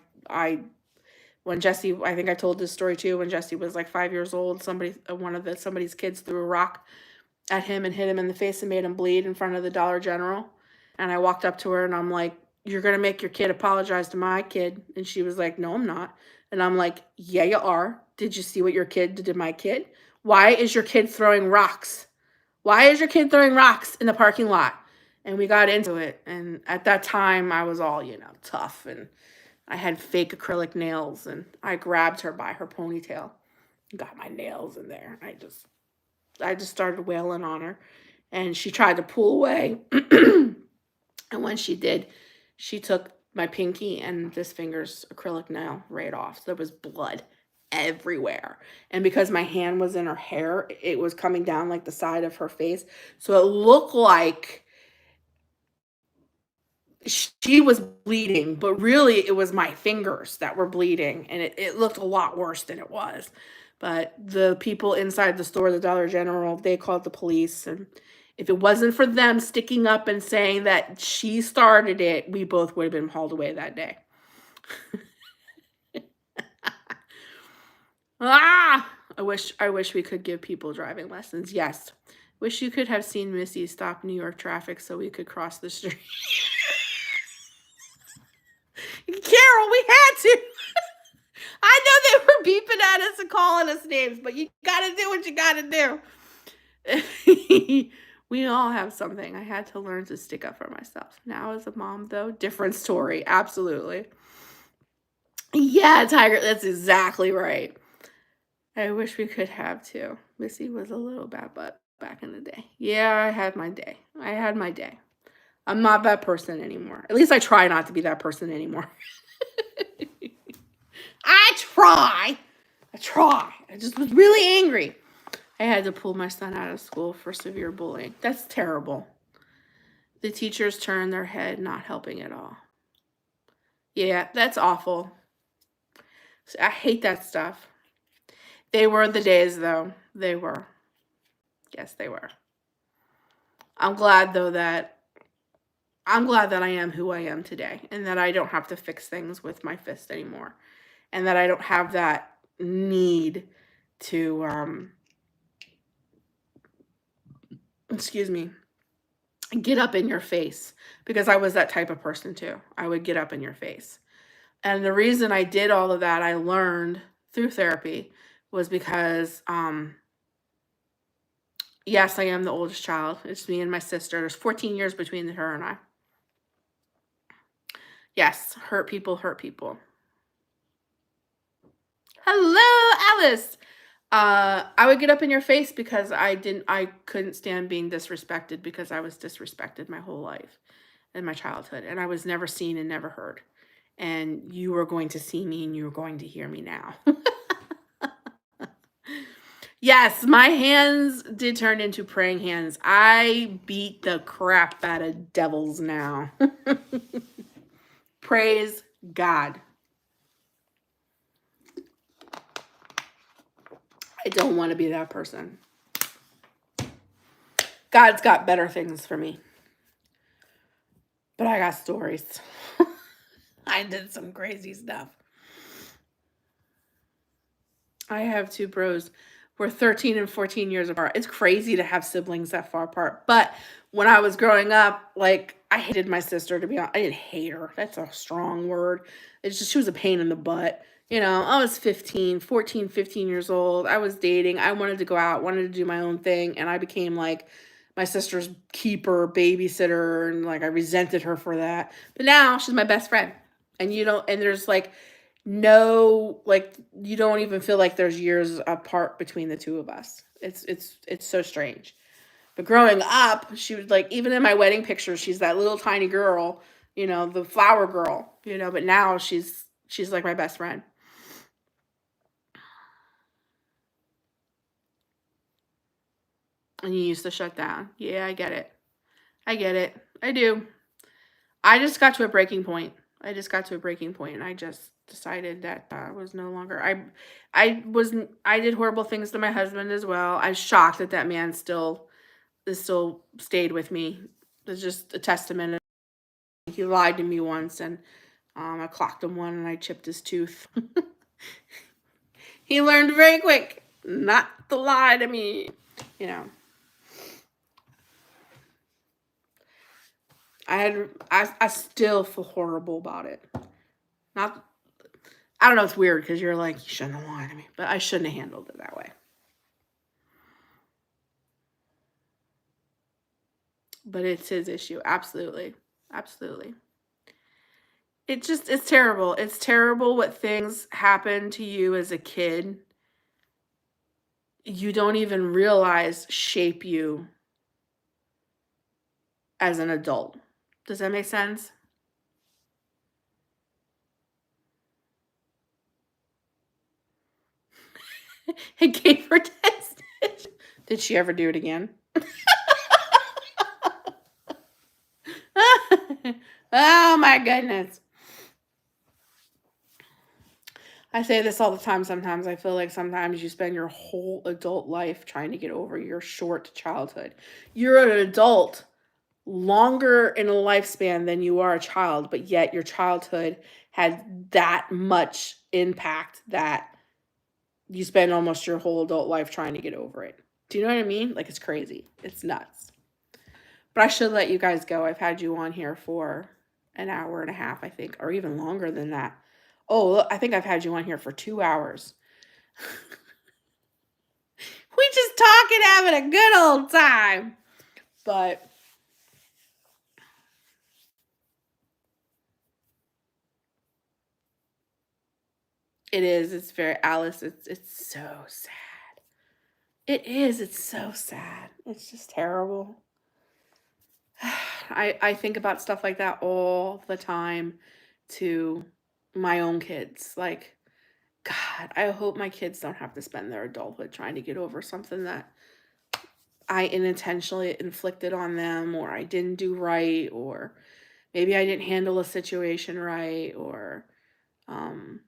When Jesse, I think I told this story too. When Jesse was like 5 years old, somebody's kids threw a rock at him and hit him in the face and made him bleed in front of the Dollar General. And I walked up to her and I'm like, you're going to make your kid apologize to my kid. And she was like, no, I'm not. And I'm like, yeah, you are. Did you see what your kid did to my kid? Why is your kid throwing rocks? Why is your kid throwing rocks in the parking lot? And we got into it. And at that time, I was all, tough. And I had fake acrylic nails. And I grabbed her by her ponytail. Got my nails in there. I just started wailing on her. And she tried to pull away. And when she did, she took my pinky and this finger's acrylic nail right off. So there was blood everywhere. And because my hand was in her hair, it was coming down like the side of her face. So it looked like she was bleeding, but really it was my fingers that were bleeding. And it looked a lot worse than it was. But the people inside the store, the Dollar General, they called the police. And if it wasn't for them sticking up and saying that she started it, we both would have been hauled away that day. I wish we could give people driving lessons. Yes. Wish you could have seen Missy stop New York traffic so we could cross the street. Carol, we had to. I know they were beeping at us and calling us names, but you gotta do what you gotta do. We all have something. I had to learn to stick up for myself. Now as a mom, though, different story. Absolutely. Yeah, Tiger, that's exactly right. I wish we could have too. Missy was a little bad butt back in the day. Yeah, I had my day. I'm not that person anymore. At least I try not to be that person anymore. I try. I just was really angry. I had to pull my son out of school for severe bullying. That's terrible. The teachers turned their head, not helping at all. Yeah, that's awful. I hate that stuff. They were the days, though. They were. Yes, they were. I'm glad, though, that I am who I am today and that I don't have to fix things with my fist anymore and that I don't have that need to, get up in your face, because I was that type of person too. I would get up in your face. And the reason I did all of that, I learned through therapy, was because, yes, I am the oldest child. It's me and my sister. There's 14 years between her and I. Yes, hurt people hurt people. Hello, Alice. I would get up in your face because I couldn't stand being disrespected, because I was disrespected my whole life in my childhood, and I was never seen and never heard. And you were going to see me and you were going to hear me now. Yes, my hands did turn into praying hands. I beat the crap out of devils now. Praise God. I don't want to be that person. God's got better things for me. But I got stories. I did some crazy stuff. I have two bros. We're 13 and 14 years apart. It's crazy to have siblings that far apart. But when I was growing up, like, I hated my sister, to be honest. I didn't hate her. That's a strong word. It's just, she was a pain in the butt. I was 15 years old. I was dating. I wanted to go out, wanted to do my own thing. And I became like my sister's keeper, babysitter. And like, I resented her for that. But now she's my best friend. And there's like, no, like, you don't even feel like there's years apart between the two of us. It's so strange. But growing up, she was like, even in my wedding picture, she's that little tiny girl, the flower girl, but now she's like my best friend. And you used to shut down. Yeah, I get it. I do. I just got to a breaking point. And I just decided that was no longer. I did horrible things to my husband as well. I'm shocked that that man still stayed with me. It's just a testament. He lied to me once, and I clocked him one, and I chipped his tooth. He learned very quick not to lie to me. I still feel horrible about it. Not, I don't know, it's weird because you're like, you shouldn't have lied to me, but I shouldn't have handled it that way. But it's his issue. Absolutely. Absolutely. It's terrible. It's terrible what things happen to you as a kid. You don't even realize shape you as an adult. Does that make sense? It gave her 10 stitches. Did she ever do it again? Oh my goodness. I say this all the time sometimes. I feel like sometimes you spend your whole adult life trying to get over your short childhood. You're an adult longer in a lifespan than you are a child, but yet your childhood had that much impact that you spend almost your whole adult life trying to get over it. Do you know what I mean? Like, it's crazy. It's nuts. But I should let you guys go. I've had you on here for an hour and a half, I think, or even longer than that. Oh, look, I think I've had you on here for 2 hours. We just talking, having a good old time. But it is. It's very, Alice, it's so sad. It is. It's so sad. It's just terrible. I think about stuff like that all the time to my own kids. Like, God, I hope my kids don't have to spend their adulthood trying to get over something that I unintentionally inflicted on them, or I didn't do right, or maybe I didn't handle a situation right, or, um,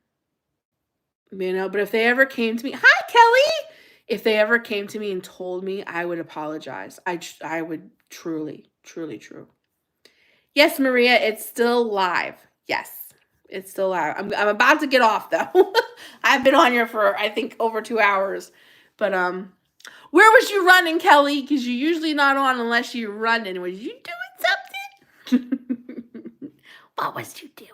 but if they ever came to me, hi, Kelly. If they ever came to me and told me, I would apologize. I would truly, truly, true. Yes, Maria, it's still live. Yes, it's still live. I'm about to get off though. I've been on here for I think over 2 hours. But where was you running, Kelly? Because you're usually not on unless you're running. Was you doing something? What was you doing?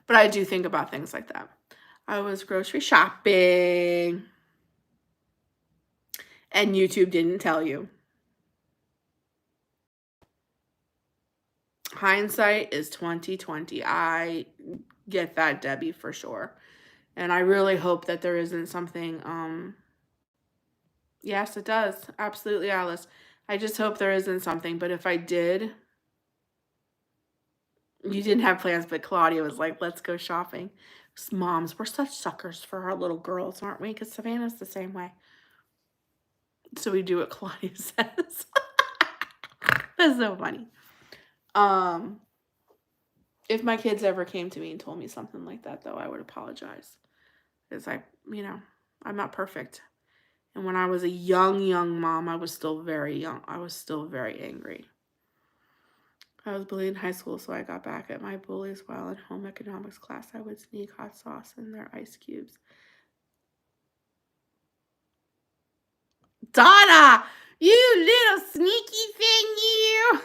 But I do think about things like that. I was grocery shopping. And YouTube didn't tell you. Hindsight is 2020. I get that, Debbie, for sure. And I really hope that there isn't something, yes, it does. Absolutely, Alice. I just hope there isn't something. But if I did, you didn't have plans, but Claudia was like, let's go shopping. Moms, we're such suckers for our little girls, aren't we? Because Savannah's the same way. So we do what Claudia says. That's so funny. If my kids ever came to me and told me something like that, though, I would apologize. Because I'm not perfect. And when I was a young mom, I was still very young. I was still very angry. I was bullied in high school, so I got back at my bullies while in home economics class. I would sneak hot sauce in their ice cubes. Donna, you little sneaky thing, you.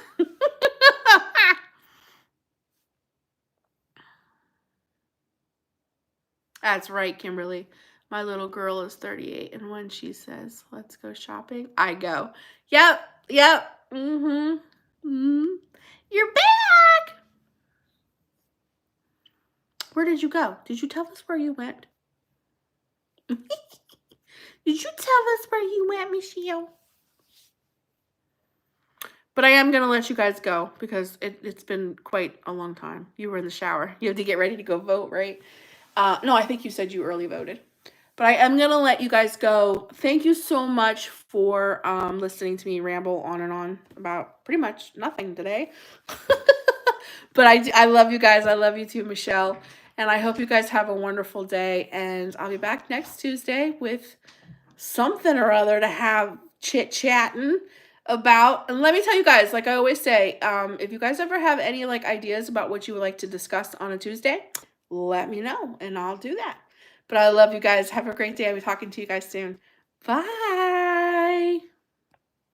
That's right, Kimberly. My little girl is 38, and when she says, let's go shopping, I go, yep, mm-hmm. You're back! Where did you go? Did you tell us where you went? Did you tell us where you went, Michelle? But I am going to let you guys go because it's been quite a long time. You were in the shower. You have to get ready to go vote, right? No, I think you said you early voted. But I am going to let you guys go. Thank you so much for listening to me ramble on and on about pretty much nothing today. But I love you guys. I love you too, Michelle. And I hope you guys have a wonderful day. And I'll be back next Tuesday with something or other to have chit-chatting about. And let me tell you guys, like I always say, if you guys ever have any like ideas about what you would like to discuss on a Tuesday, let me know and I'll do that. But I love you guys. Have a great day. I'll be talking to you guys soon. Bye.